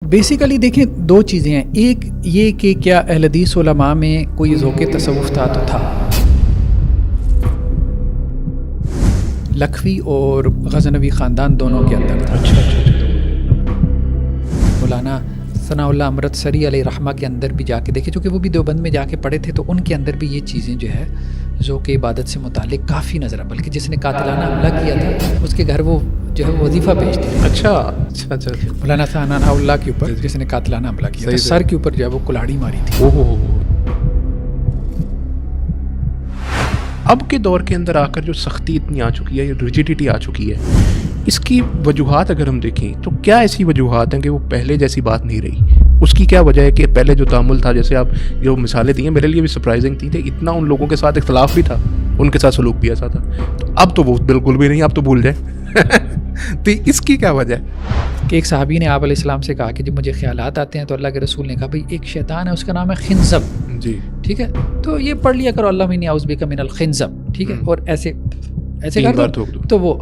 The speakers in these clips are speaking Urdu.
بیسیکلی دیکھیں دو چیزیں ہیں، ایک یہ کہ کیا اہل حدیث علماء میں کوئی ذوق تصوف تھا تو تھا. لکھوی اور غزنوی خاندان دونوں کے اندر تھا. مولانا ثناء اللہ امرتسری علیہ رحمہ کے اندر بھی جا کے دیکھے، چونکہ وہ بھی دیوبند میں جا کے پڑھے تھے، تو ان کے اندر بھی یہ چیزیں جو ہے ذوق عبادت سے متعلق کافی نظر آ، بلکہ جس نے قاتلانہ حملہ کیا تھا اس کے گھر وہ جو ہے وظیفہ بھیجتے تھے. اچھا مولانا ثناء اللہ کے اوپر جس نے قاتلانہ حملہ کیا تھا، سر کے اوپر جو ہے وہ کلاڑی ماری تھی. اب کے دور کے اندر آ کر جو سختی اتنی آ چکی ہے، یہ ریجیڈیٹی آ چکی ہے، اس کی وجوہات اگر ہم دیکھیں تو کیا ایسی وجوہات ہیں کہ وہ پہلے جیسی بات نہیں رہی؟ اس کی کیا وجہ ہے کہ پہلے جو تعامل تھا، جیسے آپ جو مثالیں دی ہیں میرے لیے بھی سرپرائزنگ تھی، اتنا ان لوگوں کے ساتھ اختلاف بھی تھا، ان کے ساتھ سلوک بھی ایسا تھا، تو اب تو وہ بالکل بھی نہیں، اب تو بھول جائیں. تو اس کی کیا وجہ ہے؟ کہ ایک صحابی نے آپ علیہ السلام سے کہا کہ جب مجھے خیالات آتے ہیں تو اللہ کے رسول نے کہا بھئی ایک شیطان ہے، اس کا نام ہے خنزب. جی ٹھیک ہے، تو یہ پڑھ لیا کرو اللہ انی اعوذ بک من الخنزب، ٹھیک ہے، اور ایسے کر دو تو وہ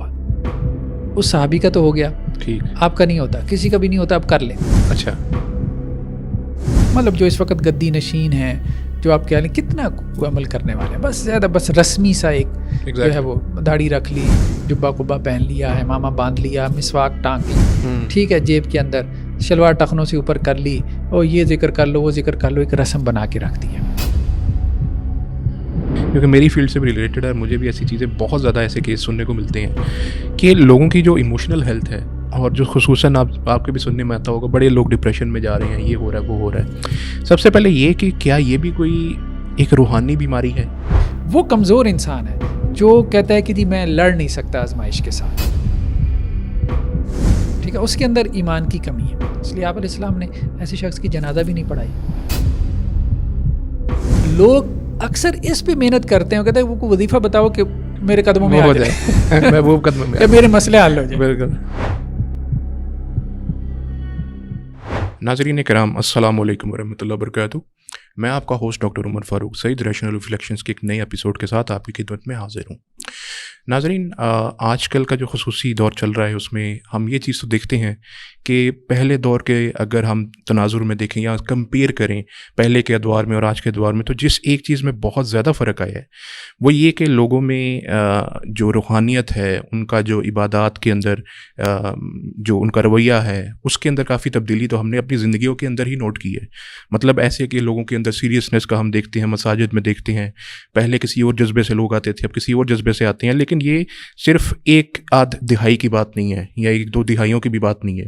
اس صحابی کا تو ہو گیا، ٹھیک، آپ کا نہیں ہوتا، کسی کا بھی نہیں ہوتا، آپ کر لیں. اچھا، مطلب جو اس وقت گدی نشین ہیں، جو آپ کہہ لیں کتنا عمل کرنے والے ہیں، بس زیادہ بس رسمی سا ایک جو ہے وہ داڑھی رکھ لی، جبہ قبہ پہن لیا ہے، امامہ باندھ لیا، مسواک ٹانگ لی، ٹھیک ہے، جیب کے اندر شلوار ٹخنوں سے اوپر کر لی، اور یہ ذکر کر لو وہ ذکر کر لو، ایک رسم بنا کے رکھ دیا. کیونکہ میری فیلڈ سے بھی ریلیٹڈ ہے، مجھے بھی ایسی چیزیں بہت زیادہ ایسے کیس سننے کو ملتے ہیں کہ لوگوں کی جو ایموشنل ہیلتھ ہے، اور جو خصوصاً آپ کے بھی سننے میں آتا ہوگا، بڑے لوگ ڈپریشن میں جا رہے ہیں، یہ ہو رہا ہے وہ ہو رہا ہے. سب سے پہلے یہ کہ کیا یہ بھی کوئی ایک روحانی بیماری ہے؟ وہ کمزور انسان ہے جو کہتا ہے کہ جی میں لڑ نہیں سکتا آزمائش کے ساتھ، ٹھیک ہے، اس کے اندر ایمان کی کمی ہے. اس لیے آپ علیہ السلام نے ایسے شخص کی جنازہ بھی نہیں پڑھائی. لوگ اکثر اس پہ محنت کرتے ہیں، کہتے ہیں وہ وظیفہ بتاؤ کہ میرے قدموں میں آ جائے، محبوب قدموں میں، کہ میرے مسئلے حل ہو جائیں. بالکل. ناظرین کرام، السلام علیکم ورحمۃ اللہ وبرکاتہ. میں آپ کا ہوسٹ ڈاکٹر عمر فاروق سعید ریشنل ریفلیکشنز کے ایک نئے ایپیسوڈ کے ساتھ آپ کی خدمت میں حاضر ہوں. ناظرین، آج کل کا جو خصوصی دور چل رہا ہے اس میں ہم یہ چیز تو دیکھتے ہیں کہ پہلے دور کے اگر ہم تناظر میں دیکھیں یا کمپیئر کریں پہلے کے ادوار میں اور آج کے ادوار میں، تو جس ایک چیز میں بہت زیادہ فرق آیا ہے وہ یہ کہ لوگوں میں جو روحانیت ہے، ان کا جو عبادات کے اندر جو ان کا رویہ ہے، اس کے اندر کافی تبدیلی تو ہم نے اپنی زندگیوں کے اندر ہی نوٹ کی ہے. مطلب ایسے کہ لوگوں کے اندر سیریسنس کا ہم دیکھتے ہیں، مساجد میں دیکھتے ہیں، پہلے کسی اور جذبے سے لوگ آتے تھے، اب کسی اور جذبے سے آتے ہیں. لیکن یہ صرف ایک آدھ دہائی کی بات نہیں ہے یا ایک دو دہائیوں کی بھی بات نہیں ہے.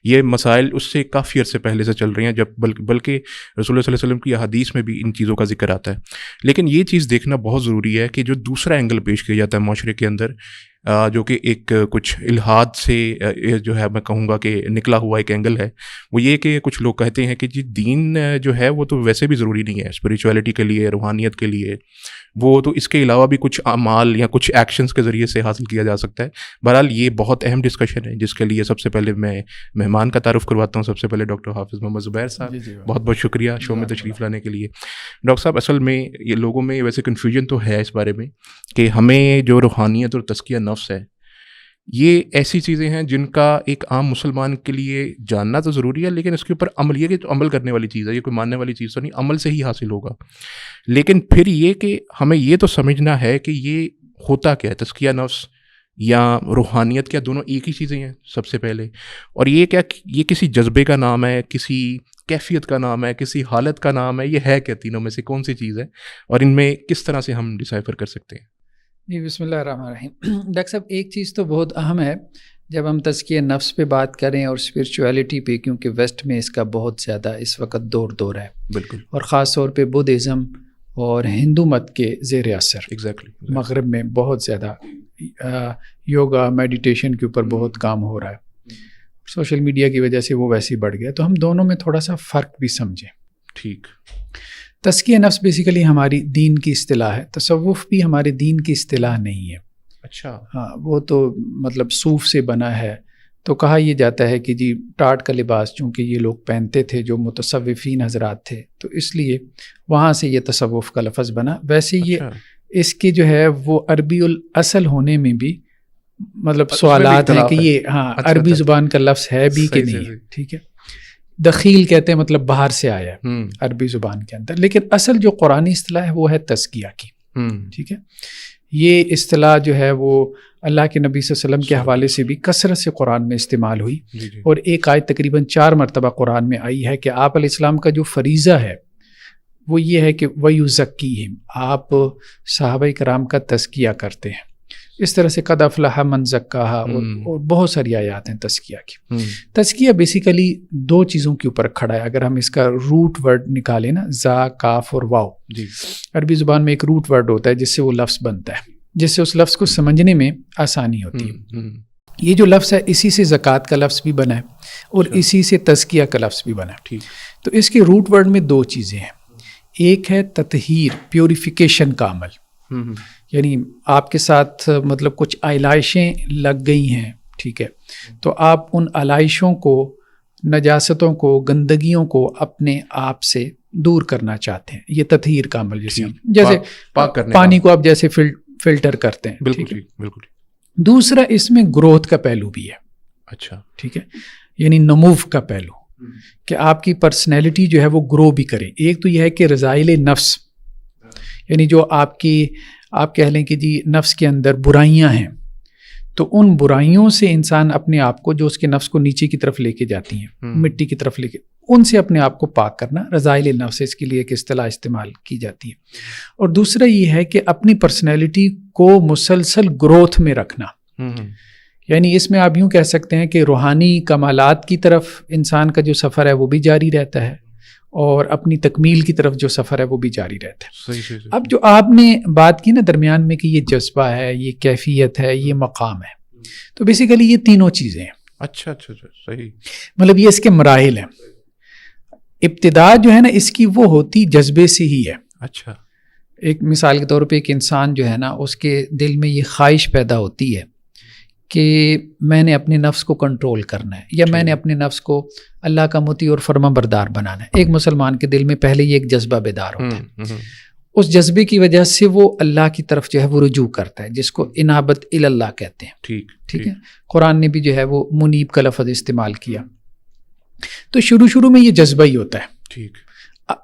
یہ مسائل اس سے کافی عرصے پہلے سے چل رہے ہیں، جب بلکہ رسول اللہ صلی اللہ علیہ وسلم کی احادیث میں بھی ان چیزوں کا ذکر آتا ہے. لیکن یہ چیز دیکھنا بہت ضروری ہے کہ جو دوسرا اینگل پیش کیا جاتا ہے معاشرے کے اندر، جو کہ ایک کچھ الحاد سے جو ہے میں کہوں گا کہ نکلا ہوا ایک اینگل ہے، وہ یہ کہ کچھ لوگ کہتے ہیں کہ جی دین جو ہے وہ تو ویسے بھی ضروری نہیں ہے اسپریچولیٹی کے لیے، روحانیت کے لیے، وہ تو اس کے علاوہ بھی کچھ اعمال یا کچھ ایکشنز کے ذریعے سے حاصل کیا جا سکتا ہے. بہرحال یہ بہت اہم ڈسکشن ہے جس کے لیے سب سے پہلے میں مہمان کا تعارف کرواتا ہوں. سب سے پہلے ڈاکٹر حافظ محمد زبیر صاحب، بہت بہت شکریہ شو میں تشریف لانے کے لیے. ڈاکٹر صاحب، اصل میں یہ لوگوں میں ویسے کنفیوژن تو ہے اس بارے میں کہ ہمیں جو روحانیت اور تزکیہ نفس ہے، یہ ایسی چیزیں ہیں جن کا ایک عام مسلمان کے لیے جاننا تو ضروری ہے، لیکن اس کے اوپر عمل، یہ کہ عمل کرنے والی چیز ہے، یہ کوئی ماننے والی چیز تو نہیں، عمل سے ہی حاصل ہوگا. لیکن پھر یہ کہ ہمیں یہ تو سمجھنا ہے کہ یہ ہوتا کیا ہے، تزکیہ نفس یا روحانیت، کیا دونوں ایک ہی چیزیں ہیں سب سے پہلے؟ اور یہ کیا یہ کسی جذبے کا نام ہے، کسی کیفیت کا نام ہے، کسی حالت کا نام ہے؟ یہ ہے کیا تینوں میں سے کون سی چیز ہے، اور ان میں کس طرح سے ہم ڈیسائفر کر سکتے ہیں؟ جی بسم اللہ الرحمن الرحیم. ڈاکٹر صاحب، ایک چیز تو بہت اہم ہے جب ہم تزکیہ نفس پہ بات کریں اور اسپرچویلٹی پہ، کیونکہ ویسٹ میں اس کا بہت زیادہ اس وقت دور ہے. بالکل. اور خاص طور پہ بدھزم اور ہندو مت کے زیر اثر. ایگزیکٹلی. مغرب میں بہت زیادہ یوگا، میڈیٹیشن کے اوپر بہت کام ہو رہا ہے. سوشل میڈیا کی وجہ سے وہ ویسے ہی بڑھ گیا. تو ہم دونوں میں تھوڑا سا فرق بھی سمجھیں. ٹھیک. تزکیہ نفس بیسیکلی ہماری دین کی اصطلاح ہے، تصوف بھی ہمارے دین کی اصطلاح نہیں ہے. اچھا. ہاں، وہ تو مطلب صوف سے بنا ہے. تو کہا یہ جاتا ہے کہ جی ٹاٹ کا لباس چونکہ یہ لوگ پہنتے تھے جو متصوفین حضرات تھے، تو اس لیے وہاں سے یہ تصوف کا لفظ بنا. ویسے یہ اس کے جو ہے وہ عربی الاصل ہونے میں بھی مطلب سوالات ہیں کہ یہ عربی زبان کا لفظ ہے بھی کہ نہیں ہے. ٹھیک ہے. دخیل کہتے ہیں مطلب باہر سے آیا ہے عربی زبان کے اندر، لیکن اصل جو قرآنی اصطلاح ہے وہ ہے تزکیہ کی. ٹھیک ہے، یہ اصطلاح جو ہے وہ اللہ کے نبی صلی اللہ علیہ وسلم کے حوالے سے بھی کثرت سے قرآن میں استعمال ہوئی، اور ایک آیت تقریباً 4 مرتبہ قرآن میں آئی ہے کہ آپ علیہ السلام کا جو فریضہ ہے وہ یہ ہے کہ وَيُزَكِّيهِمْ، آپ صحابہ کرام کا تزکیہ کرتے ہیں. اس طرح سے قد افلح من زکاہا اور بہت ساری آیات ہیں تزکیہ کی. تزکیہ بیسیکلی 2 چیزوں کے اوپر کھڑا ہے. اگر ہم اس کا روٹ ورڈ نکالیں نا، زا، کاف اور واو، عربی زبان میں ایک روٹ ورڈ ہوتا ہے جس سے وہ لفظ بنتا ہے، جس سے اس لفظ کو سمجھنے میں آسانی ہوتی ہے. یہ جو لفظ ہے اسی سے زکوٰۃ کا لفظ بھی بنا ہے اور اسی سے تزکیہ کا لفظ بھی بنا ہے. تو اس کے روٹ ورڈ میں 2 چیزیں ہیں. ایک ہے تطہیر، پیوریفیکیشن کا عمل، یعنی آپ کے ساتھ مطلب کچھ آلائشیں لگ گئی ہیں، ٹھیک ہے، تو آپ ان آلائشوں کو، نجاستوں کو، گندگیوں کو اپنے آپ سے دور کرنا چاہتے ہیں. یہ تطہیر کا عمل، جیسے پانی کو آپ جیسے فلٹر کرتے ہیں. بالکل بالکل. دوسرا اس میں گروتھ کا پہلو بھی ہے. اچھا، ٹھیک ہے، یعنی نمو کا پہلو، کہ آپ کی پرسنالٹی جو ہے وہ گرو بھی کرے. ایک تو یہ ہے کہ رذائل نفس، یعنی جو آپ کہہ لیں کہ جی نفس کے اندر برائیاں ہیں، تو ان برائیوں سے انسان اپنے آپ کو، جو اس کے نفس کو نیچے کی طرف لے کے جاتی ہیں، مٹی کی طرف لے کے، ان سے اپنے آپ کو پاک کرنا. رذائل نفس، اس کے لیے ایک اصطلاح استعمال کی جاتی ہے. اور دوسرا یہ ہے کہ اپنی پرسنالٹی کو مسلسل گروتھ میں رکھنا. یعنی اس میں آپ یوں کہہ سکتے ہیں کہ روحانی کمالات کی طرف انسان کا جو سفر ہے وہ بھی جاری رہتا ہے، اور اپنی تکمیل کی طرف جو سفر ہے وہ بھی جاری رہتا ہے. صحیح. اب جو آپ نے بات کی نا درمیان میں کہ یہ جذبہ ہے، یہ کیفیت ہے، یہ مقام ہے، تو بیسیکلی یہ تینوں چیزیں ہیں. اچھا، صحیح. مطلب یہ اس کے مراحل ہیں. ابتدا جو ہے نا اس کی وہ ہوتی جذبے سے ہی ہے. اچھا. ایک مثال کے طور پہ ایک انسان جو ہے نا، اس کے دل میں یہ خواہش پیدا ہوتی ہے کہ میں نے اپنے نفس کو کنٹرول کرنا ہے، یا میں نے اپنے نفس کو اللہ کا مطیع اور فرما بردار بنانا ہے. ایک مسلمان کے دل میں پہلے یہ ایک جذبہ بیدار ہوتا ہے. اس جذبے کی وجہ سے وہ اللہ کی طرف جو ہے وہ رجوع کرتا ہے، جس کو انابت اللہ کہتے ہیں. ٹھیک ہے، قرآن نے بھی جو ہے وہ منیب کا لفظ استعمال کیا. تو شروع میں یہ جذبہ ہی ہوتا ہے. ٹھیک.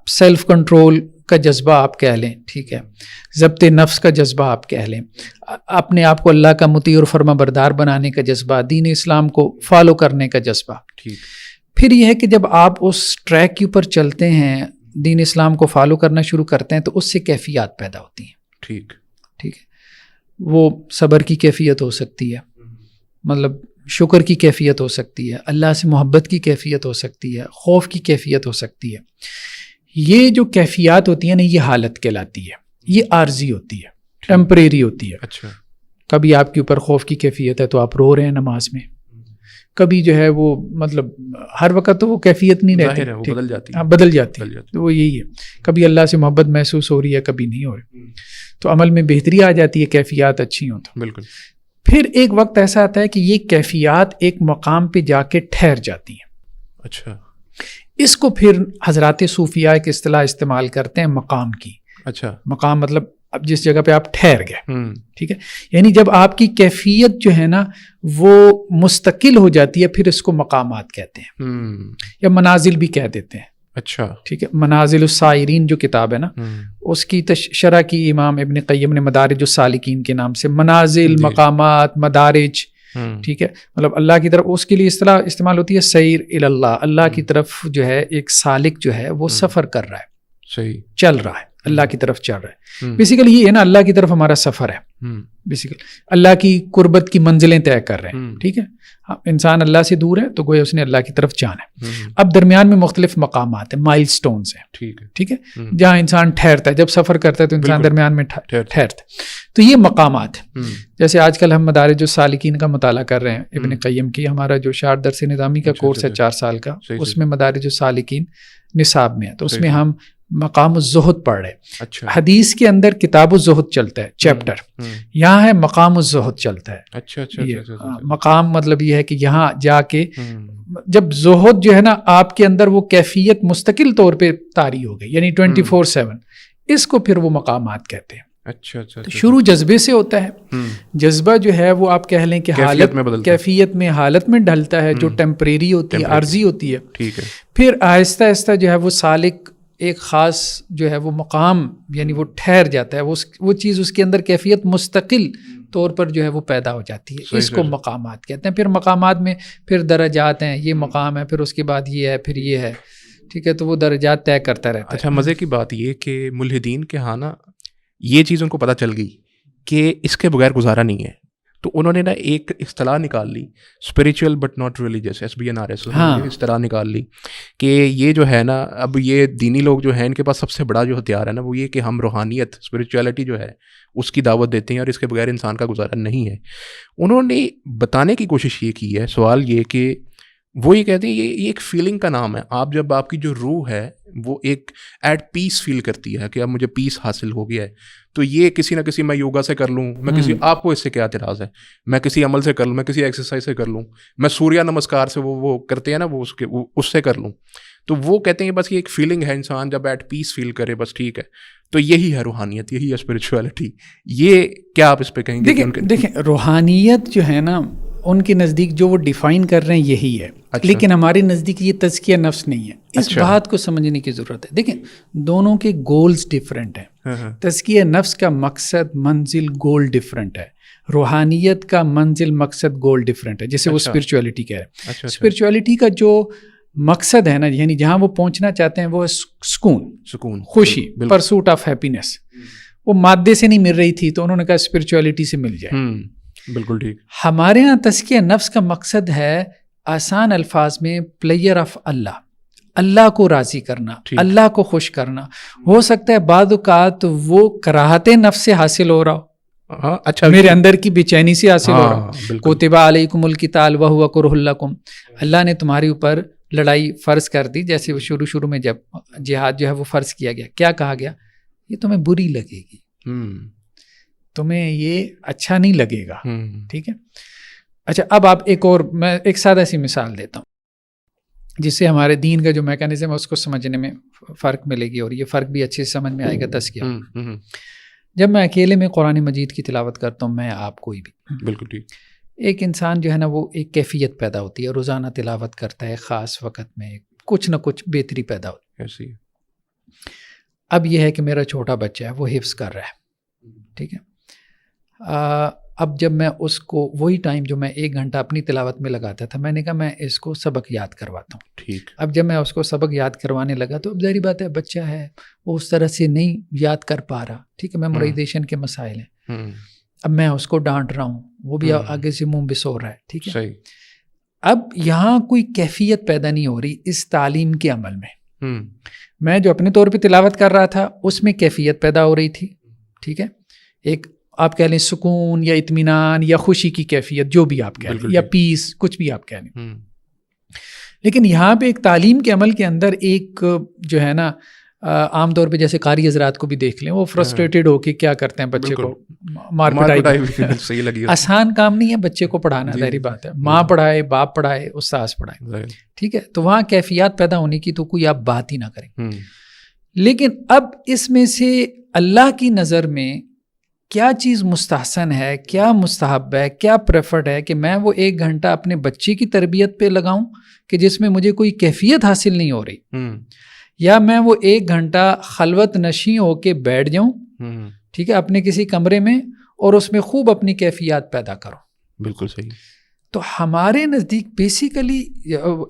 سیلف کنٹرول کا جذبہ آپ کہہ لیں، ٹھیک ہے، ضبط نفس کا جذبہ آپ کہہ لیں، اپنے آپ کو اللہ کا مطیع اور فرما بردار بنانے کا جذبہ، دین اسلام کو فالو کرنے کا جذبہ. ٹھیک. پھر یہ ہے کہ جب آپ اس ٹریک کے اوپر چلتے ہیں، دین اسلام کو فالو کرنا شروع کرتے ہیں، تو اس سے کیفیات پیدا ہوتی ہیں. ٹھیک ہے، وہ صبر کی کیفیت ہو سکتی ہے، مطلب شکر کی کیفیت ہو سکتی ہے، اللہ سے محبت کی کیفیت ہو سکتی ہے، خوف کی کیفیت ہو سکتی ہے. یہ جو کیفیات ہوتی ہیں نا، یہ حالت کہلاتی ہے. یہ عارضی ہوتی ہے، ٹیمپریری ہوتی ہے. اچھا. کبھی آپ کے اوپر خوف کی کیفیت ہے تو آپ رو رہے ہیں نماز میں، کبھی جو ہے وہ مطلب ہر وقت تو وہ کیفیت نہیں رہتی، وہ بدل جاتی ہے. تو وہ یہی ہے، کبھی اللہ سے محبت محسوس ہو رہی ہے، کبھی نہیں ہو رہی، تو عمل میں بہتری آ جاتی ہے، کیفیات اچھی ہوں تو. بالکل. پھر ایک وقت ایسا آتا ہے کہ یہ کیفیات ایک مقام پہ جا کے ٹھہر جاتی ہیں. اچھا. اس کو پھر حضرات صوفیاء ایک اصطلاح استعمال کرتے ہیں مقام کی. اچھا. مقام مطلب اب جس جگہ پہ آپ ٹھہر گئے. ٹھیک ہے، یعنی جب آپ کی کیفیت جو ہے نا وہ مستقل ہو جاتی ہے، پھر اس کو مقامات کہتے ہیں، یا منازل بھی کہہ دیتے ہیں. اچھا. ٹھیک ہے، منازل السائرین جو کتاب ہے نا، اس کی شرح کی امام ابن قیم نے مدارج السالکین کے نام سے منازل، مقامات، مدارج. ٹھیک ہے، مطلب اللہ کی طرف اس کے لیے اصطلاح استعمال ہوتی ہے سیر اللہ. اللہ کی طرف جو ہے ایک سالک جو ہے وہ سفر کر رہا ہے، صحیح چل رہا ہے، اللہ کی طرف چل رہا ہے. بیسیکلی یہ ہے نا، اللہ کی طرف ہمارا سفر ہے. بیسیکلی اللہ کی قربت کی منزلیں طے کر رہے ہیں. ٹھیک ہے، انسان اللہ سے دور ہے تو گویا اس نے اللہ کی طرف جانا ہے. اب درمیان میں مختلف مقامات ہیں، مائل سٹونز ہیں. ٹھیک ہے، جہاں انسان ٹھہرتا ہے. جب سفر کرتا ہے تو انسان درمیان میں ٹھہرتا ہے. تو یہ مقامات ہیں. جیسے آج کل ہم مدارج السالکین کا مطالعہ کر رہے ہیں ابن قیم کی. ہمارا جو شارٹ درس نظامی کا کورس ہے 4 سال کا، اس میں مدارج السالکین نصاب میں ہے. تو اس میں ہم مقام الزہد پڑھ رہے. اچھا. حدیث کے اندر کتاب الزہد چلتا ہے چیپٹر، یہاں ہے مقام الزہد چلتا ہے. اچھا. مقام مطلب یہ ہے کہ یہاں جا کے جب زہد جو ہے نا آپ کے اندر وہ کیفیت مستقل طور پہ طاری ہو گئی، یعنی 24/7، اس کو پھر وہ مقامات کہتے ہیں. اچھا اچھا. تو شروع جذبے سے ہوتا ہے. جذبہ جو ہے وہ آپ کہہ لیں کہ کیفیت میں حالت میں ڈھلتا ہے جو ٹیمپریری ہوتی ہے, عارضی ہوتی ہے. ٹھیک ہے. پھر آہستہ آہستہ جو ہے وہ سالک ایک خاص جو ہے وہ مقام یعنی وہ ٹھہر جاتا ہے, وہ چیز اس کے اندر کیفیت مستقل طور پر جو ہے وہ پیدا ہو جاتی ہے. اس کو مقامات کہتے ہیں. پھر مقامات میں پھر درجات ہیں, یہ مقام ہے, پھر اس کے بعد یہ ہے, پھر یہ ہے. ٹھیک ہے, تو وہ درجات طے کرتا رہتا ہے. اچھا, مزے کی بات یہ کہ ملحدین کے ہاں نا یہ چیز ان کو پتہ چل گئی کہ اس کے بغیر گزارا نہیں ہے, تو انہوں نے نا ایک اصطلاح نکال لی, spiritual but not religious, SBNRS, اصطلاح نکال لی کہ یہ جو ہے نا اب یہ دینی لوگ جو ہیں ان کے پاس سب سے بڑا جو ہتھیار ہے نا وہ یہ کہ ہم روحانیت, اسپریچولیٹی جو ہے اس کی دعوت دیتے ہیں اور اس کے بغیر انسان کا گزارا نہیں ہے. انہوں نے بتانے کی کوشش یہ کی ہے, سوال یہ کہ وہ یہ کہتے ہیں یہ ایک فیلنگ کا نام ہے. آپ جب آپ کی جو روح ہے وہ ایک ایٹ پیس فیل کرتی ہے کہ اب مجھے پیس حاصل ہو گیا ہے, تو یہ کسی نہ کسی, میں یوگا سے کر لوں, میں کسی, آپ کو اس سے کیا اعتراض ہے, میں کسی عمل سے کر لوں, میں کسی ایکسرسائز سے کر لوں, میں سوریہ نمسکار سے وہ کرتے ہیں نا وہ اس سے کر لوں, تو وہ کہتے ہیں بس یہ ایک فیلنگ ہے, انسان جب ایٹ پیس فیل کرے بس ٹھیک ہے. تو یہی ہے روحانیت, یہی ہے اسپریچولیٹی. یہ کیا آپ اس پہ کہیں گے؟ دیکھیں روحانیت جو ہے نا ان کے نزدیک جو وہ ڈیفائن کر رہے ہیں یہی ہے. لیکن ہمارے نزدیک یہ تزکیہ نفس نہیں ہے. اس بات کو سمجھنے کی ضرورت ہے. دیکھیں دونوں کے گولز ڈفرینٹ ہیں. تزکیہ نفس کا مقصد, منزل, گول ڈفرینٹ ہے. روحانیت کا منزل, مقصد, گول ڈفرینٹ ہے. جیسے وہ اسپرچولیٹی کہہ رہے ہیں. اسپرچولیٹی کا جو مقصد ہے نا, یعنی جہاں وہ پہنچنا چاہتے ہیں وہ ہے سکون, خوشی, پرسوٹ آف ہیپینس. وہ مادے سے نہیں مل رہی تھی تو انہوں نے کہا اسپرچولیٹی سے مل جائے. بالکل ٹھیک. ہمارے یہاں تزکیہ نفس کا مقصد ہے آسان الفاظ میں پلیئر آف اللہ, اللہ کو راضی کرنا, اللہ کو خوش کرنا. ہو سکتا ہے بعض اوقات وہ کراہت نفس سے حاصل ہو رہا ہو, اچھا میرے اندر کی بے چینی سے حاصل ہو رہا ہو. کتب علیکم القتال وہو کرہ لکم, اللہ نے تمہارے اوپر لڑائی فرض کر دی. جیسے وہ شروع میں جب جہاد جو ہے وہ فرض کیا گیا, کیا کہا گیا, یہ تمہیں بری لگے گی, تمہیں یہ اچھا نہیں لگے گا. ٹھیک ہے. اچھا اب آپ ایک اور, میں ایک سادہ سی مثال دیتا ہوں جس سے ہمارے دین کا جو میکانزم ہے اس کو سمجھنے میں فرق ملے گی, اور یہ فرق بھی اچھے سے سمجھ میں آئے گا. تزکیہ, جب میں اکیلے میں قرآن مجید کی تلاوت کرتا ہوں, میں آپ کوئی بھی, بالکل ٹھیک, ایک انسان جو ہے نا وہ ایک کیفیت پیدا ہوتی ہے, روزانہ تلاوت کرتا ہے, خاص وقت میں کچھ نہ کچھ بہتری پیدا ہوتی ہے. اب یہ ہے کہ میرا چھوٹا بچہ ہے, وہ حفظ کر رہا ہے. ٹھیک ہے. اب جب میں اس کو وہی ٹائم جو میں 1 گھنٹہ اپنی تلاوت میں لگاتا تھا, میں نے کہا میں اس کو سبق یاد کرواتا ہوں. ٹھیک. اب جب میں اس کو سبق یاد کروانے لگا تو اب ظاہری بات ہے بچہ ہے, وہ اس طرح سے نہیں یاد کر پا رہا. ٹھیک ہے. میمورائزیشن کے مسائل ہیں. اب میں اس کو ڈانٹ رہا ہوں, وہ بھی آگے سے منہ بسو رہا ہے. ٹھیک ہے. صحیح. اب یہاں کوئی کیفیت پیدا نہیں ہو رہی اس تعلیم کے عمل میں. میں جو اپنے طور پہ تلاوت کر رہا تھا اس میں کیفیت پیدا ہو رہی تھی. ٹھیک ہے. ایک آپ کہہ لیں سکون یا اطمینان یا خوشی کی کیفیت, جو بھی آپ کہہ لیں, یا پیس, کچھ بھی آپ کہہ لیں. لیکن یہاں پہ ایک تعلیم کے عمل کے اندر ایک جو ہے نا عام طور پہ جیسے قاری حضرات کو بھی دیکھ لیں, وہ فرسٹریٹڈ ہو کے کیا کرتے ہیں, بچے کو مار پٹائی. آسان کام نہیں ہے بچے کو پڑھانا, ظاہری بات ہے. ماں پڑھائے, باپ پڑھائے, استاذ پڑھائے. ٹھیک ہے. تو وہاں کیفیات پیدا ہونے کی تو کوئی آپ بات ہی نہ کریں. لیکن اب اس میں سے اللہ کی نظر میں کیا چیز مستحسن ہے, کیا مستحب ہے, کیا پریفرڈ ہے کہ میں وہ 1 گھنٹہ اپنے بچے کی تربیت پہ لگاؤں کہ جس میں مجھے کوئی کیفیت حاصل نہیں ہو رہی, یا میں وہ 1 گھنٹہ خلوت نشیں ہو کے بیٹھ جاؤں. ٹھیک ہے. اپنے کسی کمرے میں, اور اس میں خوب اپنی کیفیات پیدا کروں. بالکل صحیح. تو ہمارے نزدیک بیسیکلی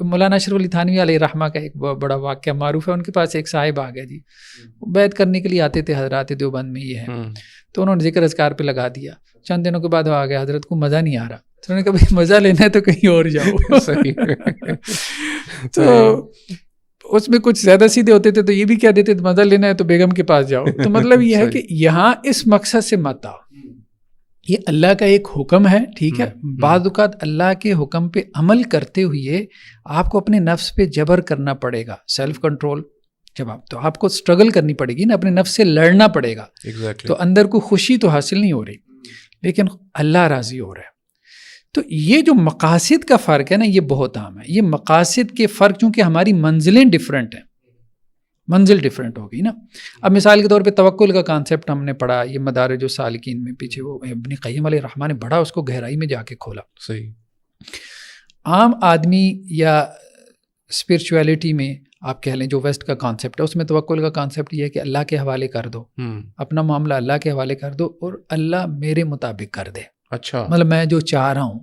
مولانا اشرف علی تھانوی علیہ رحمہ کا ایک بڑا واقعہ معروف ہے. ان کے پاس ایک صاحب آ گیا جی, بیعت کرنے کے لیے آتے تھے, حضرات دیوبند میں یہ ہے. تو انہوں نے ذکر اذکار پہ لگا دیا. چند دنوں کے بعد وہ آ گیا, حضرت کو مزہ نہیں آ رہا. تو انہوں نے کہا بھائی مزہ لینا ہے تو کہیں اور جاؤ. تو اس میں کچھ زیادہ سیدھے ہوتے تھے تو یہ بھی کہہ دیتے تھے مزہ لینا ہے تو بیگم کے پاس جاؤ. تو مطلب یہ ہے کہ یہاں اس مقصد سے مت آؤ, یہ اللہ کا ایک حکم ہے. ٹھیک ہے. بعض اوقات اللہ کے حکم پہ عمل کرتے ہوئے آپ کو اپنے نفس پہ جبر کرنا پڑے گا, سیلف کنٹرول. جب تو آپ کو اسٹرگل کرنی پڑے گی نا, اپنے نفس سے لڑنا پڑے گا. تو اندر کو خوشی تو حاصل نہیں ہو رہی, لیکن اللہ راضی ہو رہا ہے. تو یہ جو مقاصد کا فرق ہے نا, یہ بہت عام ہے. یہ مقاصد کے فرق چونکہ ہماری منزلیں ڈفرینٹ ہیں, منزل ڈفرینٹ ہوگی نا. اب مثال کے طور پہ توکل کا کانسیپٹ ہم نے پڑھا, یہ مدارج السالکین میں پیچھے وہ ابن قیم علیہ الرحمہ نے بڑا اس کو گہرائی میں جا کے کھولا. صحیح. عام آدمی یا اسپرچویلٹی میں آپ کہہ لیں جو ویسٹ کا کانسیپٹ ہے, اس میں توکل کا کانسیپٹ یہ ہے کہ اللہ کے حوالے کر دو, اپنا معاملہ اللہ کے حوالے کر دو اور اللہ میرے مطابق کر دے. اچھا, مطلب میں جو چاہ رہا ہوں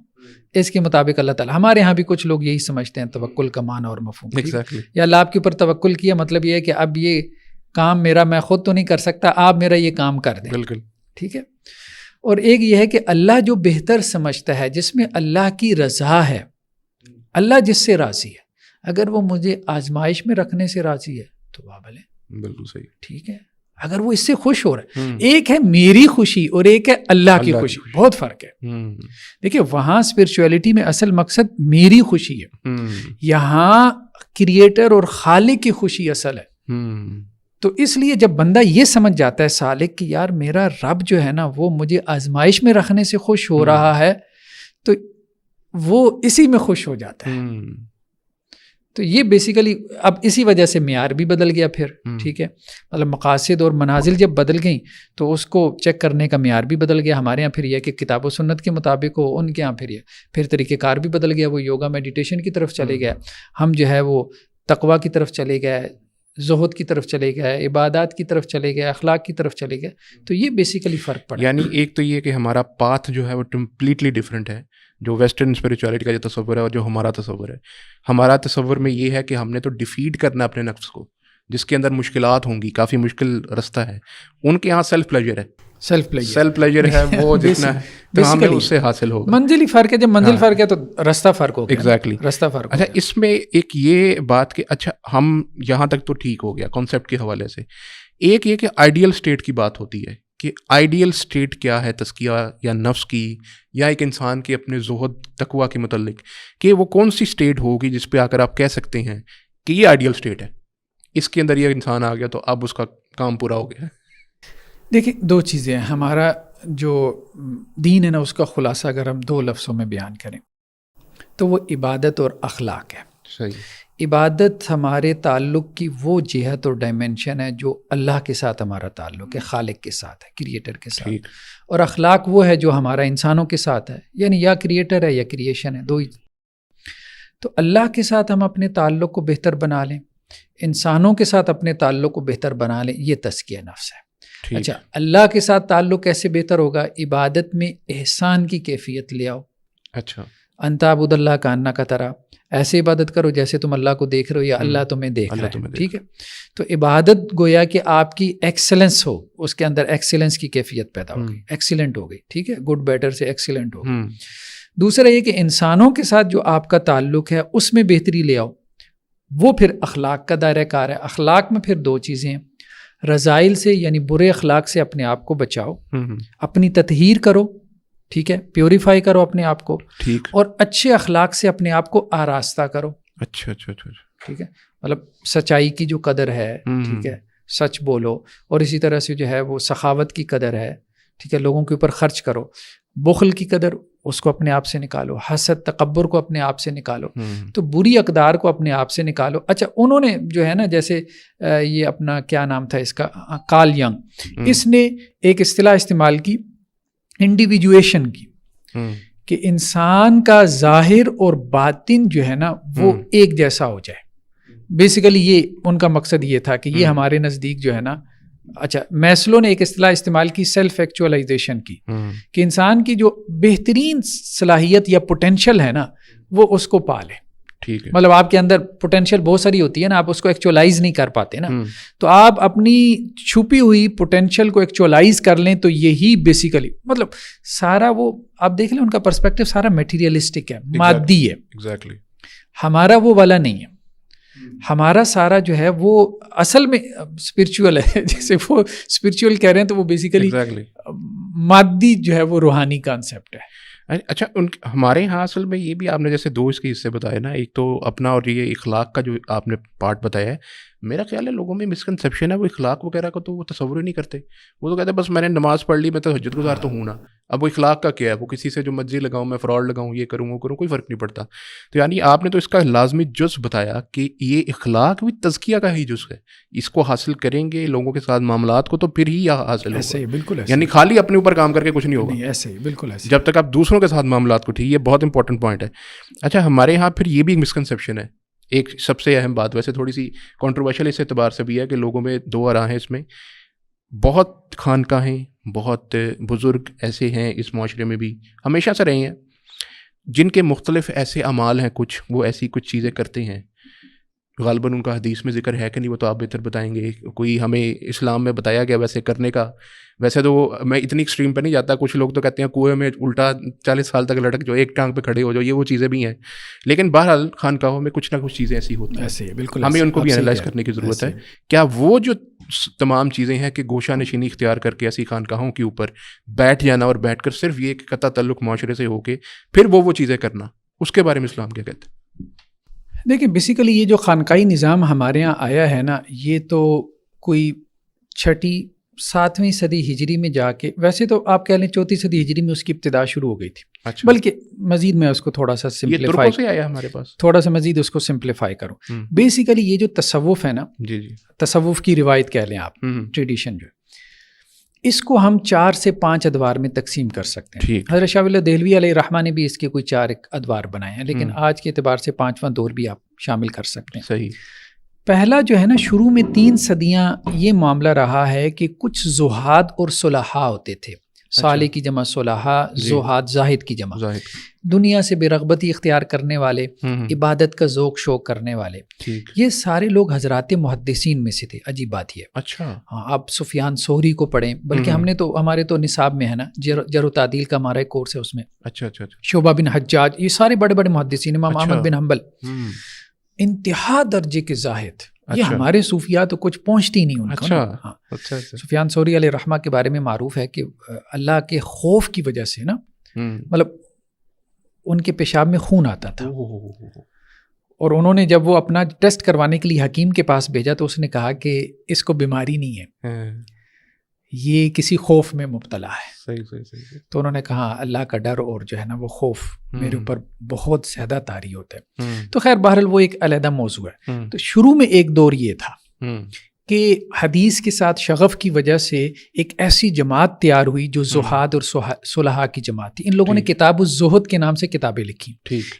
اس کے مطابق اللہ تعالیٰ. ہمارے یہاں بھی کچھ لوگ یہی سمجھتے ہیں توکل کا معنی اور مفہوم. یا اللہ آپ کے اوپر توکل کیا, مطلب یہ ہے کہ اب یہ کام میرا میں خود تو نہیں کر سکتا, آپ میرا یہ کام کر دیں. بالکل ٹھیک ہے. اور ایک یہ ہے کہ اللہ جو بہتر سمجھتا ہے, جس میں اللہ کی رضا ہے, اللہ جس سے راضی ہے, اگر وہ مجھے آزمائش میں رکھنے سے راضی ہے تو بابل ہے. بالکل صحیح. ٹھیک ہے. اگر وہ اس سے خوش ہو رہا ہے, ایک ہے میری خوشی اور ایک ہے اللہ کی خوشی, بہت فرق ہے. دیکھیے وہاں اسپرچویلٹی میں اصل مقصد میری خوشی ہے, یہاں کریٹر اور خالق کی خوشی اصل ہے. تو اس لیے جب بندہ یہ سمجھ جاتا ہے سالک کہ یار میرا رب جو ہے نا وہ مجھے آزمائش میں رکھنے سے خوش ہو رہا ہے, تو وہ اسی میں خوش ہو جاتا ہے. تو یہ بیسیکلی اب اسی وجہ سے معیار بھی بدل گیا پھر. ٹھیک ہے. مطلب مقاصد اور منازل جب بدل گئیں تو اس کو چیک کرنے کا معیار بھی بدل گیا. ہمارے یہاں پھر یہ کہ کتاب و سنت کے مطابق ہو, ان کے یہاں پھر طریقہ کار بھی بدل گیا. وہ یوگا میڈیٹیشن کی طرف چلے گئے, ہم جو ہے وہ تقویٰ کی طرف چلے گئے, زہد کی طرف چلے گئے, عبادات کی طرف چلے گئے, اخلاق کی طرف چلے گئے. تو یہ بیسیکلی فرق پڑا. یعنی ایک تو یہ کہ ہمارا پاتھ جو ہے وہ کمپلیٹلی ڈفرینٹ ہے, جو ویسٹرن اسپریچولیٹی کا جو تصور ہے اور جو ہمارا تصور ہے. ہمارا تصور میں یہ ہے کہ ہم نے تو ڈیفیٹ کرنا اپنے نفس کو, جس کے اندر مشکلات ہوں گی, کافی مشکل رستہ ہے. ان کے یہاں سیلف پلیجر ہے, سیلف پلیجر ہے, وہ جتنا ہے تو ہمیں اس سے حاصل ہوگا. منزل ہی فرق ہے. جب منزل فرق ہے تو رستہ فرق ہوگا. ایگزیکٹلی, رستہ فرق. اچھا اس میں ایک یہ بات کہ اچھا ہم یہاں تک تو ٹھیک ہو گیا کانسیپٹ کے حوالے سے. ایک یہ کہ آئیڈیل اسٹیٹ کی بات ہوتی ہے کہ آئیڈیل اسٹیٹ کیا ہے تزکیہ یا نفس کی یا ایک انسان کے اپنے زہد تقویٰ کے متعلق, کہ وہ کون سی اسٹیٹ ہوگی جس پہ آ کر آپ کہہ سکتے ہیں کہ یہ آئیڈیل اسٹیٹ ہے, اس کے اندر یہ انسان آ گیا تو اب اس کا کام پورا ہو گیا. دیکھیں دو چیزیں ہیں. ہمارا جو دین ہے نا اس کا خلاصہ اگر ہم دو لفظوں میں بیان کریں تو وہ عبادت اور اخلاق ہے. صحیح. عبادت ہمارے تعلق کی وہ جہت اور ڈائمنشن ہے جو اللہ کے ساتھ ہمارا تعلق ہے, خالق کے ساتھ ہے, کریٹر کے ساتھ. اور اخلاق وہ ہے جو ہمارا انسانوں کے ساتھ ہے, یعنی یا کریٹر ہے یا کریشن ہے, دو ہی. تو اللہ کے ساتھ ہم اپنے تعلق کو بہتر بنا لیں, انسانوں کے ساتھ اپنے تعلق کو بہتر بنا لیں, یہ تزکیہ نفس ہے. اچھا اللہ کے ساتھ تعلق کیسے بہتر ہوگا؟ عبادت میں احسان کی کیفیت لے آؤ. اچھا انت عبد اللہ کا انا کا طرح, ایسے عبادت کرو جیسے تم اللہ کو دیکھ رہے ہو یا اللہ تمہیں دیکھ رہا ہے. ٹھیک ہے. تو عبادت گویا کہ آپ کی ایکسلنس ہو, اس کے اندر ایکسلنس کی کیفیت پیدا ہو گئی, ایکسیلنٹ ہو گئی. ٹھیک ہے. گڈ بیٹر سے ایکسیلنٹ ہو گئی. دوسرا یہ کہ انسانوں کے ساتھ جو آپ کا تعلق ہے اس میں بہتری لے آؤ, وہ پھر اخلاق کا دائرہ کار ہے. اخلاق میں پھر دو چیزیں ہیں, رذائل سے یعنی برے اخلاق سے اپنے آپ کو بچاؤ, اپنی تطہیر کرو. ٹھیک ہے. پیوریفائی کرو اپنے آپ کو. ٹھیک. اور اچھے اخلاق سے اپنے آپ کو آراستہ کرو. اچھا. ٹھیک ہے. مطلب سچائی کی جو قدر ہے, ٹھیک ہے, سچ بولو. اور اسی طرح سے جو ہے وہ سخاوت کی قدر ہے, ٹھیک ہے, لوگوں کے اوپر خرچ کرو. بخل کی قدر اس کو اپنے آپ سے نکالو. حسد تکبر کو اپنے آپ سے نکالو. تو بری اقدار کو اپنے آپ سے نکالو. اچھا انہوں نے جو ہے نا جیسے یہ اپنا کیا نام تھا اس کا, کارل ینگ, اس نے ایک اصطلاح استعمال کی انڈیویجویشن کی, کہ انسان کا ظاہر اور باطن جو ہے نا وہ ایک جیسا ہو جائے. بیسیکلی یہ ان کا مقصد یہ تھا کہ یہ ہمارے نزدیک جو ہے نا, اچھا میسلو نے ایک اصطلاح استعمال کی سیلف ایکچولائزیشن کی, کہ انسان کی جو بہترین صلاحیت یا پوٹینشیل ہے نا وہ اس کو پالے. ٹھیک ہے. مطلب آپ کے اندر پوٹینشیل بہت ساری ہوتی ہے نا, آپ اس کو ایکچولائز نہیں کر پاتے نا, تو آپ اپنی چھپی ہوئی پوٹینشیل کو ایکچولائز کر لیں. تو یہی بیسیکلی مطلب سارا وہ آپ دیکھ لیں ان کا پرسپیکٹو سارا میٹیریلسٹک ہے, مادی ہے. ایگزیکٹلی. ہمارا وہ والا نہیں ہے. ہمارا سارا جو ہے وہ اصل میں اسپرچول ہے. جیسے وہ اسپرچول کہہ رہے ہیں تو وہ بیسیکلی مادی جو ہے وہ روحانی کانسیپٹ ہے. اچھا ہمارے یہاں اصل میں یہ بھی آپ نے جیسے دو اس کے حصے بتائے نا, ایک تو اپنا اور یہ اخلاق کا جو آپ نے پارٹ بتایا ہے, میرا خیال ہے لوگوں میں مسکنسیپشن ہے، وہ اخلاق وغیرہ کا تو وہ تصور ہی نہیں کرتے. وہ تو کہتے ہیں بس میں نے نماز پڑھ لی، میں تو تہجد گزار تو ہوں نا. اب وہ اخلاق کا کیا ہے، وہ کسی سے جو مرضی لگاؤں، میں فراڈ لگاؤں، یہ کروں وہ کروں، کوئی فرق نہیں پڑتا. تو یعنی آپ نے تو اس کا لازمی جز بتایا کہ یہ اخلاق بھی تزکیہ کا ہی جز ہے. اس کو حاصل کریں گے لوگوں کے ساتھ معاملات کو تو پھر ہی حاصل ہوگا. بالکل یعنی خالی اپنے اوپر کام کر کے کچھ نہیں ہوگا. ایسے ہی بالکل ایسے جب تک آپ دوسروں کے ساتھ معاملات کو ٹھیک. یہ بہت امپورٹنٹ پوائنٹ ہے. اچھا ہمارے یہاں پھر یہ بھی ایک مسکنسیپشن ہے، ایک سب سے اہم بات، ویسے تھوڑی سی کنٹروورشل اس اعتبار سے بھی ہے کہ لوگوں میں دو آراء ہیں اس میں. بہت خانقاہیں، بہت بزرگ ایسے ہیں اس معاشرے میں بھی، ہمیشہ سے رہے ہیں، جن کے مختلف ایسے اعمال ہیں، کچھ وہ ایسی کچھ چیزیں کرتے ہیں. غالباً ان کا حدیث میں ذکر ہے کہ نہیں، وہ تو آپ بہتر بتائیں گے. کوئی ہمیں اسلام میں بتایا گیا ویسے کرنے کا. ویسے تو میں اتنی ایکسٹریم پہ نہیں جاتا، کچھ لوگ تو کہتے ہیں کنویں میں الٹا 40 سال تک لٹک جو ایک ٹانگ پہ کھڑے ہو جاؤ، یہ وہ چیزیں بھی ہیں. لیکن بہرحال خانقاہوں میں کچھ نہ کچھ چیزیں ایسی ہوتی ہیں، ایسے بالکل ہمیں ان کو بھی انالائز کرنے کی ضرورت ہے. کیا وہ جو تمام چیزیں ہیں کہ گوشہ نشینی اختیار کر کے ایسی خانقاہوں کے اوپر بیٹھ جانا اور بیٹھ کر صرف یہ کہ قطع تعلق معاشرے سے ہو کے پھر وہ چیزیں کرنا، اس کے بارے میں اسلام کیا کہتے ہیں؟ دیکھیں بیسیکلی یہ جو خانقاہی نظام ہمارے یہاں آیا ہے نا، یہ تو کوئی 7ویں صدی ہجری میں جا کے، ویسے تو آپ کہہ لیں 4 صدی ہجری میں اس کی ابتدا شروع ہو گئی تھی. اچھا. بلکہ مزید میں اس کو تھوڑا سا سمپلیفائی، سے آیا ہمارے پاس تھوڑا سا مزید اس کو سمپلیفائی کروں. بیسیکلی یہ جو تصوف ہے نا، جی تصوف کی روایت کہہ لیں آپ، ٹریڈیشن جو ہے، اس کو ہم 4 سے 5 ادوار میں تقسیم کر سکتے ہیں. حضرت شاہ ولی اللہ دہلوی علیہ الرحمہ نے بھی اس کے کوئی 4 ادوار بنائے ہیں، لیکن آج کے اعتبار سے 5واں دور بھی آپ شامل کر سکتے ہیں. صحیح. پہلا جو ہے نا، شروع میں 3 صدیاں یہ معاملہ رہا ہے کہ کچھ زہاد اور صلحاء ہوتے تھے. صالح کی جمع صلحاء، زہاد زاہد کی جمع. دنیا سے بے رغبتی اختیار کرنے والے، عبادت کا ذوق شوق کرنے والے، یہ سارے لوگ حضرات محدثین میں سے تھے. عجیب بات یہ. اچھا. ہاں، آپ سفیان ثوری کو پڑھیں، بلکہ ہمارے تو نصاب میں ہے نا، جرح و تعدیل کا ہمارا ایک کورس ہے، اس میں اچھا شعبہ بن حجاج، یہ سارے بڑے بڑے محدثین، امام احمد بن حنبل، انتہا درجے کے زاہد. یہ ہمارے صوفیاء تو کچھ پہنچتی نہیں ان کو. ہاں. سفیان ثوری علیہ الرحمہ کے بارے میں معروف ہے کہ اللہ کے خوف کی وجہ سے نا، مطلب ان کے پیشاب میں خون آتا تھا، اور انہوں نے جب وہ اپنا ٹیسٹ کروانے کے لیے حکیم کے پاس بھیجا تو اس نے کہا کہ اس کو بیماری نہیں ہے، یہ کسی خوف میں مبتلا ہے. صحیح. تو انہوں نے کہا اللہ کا ڈر اور جو ہے نا وہ خوف میرے اوپر بہت زیادہ طاری ہوتا ہے. تو خیر بہرحال وہ ایک علیحدہ موضوع ہے. تو شروع میں ایک دور یہ تھا کہ حدیث کے ساتھ شغف کی وجہ سے ایک ایسی جماعت تیار ہوئی جو زہاد اور صلحاء کی جماعت تھی. ان لوگوں نے کتاب الزہد کے نام سے کتابیں لکھی.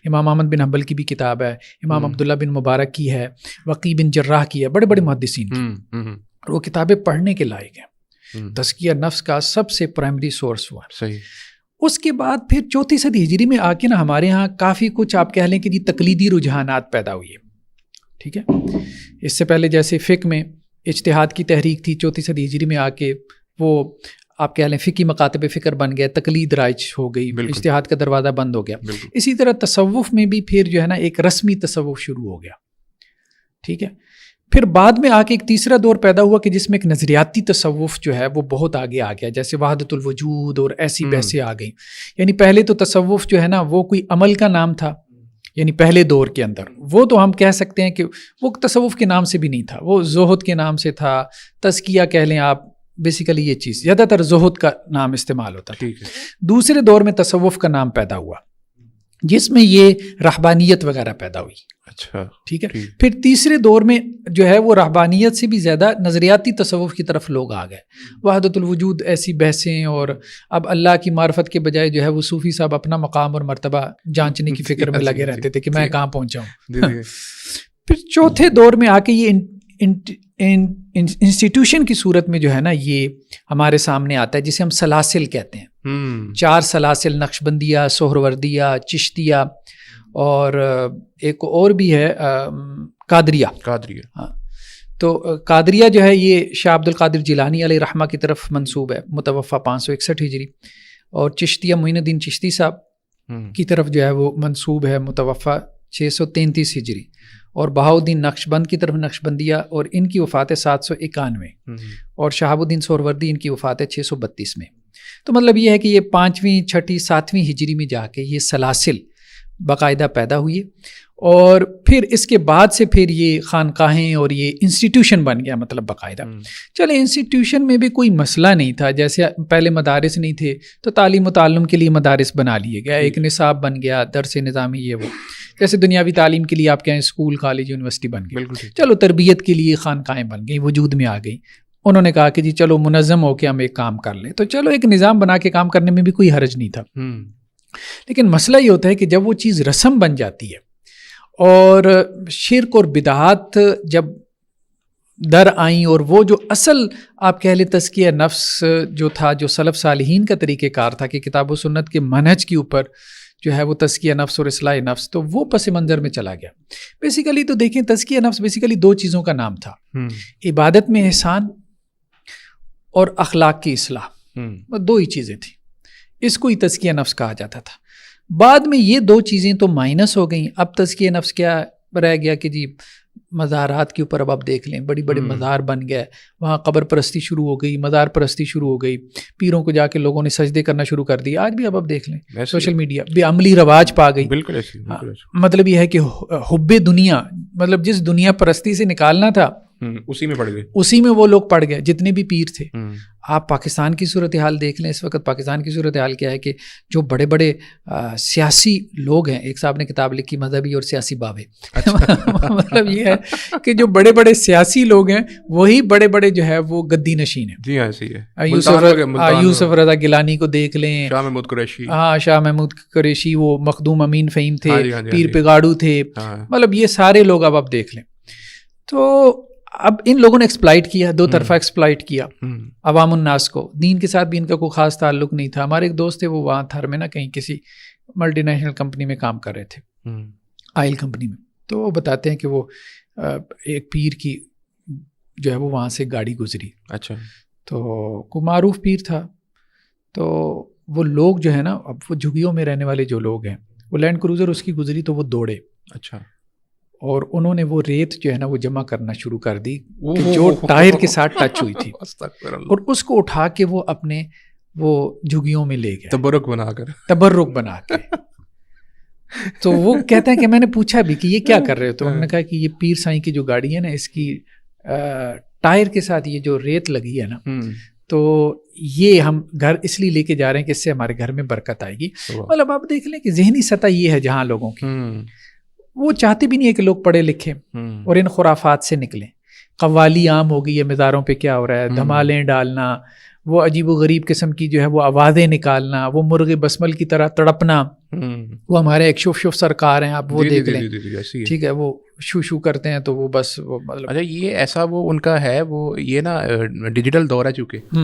امام احمد بن حنبل کی بھی کتاب ہے، امام عبداللہ بن مبارک کی ہے، وقی بن جراح کی ہے، بڑے بڑے محدثین کی، اور وہ کتابیں پڑھنے کے لائق ہیں. تزکیہ نفس کا سب سے پرائمری سورس ہوا. صحیح. اس کے بعد پھر 4 صدی ہجری میں آ کے نا ہمارے ہاں کافی کچھ آپ کہہ لیں کہ تقلیدی رجحانات پیدا ہوئی ہے. ٹھیک ہے. اس سے پہلے جیسے فقہ میں اجتہاد کی تحریک تھی، 4 صدی ہجری میں آ کے وہ آپ کہہ لیں فقہی مکاتب فکر بن گئے، تقلید رائج ہو گئی، اجتہاد کا دروازہ بند ہو گیا. اسی طرح تصوف میں بھی پھر جو ہے نا ایک رسمی تصوف شروع ہو گیا. ٹھیک ہے. پھر بعد میں آ کے ایک تیسرا دور پیدا ہوا کہ جس میں ایک نظریاتی تصوف جو ہے وہ بہت آگے آ گیا، جیسے وحدت الوجود اور ایسی بحثیں آ گئیں. یعنی پہلے تو تصوف جو ہے نا وہ کوئی عمل کا نام تھا، یعنی پہلے دور کے اندر وہ تو ہم کہہ سکتے ہیں کہ وہ تصوف کے نام سے بھی نہیں تھا، وہ زہد کے نام سے تھا، تزکیہ کہہ لیں آپ. بیسیکلی یہ چیز زیادہ تر زہد کا نام استعمال ہوتا تھا. دوسرے دور میں تصوف کا نام پیدا ہوا جس میں یہ رہبانیت وغیرہ پیدا ہوئی. اچھا. ٹھیک ہے. پھر تیسرے دور میں جو ہے وہ رہبانیت سے بھی زیادہ نظریاتی تصوف کی طرف لوگ آ گئے. وحدت الوجود ایسی بحثیں، اور اب اللہ کی معرفت کے بجائے جو ہے وہ صوفی صاحب اپنا مقام اور مرتبہ جانچنے کی فکر میں لگے رہتے تھے کہ میں کہاں پہنچا ہوں. پھر چوتھے دور میں آ کے یہ انسٹیٹیوشن کی صورت میں جو ہے نا یہ ہمارے سامنے آتا ہے جسے ہم سلاسل کہتے ہیں. 4 سلاسل، نقشبندیہ، سہروردیہ، چشتیہ، اور ایک اور بھی ہے قادریہ. ہاں. تو قادریہ جو ہے یہ شاہ عبد القادر جیلانی علیہ رحمہ کی طرف منسوب ہے، متوفہ 561 ہجری. اور چشتیہ معین الدین چشتی صاحب کی طرف جو ہے وہ منسوب ہے، متوفہ 633 ہجری. اور بہاؤالدین نقشبند کی طرف نقشبندیہ، اور ان کی وفات ہے 791. اور شہاب الدین سہروردی ان کی وفات ہے 632 میں. تو مطلب یہ ہے کہ یہ 5ویں 6ٹھی 7ویں ہجری میں جا کے یہ سلاسل باقاعدہ پیدا ہوئی. اور پھر اس کے بعد سے پھر یہ خانقاہیں اور یہ انسٹیٹیوشن بن گیا مطلب باقاعدہ. چلے انسٹیٹیوشن میں بھی کوئی مسئلہ نہیں تھا, جیسے پہلے مدارس نہیں تھے تو تعلیم و تعلم کے لیے مدارس بنا لیے گیا, ایک نصاب بن گیا, درس نظامی یہ وہ, جیسے دنیاوی تعلیم کے لیے آپ کے یہاں اسکول کالج یونیورسٹی بن گئی. چلو تربیت کے لیے خانقاہیں بن گئی, وجود میں آ گئی. انہوں نے کہا کہ جی چلو منظم ہو کے ہم ایک کام کر لیں, تو چلو ایک نظام بنا کے کام کرنے میں بھی کوئی حرج نہیں تھا. لیکن مسئلہ یہ ہوتا ہے کہ جب وہ چیز رسم بن جاتی ہے اور شرک اور بدعات جب در آئیں, اور وہ جو اصل آپ کہہ لیں تزکیہ نفس جو تھا, جو سلف صالحین کا طریقہ کار تھا کہ کتاب و سنت کے منہج کے اوپر جو ہے وہ تزکیہ نفس اور اصلاح نفس, تو وہ پس منظر میں چلا گیا. بیسیکلی تو دیکھیں تزکیہ نفس بیسیکلی دو چیزوں کا نام تھا, عبادت میں احسان اور اخلاق کی اصلاح, دو ہی چیزیں تھیں. اس کو ہی تزکیہ نفس کہا جاتا تھا. بعد میں یہ دو چیزیں تو مائنس ہو گئیں. اب تزکیہ نفس کیا رہ گیا کہ جی مزارات کے اوپر اب آپ دیکھ لیں, بڑی بڑے مزار بن گئے, وہاں قبر پرستی شروع ہو گئی, مزار پرستی شروع ہو گئی, پیروں کو جا کے لوگوں نے سجدے کرنا شروع کر دی. آج بھی اب دیکھ لیں سوشل میڈیا بے عملی رواج پا گئی. مطلب یہ ہے کہ حب دنیا, مطلب جس دنیا پرستی سے نکالنا تھا اسی میں پڑ گئے, اسی میں وہ لوگ پڑ گئے جتنے بھی پیر تھے. آپ پاکستان کی صورتحال دیکھ لیں, اس وقت پاکستان کی صورتحال کیا ہے کہ جو بڑے بڑے سیاسی لوگ ہیں, ایک صاحب نے کتاب لکھی مذہبی اور سیاسی بابے, مطلب یہ ہے کہ جو بڑے بڑے سیاسی لوگ ہیں وہی بڑے بڑے جو ہے وہ گدی نشین ہیں. جی ہاں ایسے ہی ہے. یوسف رضا گیلانی کو دیکھ لیں, شاہ محمود قریشی, ہاں شاہ محمود قریشی, وہ مخدوم امین فہیم تھے, پیر پگاڑو تھے, مطلب یہ سارے لوگ اب دیکھ لیں. تو اب ان لوگوں نے ایکسپلائٹ کیا, دو طرفہ ایکسپلائٹ کیا عوام الناس کو. دین کے ساتھ بھی ان کا کوئی خاص تعلق نہیں تھا. ہمارے ایک دوست تھے, وہ وہاں تھر میں نا کہیں کسی ملٹی نیشنل کمپنی میں کام کر رہے تھے, آئل کمپنی میں. تو وہ بتاتے ہیں کہ وہ ایک پیر کی جو ہے وہ وہاں سے گاڑی گزری. اچھا. تو کوئی معروف پیر تھا, تو وہ لوگ جو ہے نا, اب وہ جھگیوں میں رہنے والے جو لوگ ہیں, وہ لینڈ کروزر اس کی گزری تو وہ دوڑے. اچھا. اور انہوں نے وہ ریت جو ہے نا وہ جمع کرنا شروع کر دی جو ٹائر کے ساتھ ٹچ ہوئی تھی, اور اس کو اٹھا کے وہ اپنے وہ جھگیوں میں لے گئے, تبرک بنا کے. تو وہ کہتے ہیں کہ میں نے پوچھا بھی کہ یہ کیا کر رہے ہو, تو انہوں نے کہا کہ یہ پیر سائیں کی جو گاڑی ہے نا, اس کی ٹائر کے ساتھ یہ جو ریت لگی ہے نا, تو یہ ہم گھر اس لیے لے کے جا رہے ہیں کہ اس سے ہمارے گھر میں برکت آئے گی. مطلب آپ دیکھ لیں کہ ذہنی سطح یہ ہے جہاں لوگوں کی, وہ چاہتے بھی نہیں ہے کہ لوگ پڑھے لکھیں اور ان خرافات سے نکلیں. قوالی عام ہو گئی ہے, مزاروں پہ کیا ہو رہا ہے, دھمالیں ڈالنا, وہ عجیب و غریب قسم کی جو ہے وہ آوازیں نکالنا, وہ مرغ بسمل کی طرح تڑپنا. وہ ہمارے ایک شف سرکار ہیں, آپ وہ دیکھ لیں, ٹھیک ہے, وہ شو کرتے ہیں تو وہ بس وہ مطلب اچھا یہ ایسا وہ ان کا ہے, وہ یہ نا ڈیجیٹل دور ہے, چونکہ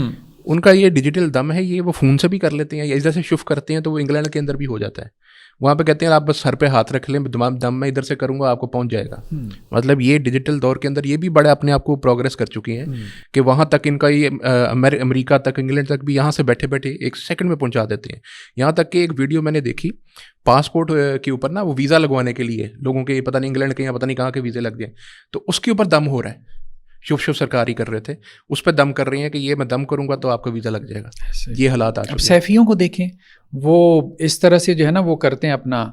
ان کا یہ ڈیجیٹل دم ہے, یہ وہ فون سے بھی کر لیتے ہیں یا اس طرح سے شف کرتے ہیں, تو وہ انگلینڈ کے اندر بھی ہو جاتا ہے. وہاں پہ کہتے ہیں آپ بس سر پہ ہاتھ رکھ لیں, دم میں ادھر سے کروں گا آپ کو پہنچ جائے گا. مطلب یہ ڈیجیٹل دور کے اندر یہ بھی بڑے اپنے آپ کو پروگریس کر چکی ہیں کہ وہاں تک ان کا یہ امریکہ تک, انگلینڈ تک بھی یہاں سے بیٹھے بیٹھے ایک سیکنڈ میں پہنچا دیتے ہیں. یہاں تک کہ ایک ویڈیو میں نے دیکھی, پاسپورٹ کے اوپر نا وہ ویزا لگوانے کے لیے لوگوں کے پتہ نہیں انگلینڈ کے یا پتہ نہیں کہاں کے ویزے لگ گئے, تو اس کے اوپر دم ہو رہا ہے. شف سرکاری کر رہے تھے, اس پہ دم کر رہی ہیں کہ یہ میں دم کروں گا تو آپ کا ویزا لگ جائے گا. یہ حالات اب سیفیوں کو دیکھیں, وہ اس طرح سے جو ہے نا وہ کرتے ہیں اپنا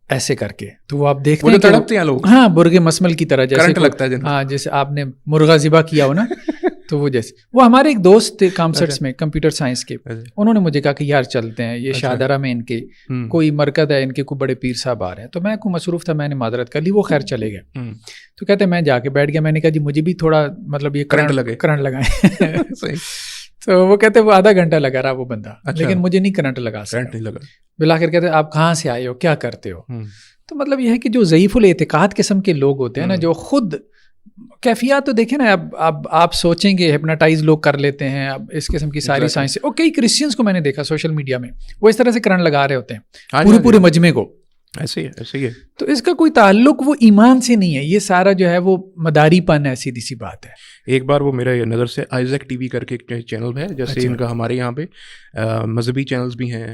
ایسے کر کے, تو وہ آپ دیکھتے ہیں تڑپتے ہیں لوگ, ہاں برگ مسمل کی طرح, جیسے لگتا ہے, ہاں جیسے آپ نے مرغا ذبح کیا ہو نا, تو وہ جیسے وہ ہمارے ایک دوست تھے کامسٹس میں کمپیوٹر سائنس کے, انہوں نے مجھے کہا کہ یار چلتے ہیں, یہ شاہدرہ میں ان کے کوئی مرکز ہے, ان کے کوئی بڑے پیر صاحب آ رہے ہیں. تو میں کوئی مصروف تھا, میں نے معذرت کر لی, وہ خیر چلے گئے. تو کہتے ہیں میں جا کے بیٹھ گیا, میں نے کہا جی مجھے بھی تھوڑا مطلب یہ کرنٹ لگائیں. تو وہ کہتے ہیں وہ آدھا گھنٹہ لگا رہا وہ بندہ, لیکن مجھے نہیں کرنٹ لگا سکتا. بلاخر کہتے ہیں آپ کہاں سے آئے ہو, کیا کرتے ہو. تو مطلب یہ ہے کہ جو ضعیف الاعتقاد قسم کے لوگ ہوتے ہیں نا, جو خود کیفیات تو دیکھیں نا, اب آپ سوچیں گے ہپناٹائز لوگ کر لیتے ہیں اب اس قسم کی ساری سائنس. اور کئی کرسچنس کو میں نے دیکھا سوشل میڈیا میں, وہ اس طرح سے کرنٹ لگا رہے ہوتے ہیں پورے مجمع کو. ایسے ہی ہے. تو اس کا کوئی تعلق وہ ایمان سے نہیں ہے, یہ سارا جو ہے وہ مداری پن ہے, سیدھی سی بات ہے. ایک بار وہ میرے نظر سے آئزیک ٹی وی کر کے ایک چینل ہے, جیسے ان کا ہمارے یہاں پہ مذہبی چینلز بھی ہیں,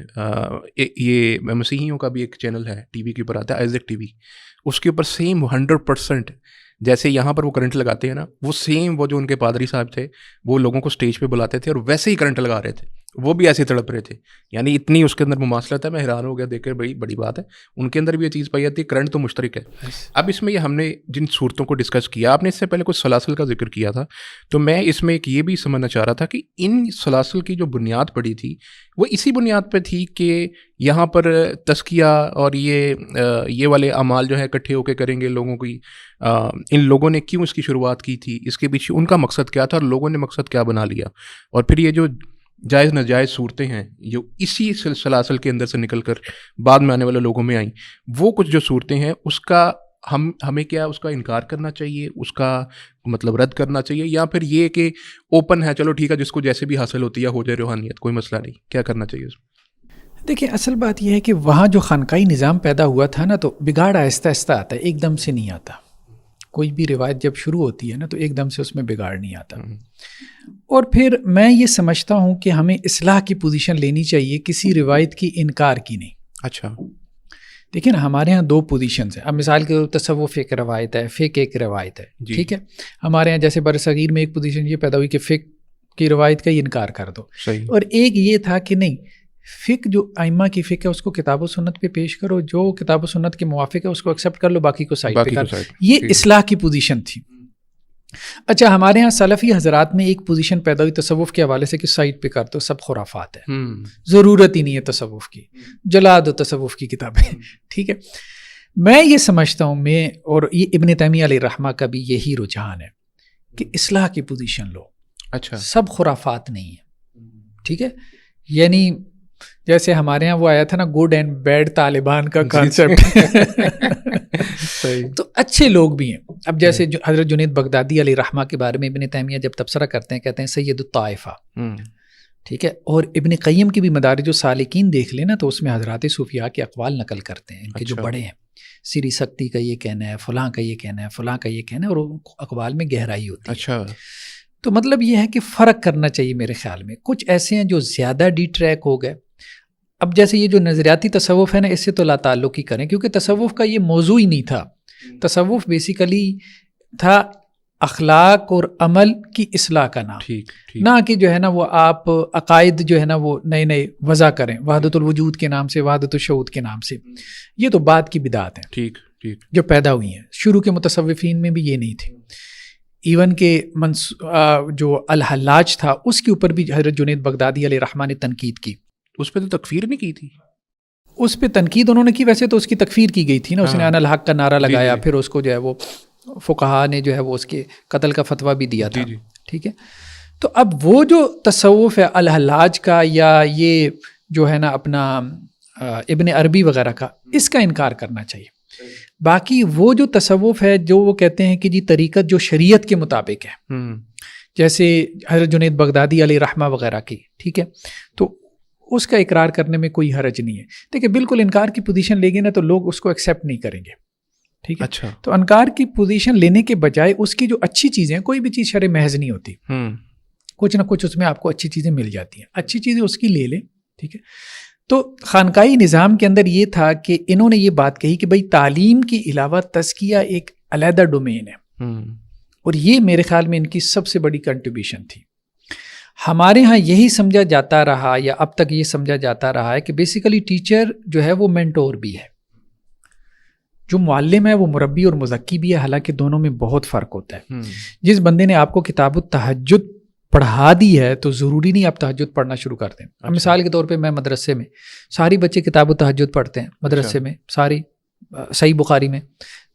یہ مسیحیوں کا بھی ایک چینل ہے ٹی وی کے اوپر آتا ہے آئزیک ٹی وی. اس کے اوپر سیم 100% جیسے یہاں پر وہ کرنٹ لگاتے ہیں نا, وہ سیم وہ جو ان کے پادری صاحب تھے وہ لوگوں کو اسٹیج پہ بلاتے تھے اور ویسے ہی کرنٹ لگا رہے تھے. وہ بھی ایسے تڑپ رہے تھے, یعنی اتنی اس کے اندر مماثلت ہے. میں حیران ہو گیا دیکھ کر, بھائی بڑی بات ہے, ان کے اندر بھی یہ چیز پائی جاتی ہے, کرنٹ تو مشترک ہے. اب اس میں یہ ہم نے جن صورتوں کو ڈسکس کیا, آپ نے اس سے پہلے کچھ سلاسل کا ذکر کیا تھا, تو میں اس میں ایک یہ بھی سمجھنا چاہ رہا تھا کہ ان سلاسل کی جو بنیاد پڑی تھی وہ اسی بنیاد پہ تھی کہ یہاں پر تزکیہ اور یہ والے اعمال جو ہے اکٹھے ہو کے کریں گے لوگوں کی. ان لوگوں نے کیوں اس کی شروعات کی تھی, اس کے پیچھے ان کا مقصد کیا تھا, اور لوگوں نے مقصد کیا بنا لیا, اور پھر یہ جو جائز ناجائز صورتیں ہیں جو اسی سلاسل کے اندر سے نکل کر بعد میں آنے والے لوگوں میں آئیں, وہ کچھ جو صورتیں ہیں اس کا ہمیں کیا اس کا انکار کرنا چاہیے, اس کا مطلب رد کرنا چاہیے, یا پھر یہ کہ اوپن ہے چلو ٹھیک ہے جس کو جیسے بھی حاصل ہوتی ہے ہو جائے روحانیت, کوئی مسئلہ نہیں, کیا کرنا چاہیے اس میں؟ دیکھیں اصل بات یہ ہے کہ وہاں جو خانقاہی نظام پیدا ہوا تھا نا, تو بگاڑ آہستہ آہستہ آتا ہے, ایک دم سے نہیں آتا. کوئی بھی روایت جب شروع ہوتی ہے نا تو ایک دم سے اس میں بگاڑ نہیں آتا. اور پھر میں یہ سمجھتا ہوں کہ ہمیں اصلاح کی پوزیشن لینی چاہیے, کسی روایت کی انکار کی نہیں. اچھا دیکھیں نا, ہمارے ہاں دو پوزیشنز ہیں. اب مثال کے تصوف ایک روایت ہے, فقہ ایک روایت ہے, ٹھیک ہے. ہمارے ہاں جیسے برصغیر میں ایک پوزیشن یہ پیدا ہوئی کہ فقہ کی روایت کا ہی انکار کر دو, اور ایک یہ تھا کہ نہیں, فقہ جو ائمہ کی فقہ ہے اس کو کتاب و سنت پہ پیش کرو, جو کتاب و سنت کے موافق ہے اس کو ایکسیپٹ کر لو, باقی کو سائڈ پہ کر. یہ اصلاح کی پوزیشن تھی. اچھا, ہمارے ہاں سلفی حضرات میں ایک پوزیشن پیدا ہوئی تصوف کے حوالے سے کہ سائڈ پہ کر دو, سب خرافات ہے, ضرورت ہی نہیں ہے تصوف کی, جلا دو تصوف کی کتابیں, ٹھیک ہے. میں یہ سمجھتا ہوں, میں اور یہ ابن تیمیہ علیہ رحمہ کا بھی یہی رجحان ہے کہ اصلاح کی پوزیشن لو. اچھا, سب خرافات نہیں ہے, ٹھیک ہے. یعنی جیسے ہمارے ہاں وہ آیا تھا نا گڈ اینڈ بیڈ طالبان کا کانسیپٹ, تو اچھے لوگ بھی ہیں. اب جیسے حضرت جنید بغدادی علیہ رحمہ کے بارے میں ابن تیمیہ جب تبصرہ کرتے ہیں کہتے ہیں سید الطائفہ, ٹھیک ہے. اور ابن قیم کی بھی مدارج السالکین دیکھ لینا تو اس میں حضرات صوفیاء کے اقوال نقل کرتے ہیں, ان کے جو بڑے ہیں, سری سکتی کا یہ کہنا ہے, فلاں کا یہ کہنا ہے, فلاں کا یہ کہنا ہے, اور اقوال میں گہرائی ہوتی ہے. اچھا, تو مطلب یہ ہے کہ فرق کرنا چاہیے میرے خیال میں. کچھ ایسے ہیں جو زیادہ ڈی ٹریک ہو گئے. اب جیسے یہ جو نظریاتی تصوف ہے نا, اس سے تو لا تعلق ہی کریں, کیونکہ تصوف کا یہ موضوع ہی نہیں تھا. تصوف بیسیکلی تھا اخلاق اور عمل کی اصلاح کا نام, نہ کہ جو ہے نا وہ آپ عقائد جو ہے نا وہ نئے نئے وضع کریں, وحدت الوجود کے نام سے, وحدت الشہود کے نام سے. یہ تو بعد کی بدعت ہیں ٹھیک ٹھیک جو پیدا ہوئی ہیں. شروع کے متصوفین میں بھی یہ نہیں تھی. ایون کہ جو الحلاج تھا اس کے اوپر بھی حضرت جنید بغدادی علیہ رحمہ نے تنقید کی. اس پہ تو تکفیر نہیں کی تھی, اس پہ تنقید انہوں نے کی, ویسے تو اس کی تکفیر کی گئی تھی نا. اس نے انا الحق کا نعرہ لگایا, پھر اس کو جو ہے وہ فقہا نے جو ہے وہ اس کے قتل کا فتویٰ بھی دیا تھا, ٹھیک ہے. تو اب وہ جو تصوف ہے الحلاج کا, یا یہ جو ہے نا اپنا ابن عربی وغیرہ کا, اس کا انکار کرنا چاہیے. باقی وہ جو تصوف ہے جو وہ کہتے ہیں کہ جی طریقت جو شریعت کے مطابق ہے, جیسے حضرت جنید بغدادی علیہ رحمہ وغیرہ کی, ٹھیک ہے, تو اس کا اقرار کرنے میں کوئی حرج نہیں ہے. دیکھیں بالکل انکار کی پوزیشن لے گے نا تو لوگ اس کو ایکسیپٹ نہیں کریں گے, ٹھیک ہے. اچھا, تو انکار کی پوزیشن لینے کے بجائے اس کی جو اچھی چیزیں ہیں, کوئی بھی چیز شرع محض نہیں ہوتی, کچھ نہ کچھ اس میں آپ کو اچھی چیزیں مل جاتی ہیں, اچھی چیزیں اس کی لے لیں, ٹھیک ہے. تو خانقاہی نظام کے اندر یہ تھا کہ انہوں نے یہ بات کہی کہ بھائی تعلیم کے علاوہ تزکیہ ایک علیحدہ ڈومین ہے, اور یہ میرے خیال میں ان کی سب سے بڑی کنٹریبیوشن تھی. ہمارے ہاں یہی سمجھا جاتا رہا, یا اب تک یہ سمجھا جاتا رہا ہے کہ بیسیکلی ٹیچر جو ہے وہ مینٹور بھی ہے, جو معلم ہے وہ مربی اور مزکی بھی ہے, حالانکہ دونوں میں بہت فرق ہوتا ہے. جس بندے نے آپ کو کتاب التہجد پڑھا دی ہے تو ضروری نہیں آپ تہجد پڑھنا شروع کر دیں. اب مثال کے طور پہ میں مدرسے میں ساری بچے کتاب التہجد پڑھتے ہیں مدرسے میں, ساری صحیح بخاری میں,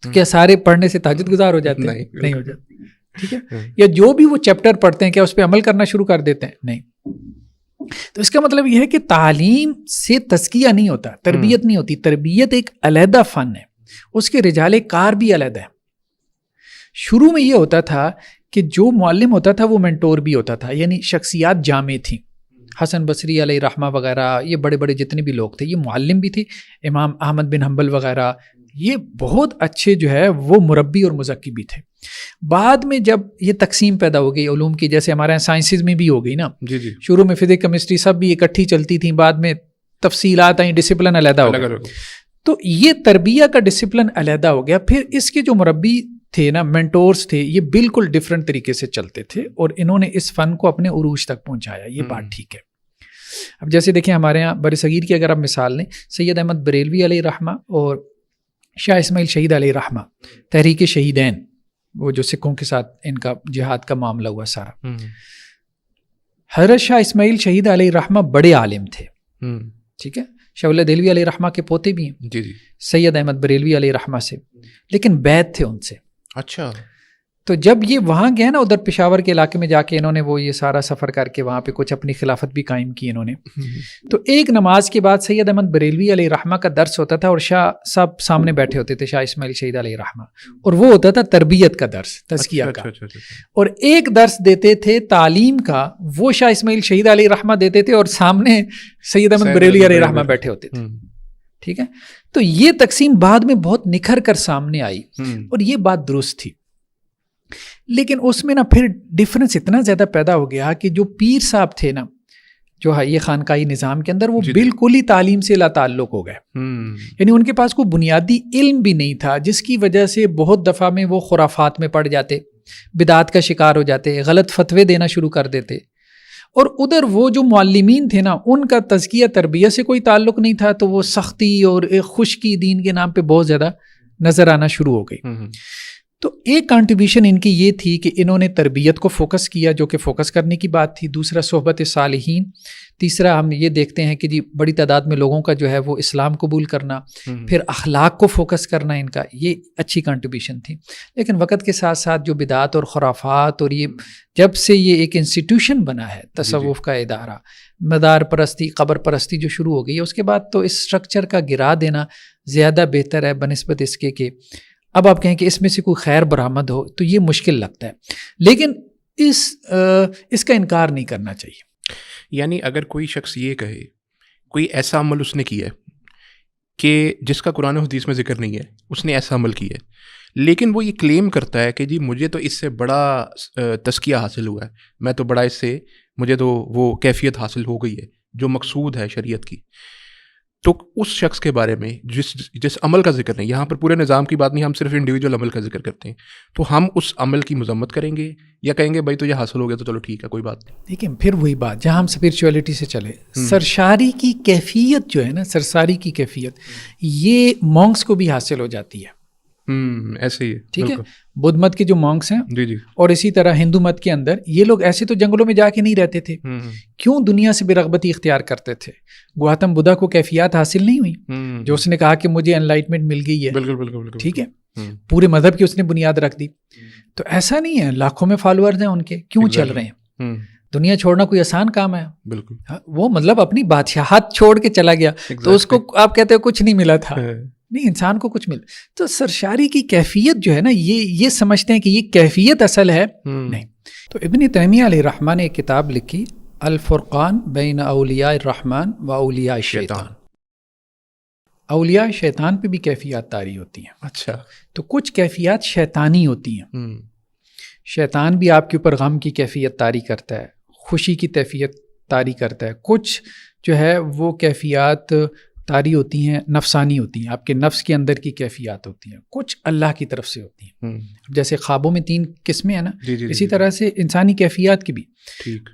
تو کیا سارے پڑھنے سے تہجد گزار ہو جاتے ہیں؟ نہیں ہو جاتے, ٹھیک ہے. یا جو بھی وہ چیپٹر پڑھتے ہیں کیا اس پہ عمل کرنا شروع کر دیتے ہیں؟ نہیں. تو اس کا مطلب یہ ہے کہ تعلیم سے تزکیہ نہیں ہوتا, تربیت نہیں ہوتی. تربیت ایک علیحدہ فن ہے, اس کے رجال کار بھی علیحدہ ہے. شروع میں یہ ہوتا تھا کہ جو معلم ہوتا تھا وہ مینٹور بھی ہوتا تھا, یعنی شخصیات جامع تھیں. حسن بصری علیہ رحمہ وغیرہ, یہ بڑے بڑے جتنے بھی لوگ تھے یہ معلم بھی تھے. امام احمد بن حنبل وغیرہ یہ بہت اچھے جو ہے وہ مربی اور مزکی بھی تھے. بعد میں جب یہ تقسیم پیدا ہو گئی علوم کی, جیسے ہمارے یہاں سائنسز میں بھی ہو گئی نا, شروع میں فزکس کیمسٹری سب بھی اکٹھی چلتی تھیں, بعد میں تفصیلات آئیں, ڈسپلن علیحدہ ہو گیا. تو یہ تربیہ کا ڈسپلن علیحدہ ہو گیا. پھر اس کے جو مربی تھے نا, مینٹورز تھے, یہ بالکل ڈفرینٹ طریقے سے چلتے تھے, اور انہوں نے اس فن کو اپنے عروج تک پہنچایا. یہ بات ٹھیک ہے. اب جیسے دیکھیں ہمارے یہاں بر صغیر کی اگر آپ مثال لیں، سید احمد بریلوی علیہ رحمہ اور شاہ اسماعیل شہید علیہ رحمہ، تحریک شہیدین، وہ جو سکھوں کے ساتھ ان کا جہاد کا معاملہ ہوا سارا، حضرت شاہ اسماعیل شہید علیہ رحمہ بڑے عالم تھے، ٹھیک ہے، شاہ ولی دہلوی علیہ رحمہ کے پوتے بھی ہیں، جی جی، سید احمد بریلوی علیہ رحمہ سے، لیکن بیعت تھے ان سے. اچھا. تو جب یہ وہاں گئے نا ادھر پشاور کے علاقے میں جا کے انہوں نے وہ یہ سارا سفر کر کے وہاں پہ کچھ اپنی خلافت بھی قائم کی انہوں نے. تو ایک نماز کے بعد سید احمد بریلوی علیہ رحمہ کا درس ہوتا تھا اور شاہ صاحب سامنے بیٹھے ہوتے تھے، شاہ اسماعیل شہید علیہ رحمہ، اور وہ ہوتا تھا تربیت کا درس، تزکیہ کا. اور ایک درس دیتے تھے تعلیم کا، وہ شاہ اسماعیل شہید علیہ رحمہ دیتے تھے اور سامنے سید احمد بریلوی علیہ رحمہ بیٹھے ہوتے تھے. ٹھیک ہے، تو یہ تقسیم بعد میں بہت نکھر کر سامنے آئی اور یہ بات درست تھی. لیکن اس میں نا پھر ڈفرنس اتنا زیادہ پیدا ہو گیا کہ جو پیر صاحب تھے نا، جو ہے یہ خانقاہی نظام کے اندر، وہ بالکل ہی تعلیم سے لا تعلق ہو گئے. یعنی ان کے پاس کوئی بنیادی علم بھی نہیں تھا، جس کی وجہ سے بہت دفعہ میں وہ خرافات میں پڑ جاتے، بدعات کا شکار ہو جاتے، غلط فتوے دینا شروع کر دیتے. اور ادھر وہ جو معلمین تھے نا، ان کا تزکیہ تربیت سے کوئی تعلق نہیں تھا، تو وہ سختی اور ایک خشکی دین کے نام پہ بہت زیادہ نظر آنا شروع ہو گئی. تو ایک کنٹریبیوشن ان کی یہ تھی کہ انہوں نے تربیت کو فوکس کیا، جو کہ فوکس کرنے کی بات تھی. دوسرا صحبت صالحین. تیسرا ہم یہ دیکھتے ہیں کہ جی بڑی تعداد میں لوگوں کا جو ہے وہ اسلام قبول کرنا، پھر اخلاق کو فوکس کرنا، ان کا یہ اچھی کنٹریبیوشن تھی. لیکن وقت کے ساتھ ساتھ جو بدعات اور خرافات، اور یہ جب سے یہ ایک انسٹیٹیوشن بنا ہے تصوف کا ادارہ، مدار پرستی، قبر پرستی جو شروع ہو گئی ہے، اس کے بعد تو اس اسٹرکچر کا گرا دینا زیادہ بہتر ہے بنسبت اس کے کہ اب آپ کہیں کہ اس میں سے کوئی خیر برآمد ہو، تو یہ مشکل لگتا ہے. لیکن اس کا انکار نہیں کرنا چاہیے. یعنی اگر کوئی شخص یہ کہے، کوئی ایسا عمل اس نے کیا ہے کہ جس کا قرآن و حدیث میں ذکر نہیں ہے، اس نے ایسا عمل کیا ہے، لیکن وہ یہ کلیم کرتا ہے کہ جی مجھے تو اس سے بڑا تزکیہ حاصل ہوا ہے، میں تو بڑا اس سے مجھے تو وہ کیفیت حاصل ہو گئی ہے جو مقصود ہے شریعت کی، تو اس شخص کے بارے میں جس عمل کا ذکر نہیں، یہاں پر پورے نظام کی بات نہیں، ہم صرف انڈیویجول عمل کا ذکر کرتے ہیں، تو ہم اس عمل کی مذمت کریں گے یا کہیں گے بھائی تو یہ حاصل ہو گیا تو چلو ٹھیک ہے کوئی بات نہیں. لیکن پھر وہی بات جہاں ہم اسپرچولیٹی سے چلے، سرشاری کی کیفیت جو ہے نا، سرساری کی کیفیت یہ مونکس کو بھی حاصل ہو جاتی ہے. ایسے ہی ٹھیک ہے، بدھ مت کے جو مونکس ہیں، جی جی، اور اسی طرح ہندو مت کے اندر یہ لوگ ایسے تو جنگلوں میں جا کے نہیں رہتے تھے، کیوں دنیا سے بے رغبتی اختیار کرتے تھے. گوتم بدھا کو کیفیات حاصل نہیں ہوئی جو اس نے کہا کہ مجھے انلائٹمنٹ مل گئی ہے، بالکل بالکل ٹھیک ہے، پورے مذہب کی اس نے بنیاد رکھ دی. تو ایسا نہیں ہے، لاکھوں میں فالوورز ہیں ان کے، کیوں چل رہے ہیں. دنیا چھوڑنا کوئی آسان کام ہے؟ بالکل. وہ مطلب اپنی بادشاہت چھوڑ کے چلا گیا، تو اس کو آپ کہتے ہو کچھ نہیں ملا تھا. نہیں، انسان کو کچھ ملا. تو سرشاری کی کیفیت جو ہے نا، یہ سمجھتے ہیں کہ یہ کیفیت اصل ہے، نہیں. تو ابن تیمیہ علیہ الرحمہ نے ایک کتاب لکھی، الفرقان بین اولیاء الرحمن و اولیاء الشیطان. اولیاء شیطان پہ بھی کیفیات طاری ہوتی ہیں. اچھا. تو کچھ کیفیات شیطانی ہوتی ہیں. شیطان بھی آپ کے اوپر غم کی کیفیت طاری کرتا ہے، خوشی کی کیفیت طاری کرتا ہے. کچھ جو ہے وہ کیفیات طاری ہوتی ہیں، نفسانی ہوتی ہیں، آپ کے نفس کے اندر کی کیفیات ہوتی ہیں. کچھ اللہ کی طرف سے ہوتی ہیں. جیسے خوابوں میں 3 قسمیں ہیں نا، اسی طرح سے انسانی کیفیات کی بھی.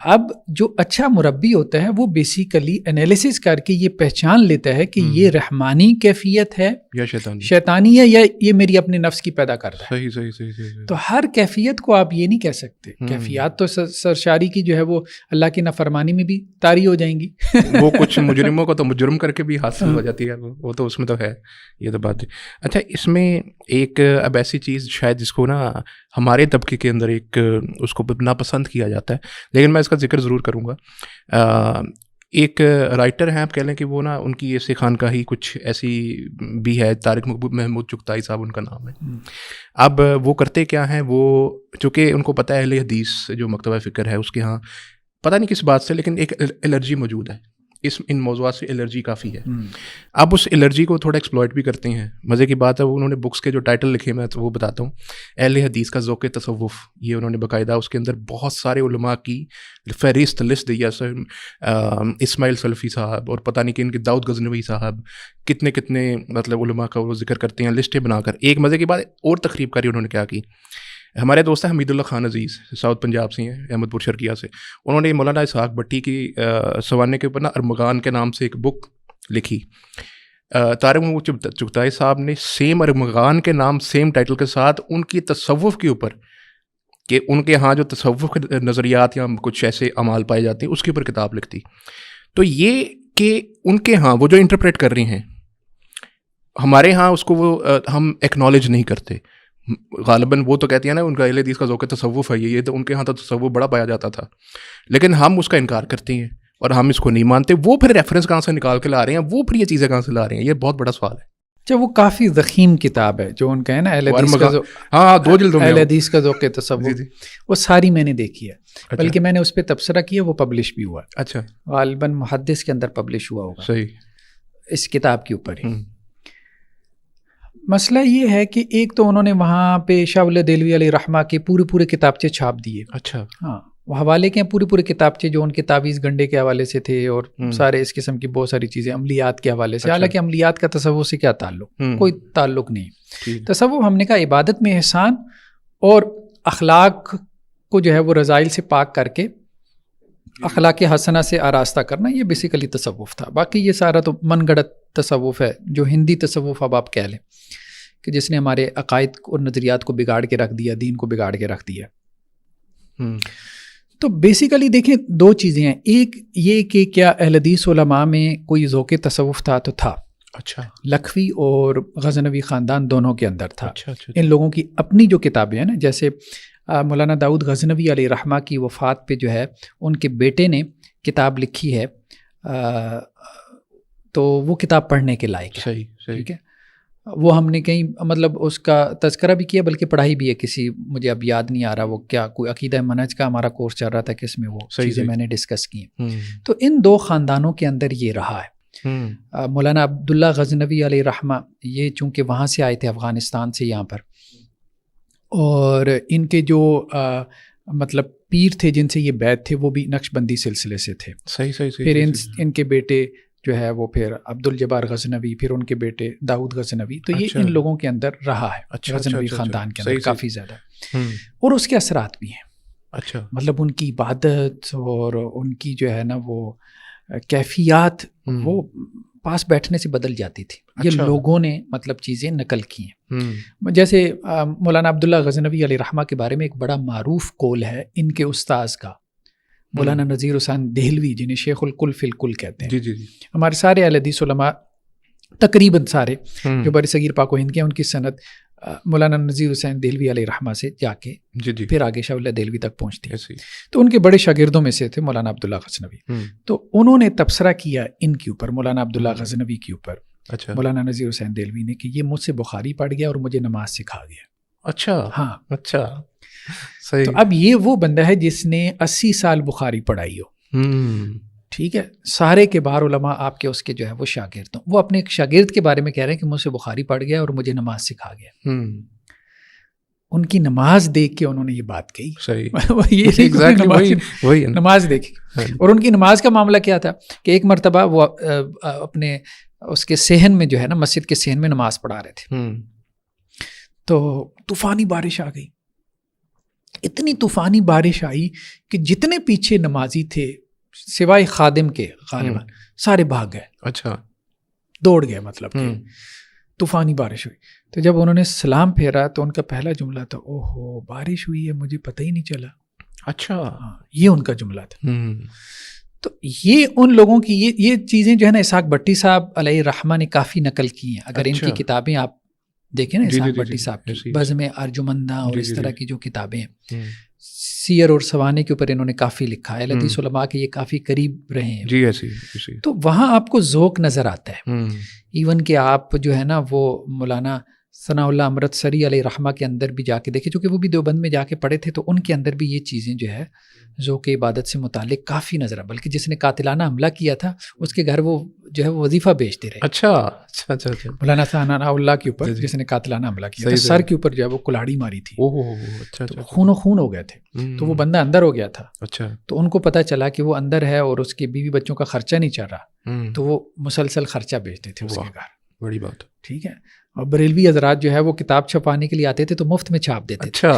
اب جو اچھا مربی ہوتا ہے وہ بیسیکلی انالیسس کر کے یہ پہچان لیتا ہے کہ یہ رحمانی کیفیت ہے یا شیطانی ہے، یا یہ میری اپنے نفس کی پیدا کر رہا ہے. صحیح. تو ہر کیفیت کو آپ یہ نہیں کہہ سکتے. کیفیات تو سرشاری کی جو ہے وہ اللہ کی نافرمانی میں بھی طاری ہو جائیں گی. وہ کچھ مجرموں کو تو مجرم کر کے بھی حاصل ہو جاتی ہے، وہ تو اس میں تو ہے، یہ تو بات ہے. اچھا، اس میں ایک اب ایسی چیز شاید جس کو نا ہمارے طبقے کے اندر ایک اس کو ناپسند کیا جاتا ہے، لیکن میں اس کا ذکر ضرور کروں گا. ایک رائٹر ہیں، آپ کہہ لیں کہ وہ نا ان کی ایسی خانقاہی کچھ ایسی بھی ہے، طارق محمود چغتائی صاحب ان کا نام ہے. اب وہ کرتے کیا ہیں، وہ چونکہ ان کو پتہ ہے اہل حدیث جو مکتبہ فکر ہے اس کے ہاں پتہ نہیں کس بات سے، لیکن ایک الرجی موجود ہے، ان موضوعات سے الرجی کافی ہے. اب اس الرجی کو تھوڑا ایکسپلائٹ بھی کرتے ہیں. مزے کی بات ہے، انہوں نے بکس کے جو ٹائٹل لکھے میں تو وہ بتاتا ہوں. اہل حدیث کا ذوق تصوف، یہ انہوں نے باقاعدہ اس کے اندر بہت سارے علماء کی فہرست لسٹ دی ہے. اسماعیل سلفی صاحب اور پتہ نہیں کہ ان کے داؤد غزنوی صاحب کتنے مطلب علماء کا وہ ذکر کرتے ہیں لسٹیں بنا کر. ایک مزے کی بات اور تقریب کاری انہوں نے کیا کی، ہمارے دوست ہیں حمید اللہ خان عزیز، ساؤتھ پنجاب سے ہیں، احمد پور شرقیہ سے. انہوں نے مولانا اسحاق بٹی کی سوانح کے اوپر نا ارمغان کے نام سے ایک بک لکھی. طارق محمود چغتائی صاحب نے سیم ارمغان کے نام سیم ٹائٹل کے ساتھ ان کی تصوف کے اوپر کہ ان کے ہاں جو تصوف کے نظریات یا کچھ ایسے اعمال پائے جاتے ہیں اس کے اوپر کتاب لکھتی. تو یہ کہ ان کے ہاں وہ جو انٹرپریٹ کر رہی ہیں، ہمارے ہاں اس کو وہ ہم ایکنالج نہیں کرتے. غالباً وہ تو کہتی ہیں نا ان کا اہل حدیث کا ذوق تصوف ہے یہ تو ان کے ہاں تو تصوف بڑا پایا جاتا تھا، لیکن ہم اس کا انکار کرتے ہیں اور ہم اس کو نہیں مانتے. وہ پھر ریفرنس کہاں سے نکال کے لا رہے ہیں، وہ پھر یہ چیزیں کہاں سے لا رہے ہیں، یہ بہت بڑا سوال ہے. اچھا، وہ کافی ضخیم کتاب ہے جو ان کا ہے نا اہل حدیث کا، ہاں 2 جلدوں میں اہل حدیث کا ذوق تصوف، وہ ساری میں نے دیکھی ہے، بلکہ میں نے اس پہ تبصرہ کیا، وہ پبلش بھی ہوا. اچھا، غالباً محدث کے اندر پبلش ہوا ہوگا صحیح اس کتاب کے اوپر ہی. مسئلہ یہ ہے کہ ایک تو انہوں نے وہاں پہ شاہ ولی دہلوی علیہ رحمہ کے پورے کتابچے چھاپ دیے. اچھا، ہاں، وہ حوالے کے پورے کتابچے جو ان کے تعویذ گنڈے کے حوالے سے تھے اور سارے اس قسم کی بہت ساری چیزیں عملیات کے حوالے سے. حالانکہ عملیات کا تصوف سے کیا تعلق، کوئی تعلق نہیں. تصوف ہم نے کہا عبادت میں احسان اور اخلاق کو جو ہے وہ رذائل سے پاک کر کے اخلاق حسنہ سے آراستہ کرنا، یہ بیسیکلی تصوف تھا. باقی یہ سارا تو من گڑت تصوف ہے، جو ہندی تصوف اب آپ کہہ لیں، کہ جس نے ہمارے عقائد اور نظریات کو بگاڑ کے رکھ دیا، دین کو بگاڑ کے رکھ دیا. تو بیسیکلی دیکھیں 2 چیزیں ہیں. ایک یہ کہ کیا اہل حدیث علماء میں کوئی ذوق تصوف تھا، تو تھا. اچھا، لکھوی اور غزنوی خاندان دونوں کے اندر تھا. اچھا. ان لوگوں کی اپنی جو کتابیں ہیں نا، جیسے مولانا داؤد غزنوی علیہ رحمہ کی وفات پہ جو ہے ان کے بیٹے نے کتاب لکھی ہے، تو وہ کتاب پڑھنے کے لائق ہے. صحیح. ٹھیک ہے، وہ ہم نے کہیں مطلب اس کا تذکرہ بھی کیا، بلکہ پڑھائی بھی ہے کسی، مجھے اب یاد نہیں آ رہا وہ کیا، کوئی عقیدہ منہج کا ہمارا کورس چل رہا تھا کہ اس میں وہ چیزیں میں نے ڈسکس کی. تو ان 2 خاندانوں کے اندر یہ رہا ہے. مولانا عبداللہ غزنوی علیہ رحمہ یہ چونکہ وہاں سے آئے تھے افغانستان سے یہاں پر، اور ان کے جو مطلب پیر تھے جن سے یہ بیعت تھے وہ بھی نقش بندی سلسلے سے تھے. صحیح. پھر ان کے بیٹے جو ہے وہ پھر عبد الجبار غزنوی، پھر ان کے بیٹے داؤد غزنوی. تو یہ ان لوگوں کے اندر رہا ہے، غزنوی خاندان کے اندر کافی زیادہ، اور اس کے اثرات بھی ہیں. اچھا، مطلب ان کی عبادت اور ان کی جو ہے نا وہ کیفیات وہ پاس بیٹھنے سے بدل جاتی تھی. یہ لوگوں نے مطلب چیزیں نقل کی ہیں. جیسے مولانا عبداللہ غزنوی علیہ رحمہ کے بارے میں ایک بڑا معروف قول ہے ان کے استاذ کا، مولانا نذیر حسین دہلوی، جنہیں شیخ الکل فی الکل کہتے ہیں. جی. ہمارے سارے اہل حدیث علماء تقریباً سارے جو بر صغیر پاک و ہند کے ہیں، ان کی سند مولانا نذیر حسین دہلوی علیہ رحمہ سے جا کے پھر آگے شاہ ولی دہلوی تک پہنچتی ہے. تو ان کے بڑے شاگردوں میں سے تھے مولانا عبداللہ غزنوی. تو انہوں نے تبصرہ کیا ان کے اوپر، مولانا عبداللہ غزنوی کے اوپر. اچھا، مولانا نذیر حسین دہلوی نے کہ یہ مجھ سے بخاری پڑھ گیا اور مجھے نماز سکھا گیا. اچھا، ہاں، اچھا، صحیح. تو اب یہ وہ بندہ ہے جس نے 80 سال بخاری پڑھائی ہو. ٹھیک ہے، سارے کے بار علماء آپ کے اس کے جو ہے وہ شاگرد ہوں. وہ اپنے ایک شاگرد کے بارے میں کہہ رہے ہیں کہ مجھ سے بخاری پڑھ گیا اور مجھے نماز سکھا گیا. ان کی نماز دیکھ کے انہوں نے یہ بات کہی. صحیح، نماز دیکھی. اور ان کی نماز کا معاملہ کیا تھا کہ ایک مرتبہ وہ اپنے اس کے صحن میں جو ہے نا مسجد کے صحن میں نماز پڑھا رہے تھے، تو طوفانی بارش آ گئی. اتنی طوفانی بارش آئی کہ جتنے پیچھے نمازی تھے سوائے خادم کے غالباً سارے بھاگ گئے. اچھا، دوڑ گئے. مطلب کہ طوفانی بارش ہوئی. تو جب انہوں نے سلام پھیرا تو ان کا پہلا جملہ تھا، اوہو بارش ہوئی ہے، مجھے پتہ ہی نہیں چلا. اچھا، یہ ان کا جملہ تھا. تو یہ ان لوگوں کی یہ چیزیں جو ہے نا اسحاق بٹی صاحب علیہ رحمہ نے کافی نقل کی ہیں. اگر ان کی کتابیں آپ دیکھیں نا، اسحاق بٹی صاحب کی بزم ارجمندہ اور اس طرح کی جو کتابیں ہیں، سیر اور سوانح کے اوپر انہوں نے کافی لکھا ہے. حدیث علماء کے یہ کافی قریب رہے ہیں. جی ایسی. تو وہاں آپ کو ذوق نظر آتا ہے. ایون کہ آپ جو ہے نا وہ مولانا ثناء اللہ امرتسری علیہ رحمہ کے اندر بھی جا کے دیکھیں، چونکہ وہ بھی دیوبند میں جا کے پڑھے تھے، تو ان کے اندر بھی یہ چیزیں جو ہے ذوق عبادت سے متعلق کافی نظر آ. بلکہ جس نے قاتلانہ حملہ کیا تھا اس کے گھر وہ جو ہے وہ وظیفہ بیچتے رہے. اچھا. مولانا ثناء اللہ کے اوپر جس نے قاتلانہ حملہ کیا تھا، سر کے اوپر جو ہے وہ کلاڑی ماری تھی، خون و خون ہو گئے تھے. تو وہ بندہ اندر ہو گیا تھا. اچھا. تو ان کو پتہ چلا کہ وہ اندر ہے اور اس کے بیوی بچوں کا خرچہ نہیں چل رہا، تو وہ مسلسل خرچہ بیچتے تھے اس کے گھر. بڑی بات. ٹھیک ہے. اور بریلوی حضرات جو ہے وہ کتاب چھپانے کے لیے آتے تھے تو مفت میں چھاپ دیتے تھے.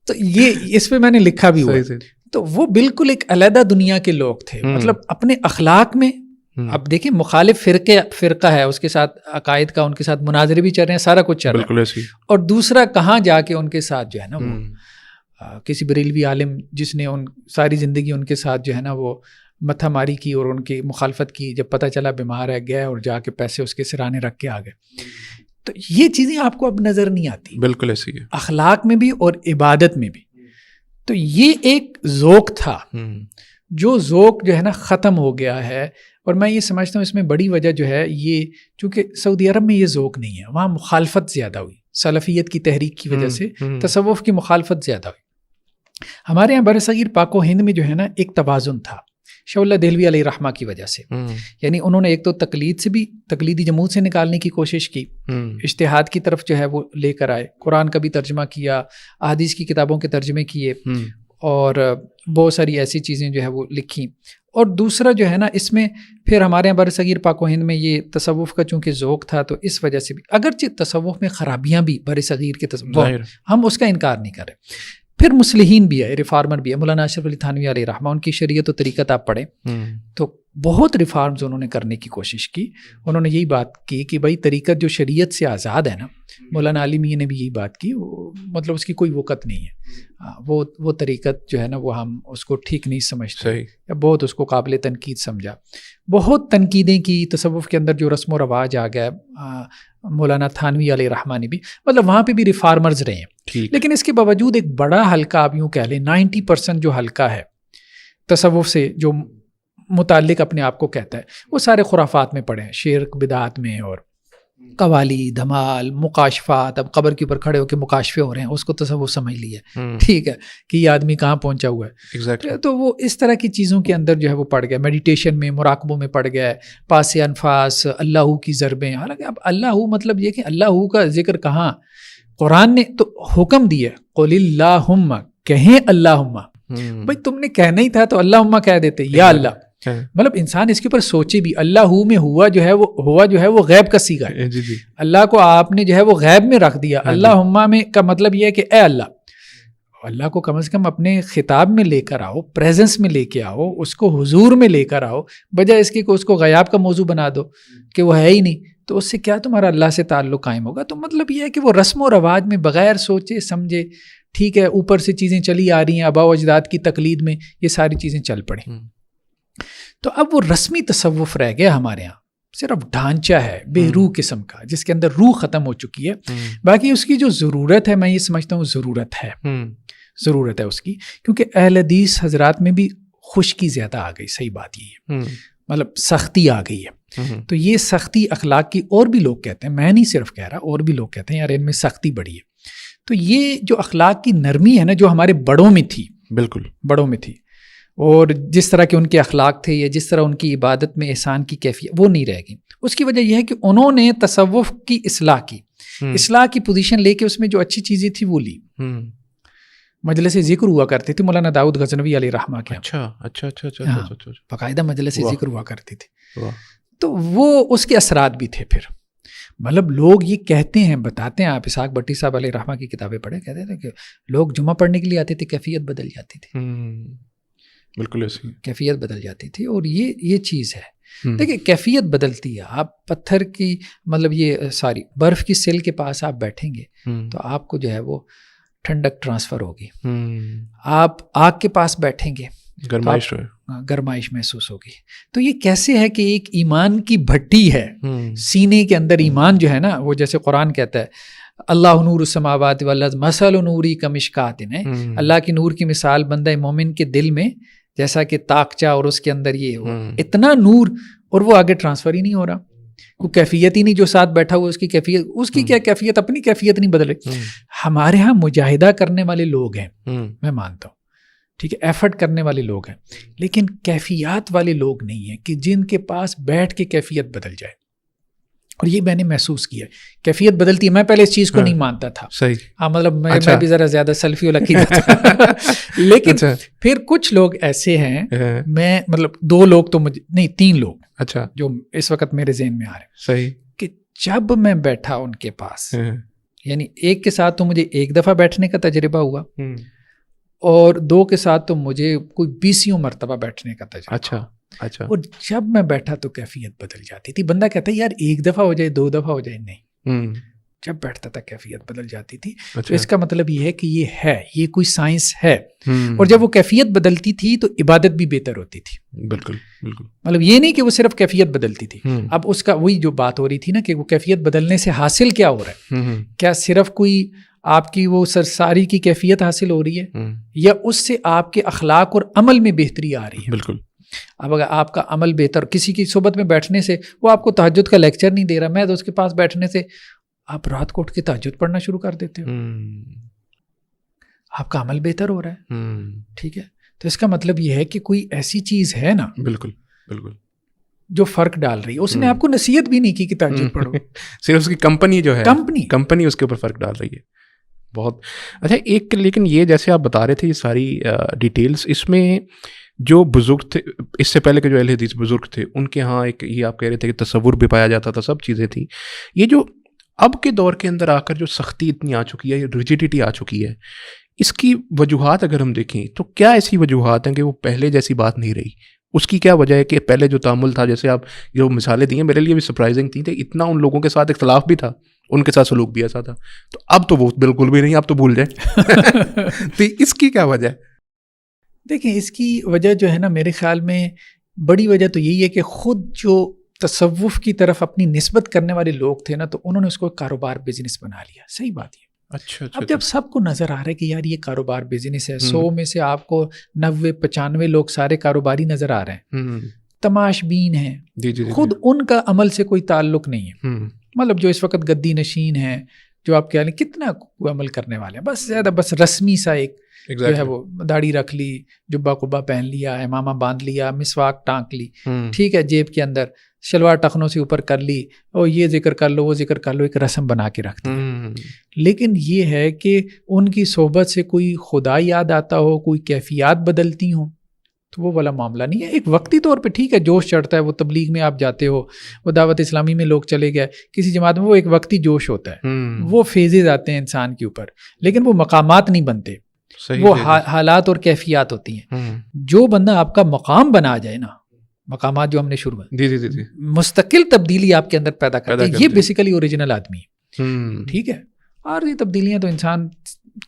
تو یہ اس پہ میں نے لکھا بھی ہوا. تو وہ بالکل ایک علیحدہ دنیا کے لوگ تھے, مطلب اپنے اخلاق میں. اب دیکھیں مخالف فرقہ ہے, اس کے ساتھ عقائد کا ان کے ساتھ مناظرے بھی چل رہے ہیں, سارا کچھ چل رہا ہے, اور دوسرا کہاں جا کے ان کے ساتھ جو ہے نا وہ کسی بریلوی عالم جس نے ان ساری زندگی ان کے ساتھ جو ہے نا وہ متھا ماری کی اور ان کی مخالفت کی, جب پتہ چلا بیمار ہے گئے اور جا کے پیسے اس کے سرانے رکھ کے آ گئے. تو یہ چیزیں آپ کو اب نظر نہیں آتی. بالکل ایسی ہے, اخلاق میں بھی اور عبادت میں بھی. تو یہ ایک ذوق تھا, جو ذوق جو ہے نا ختم ہو گیا ہے. اور میں یہ سمجھتا ہوں اس میں بڑی وجہ جو ہے یہ, چونکہ سعودی عرب میں یہ ذوق نہیں ہے, وہاں مخالفت زیادہ ہوئی سلفیت کی تحریک کی وجہ سے, تصوف کی مخالفت زیادہ ہوئی. ہمارے یہاں برصغیر پاک و ہند میں جو ہے نا ایک توازن تھا شاہ اللہ دہلوی علیہ رحمہ کی وجہ سے. یعنی انہوں نے ایک تو تقلید سے بھی, تقلیدی جمود سے نکالنے کی کوشش کی, اجتہاد کی طرف جو ہے وہ لے کر آئے, قرآن کا بھی ترجمہ کیا, احادیث کی کتابوں کے ترجمے کیے, اور بہت ساری ایسی چیزیں جو ہے وہ لکھیں. اور دوسرا جو ہے نا اس میں پھر ہمارے یہاں برصغیر پاک و ہند میں یہ تصوف کا چونکہ ذوق تھا, تو اس وجہ سے بھی اگرچہ تصوف میں خرابیاں بھی برصغیر کے تصوف, ہم اس کا انکار نہیں کر رہے. پھر مصلحین بھی ہے, ریفارمر بھی ہے, مولانا اشرف علی تھانوی علیہ رحمہ, ان کی شریعت و طریقت آپ پڑھیں تو بہت ریفارمز انہوں نے کرنے کی کوشش کی. انہوں نے یہی بات کی کہ بھائی طریقت جو شریعت سے آزاد ہے نا, مولانا علی میاں نے بھی یہی بات کی, مطلب اس کی کوئی وقت نہیں ہے, وہ طریقت جو ہے نا وہ ہم اس کو ٹھیک نہیں سمجھتے, یا بہت اس کو قابل تنقید سمجھا. بہت تنقیدیں کی, تصوف کے اندر جو رسم و رواج آ گیا, مولانا تھانوی علیہ رحمہ نے بھی, مطلب وہاں پہ بھی ریفارمرز رہے ہیں. لیکن اس کے باوجود ایک بڑا حلقہ, آپ یوں کہہ لیں 90% جو حلقہ ہے تصوف سے جو متعلق اپنے آپ کو کہتا ہے, وہ سارے خرافات میں پڑے ہیں, شرک بدعات میں, اور قوالی دھمال مکاشفات. اب قبر کے اوپر کھڑے ہو کے مکاشفے ہو رہے ہیں, اس کو تصوف سمجھ لیا, ٹھیک ہے, کہ یہ آدمی کہاں پہنچا ہوا ہے. تو وہ اس طرح کی چیزوں کے اندر جو ہے وہ پڑ گیا, میڈیٹیشن میں مراقبوں میں پڑ گیا ہے, پاس انفاس, اللہ کی ضربیں. حالانکہ اب اللہ مطلب یہ کہ اللہ کا ذکر کہاں, قرآن نے تو حکم دیا قل اللہم, کہیں اللہم. بھائی تم نے کہنا ہی تھا تو اللہم کہہ دیتے, یا اللہ. مطلب انسان اس کے اوپر سوچے بھی, اللہ میں ہوا جو ہے وہ غیب کا صیغہ ہے. اللہ کو آپ نے جو ہے وہ غیب میں رکھ دیا. اللہم میں کا مطلب یہ ہے کہ اے اللہ. اللہ کو کم از کم اپنے خطاب میں لے کر آؤ, پریزنس میں لے کے آؤ, اس کو حضور میں لے کر آؤ, بجائے اس کے کہ اس کو غیاب کا موضوع بنا دو کہ وہ ہے ہی نہیں. تو اس سے کیا تمہارا اللہ سے تعلق قائم ہوگا. تو مطلب یہ ہے کہ وہ رسم و رواج میں بغیر سوچے سمجھے, ٹھیک ہے, اوپر سے چیزیں چلی آ رہی ہیں, آباء و اجداد کی تقلید میں یہ ساری چیزیں چل پڑیں. تو اب وہ رسمی تصوف رہ گیا ہمارے یہاں, صرف ڈھانچہ ہے بے روح قسم کا, جس کے اندر روح ختم ہو چکی ہے. باقی اس کی جو ضرورت ہے, میں یہ سمجھتا ہوں ضرورت ہے اس کی, کیونکہ اہل حدیث حضرات میں بھی خشکی زیادہ آ گئی. صحیح بات یہ ہے, مطلب سختی آ گئی ہے. تو یہ سختی اخلاق کی, اور بھی لوگ کہتے ہیں, میں نہیں صرف کہہ رہا, اور بھی لوگ کہتے ہیں یار ان میں سختی بڑی ہے. تو یہ جو اخلاق کی نرمی ہے نا, جو ہمارے بڑوں میں تھی, بالکل بڑوں میں تھی, اور جس طرح کے ان کے اخلاق تھے, یا جس طرح ان کی عبادت میں احسان کی کیفیت, وہ نہیں رہ گئی. اس کی وجہ یہ ہے کہ انہوں نے تصوف کی اصلاح کی, اصلاح کی پوزیشن لے کے اس میں جو اچھی چیزیں تھی وہ لی. مجلس ذکر ہوا کرتی تھی مولانا داؤد غزنوی علیہ رحمہ کے, اچھا باقاعدہ مجلس ذکر ہوا کرتی تھی. تو وہ اس کے اثرات بھی تھے. پھر مطلب لوگ یہ کہتے ہیں, بتاتے ہیں, آپ اسحاق بٹی صاحب علیہ رحمہ کی کتابیں پڑھیں, کہتے تھے کہ لوگ جمعہ پڑھنے کے لیے آتے تھے, کیفیت بدل جاتی تھی. بالکل ایسی کیفیت بدل جاتی تھی. اور یہ چیز ہے, دیکھیں کیفیت بدلتی ہے. آپ پتھر کی مطلب یہ ساری برف کی سل کے پاس آپ بیٹھیں گے تو آپ کو جو ہے وہ ٹھنڈک ٹرانسفر ہوگی. آپ آگ کے پاس بیٹھیں گے, گرمائش محسوس ہوگی. تو یہ کیسے ہے کہ ایک ایمان کی بھٹی ہے سینے کے اندر, ایمان جو ہے نا وہ جیسے قرآن کہتا ہے اللہ نور السماوات والارض مثل نوری کمشکات, اللہ کی نور کی مثال بندہ مومن کے دل میں جیسا کہ تاکچہ, اور اس کے اندر یہ اتنا نور, اور وہ آگے ٹرانسفر ہی نہیں ہو رہا. کوئی کیفیت ہی نہیں, جو ساتھ بیٹھا ہوا اس کی کیفیت, اس کی کیا کیفیت, اپنی کیفیت نہیں بدل رہی. ہمارے ہاں مجاہدہ کرنے والے لوگ ہیں, میں مانتا ہوں, ٹھیک ہے, ایفرٹ کرنے والے لوگ ہیں, لیکن کیفیات والے لوگ نہیں ہیں کہ جن کے پاس بیٹھ کے کیفیت بدل جائے. اور یہ میں نے محسوس کیا, کیفیت بدلتی ہے. میں پہلے اس چیز کو نہیں مانتا تھا, صحیح, ہاں, مطلب میں بھی ذرا زیادہ سیلفی والا کی تھا. لیکن پھر کچھ لوگ ایسے ہیں, میں مطلب 2 لوگ تو مجھے نہیں 3 لوگ, اچھا, جو اس وقت میرے ذہن میں آ رہے ہیں, صحیح, کہ جب میں بیٹھا ان کے پاس، یعنی ایک کے ساتھ تو مجھے ایک دفعہ بیٹھنے کا تجربہ ہوا اور 2 کے ساتھ تو مجھے کوئی 20 مرتبہ بیٹھنے کا تجربہ. اچھا. اور جب میں بیٹھا تو کیفیت بدل جاتی تھی. بندہ کہتا ہے یار ایک دفعہ ہو جائے 2 دفعہ ہو جائے، نہیں، جب بیٹھتا تھا کیفیت بدل جاتی تھی. تو اس کا مطلب یہ ہے کہ یہ کوئی سائنس ہے. اور جب وہ کیفیت بدلتی تھی تو عبادت بھی بہتر ہوتی تھی. بالکل بالکل. مطلب یہ نہیں کہ وہ صرف کیفیت بدلتی تھی. اب اس کا وہی جو بات ہو رہی تھی نا کہ وہ کیفیت بدلنے سے حاصل کیا ہو رہا ہے، کیا صرف کوئی آپ کی وہ سرساری کی کیفیت حاصل ہو رہی ہے یا اس سے آپ کے اخلاق اور عمل میں بہتری آ رہی ہے. بالکل. اب اگر آپ کا عمل بہتر، کسی کی صحبت میں بیٹھنے سے وہ آپ کو تہجد کا لیکچر نہیں دے رہا، میں تو اس کے پاس بیٹھنے سے آپ رات کو اٹھ کے تہجد پڑھنا شروع کر دیتے ہو، آپ کا عمل بہتر ہو رہا ہے. ٹھیک ہے، تو اس کا مطلب یہ ہے کہ کوئی ایسی چیز ہے نا بالکل بالکل جو فرق ڈال رہی ہے. اس نے آپ کو نصیحت بھی نہیں کی کہ تہجد پڑھو، صرف اس کی کمپنی جو ہے، کمپنی اس کے اوپر فرق ڈال رہی ہے. بہت اچھا. ایک لیکن یہ جیسے آپ بتا رہے تھے یہ ساری ڈیٹیلز، اس میں جو بزرگ تھے اس سے پہلے کے جو اہل حدیث بزرگ تھے ان کے ہاں ایک یہ آپ کہہ رہے تھے کہ تصور بھی پایا جاتا تھا، سب چیزیں تھیں. یہ جو اب کے دور کے اندر آ کر جو سختی اتنی آ چکی ہے، ریجیڈیٹی آ چکی ہے، اس کی وجوہات اگر ہم دیکھیں تو کیا ایسی وجوہات ہیں کہ وہ پہلے جیسی بات نہیں رہی؟ اس کی کیا وجہ ہے کہ پہلے جو تعامل تھا، جیسے آپ جو مثالیں دی ہیں میرے لیے بھی سرپرائزنگ تھیں کہ اتنا ان لوگوں کے ساتھ اختلاف بھی تھا، ان کے ساتھ سلوک بھی ایسا تھا، تو اب تو وہ بالکل بھی نہیں، اب تو بھول جائیں. تو اس کی کیا وجہ ہے؟ دیکھیں اس کی وجہ جو ہے نا، میرے خیال میں بڑی وجہ تو یہی ہے کہ خود جو تصوف کی طرف اپنی نسبت کرنے والے لوگ تھے نا، تو انہوں نے اس کو کاروبار بزنس بنا لیا. صحیح بات ہے. اچھا. اب جب سب کو نظر آ رہا ہے کہ یار یہ کاروبار بزنس ہے، 100 میں سے آپ کو 90-95 لوگ سارے کاروباری نظر آ رہے ہیں، تماش بین ہیں، خود ان کا عمل سے کوئی تعلق نہیں ہے. مطلب جو اس وقت گدی نشین ہیں، جو آپ کہہ لیں کتنا عمل کرنے والے ہیں، بس زیادہ بس رسمی سا ایک جو ہے وہ داڑھی رکھ لی، جبہ قبا پہن لیا، امامہ باندھ لیا، مسواک ٹانک لی، ٹھیک ہے، جیب کے اندر شلوار ٹخنوں سے اوپر کر لی، اور یہ ذکر کر لو وہ ذکر کر لو، ایک رسم بنا کے رکھ دیا. لیکن یہ ہے کہ ان کی صحبت سے کوئی خدا یاد آتا ہو، کوئی کیفیات بدلتی ہوں، تو وہ والا معاملہ نہیں ہے. ایک وقتی طور پہ ٹھیک ہے جوش چڑھتا ہے، وہ تبلیغ میں آپ جاتے ہو، وہ دعوت اسلامی میں لوگ چلے گئے کسی جماعت میں، وہ ایک وقتی جوش ہوتا ہے، وہ فیزز آتے ہیں انسان کے اوپر، لیکن وہ مقامات نہیں بنتے، وہ حالات اور کیفیات ہوتی ہیں. جو بندہ آپ کا مقام بنا جائے نا، مقامات جو ہم نے شروع میں مستقل تبدیلی آپ کے اندر پیدا کرتے ہیں، یہ بیسیکلی اوریجنل آدمی ہے. ٹھیک ہے، اور یہ تبدیلیاں تو انسان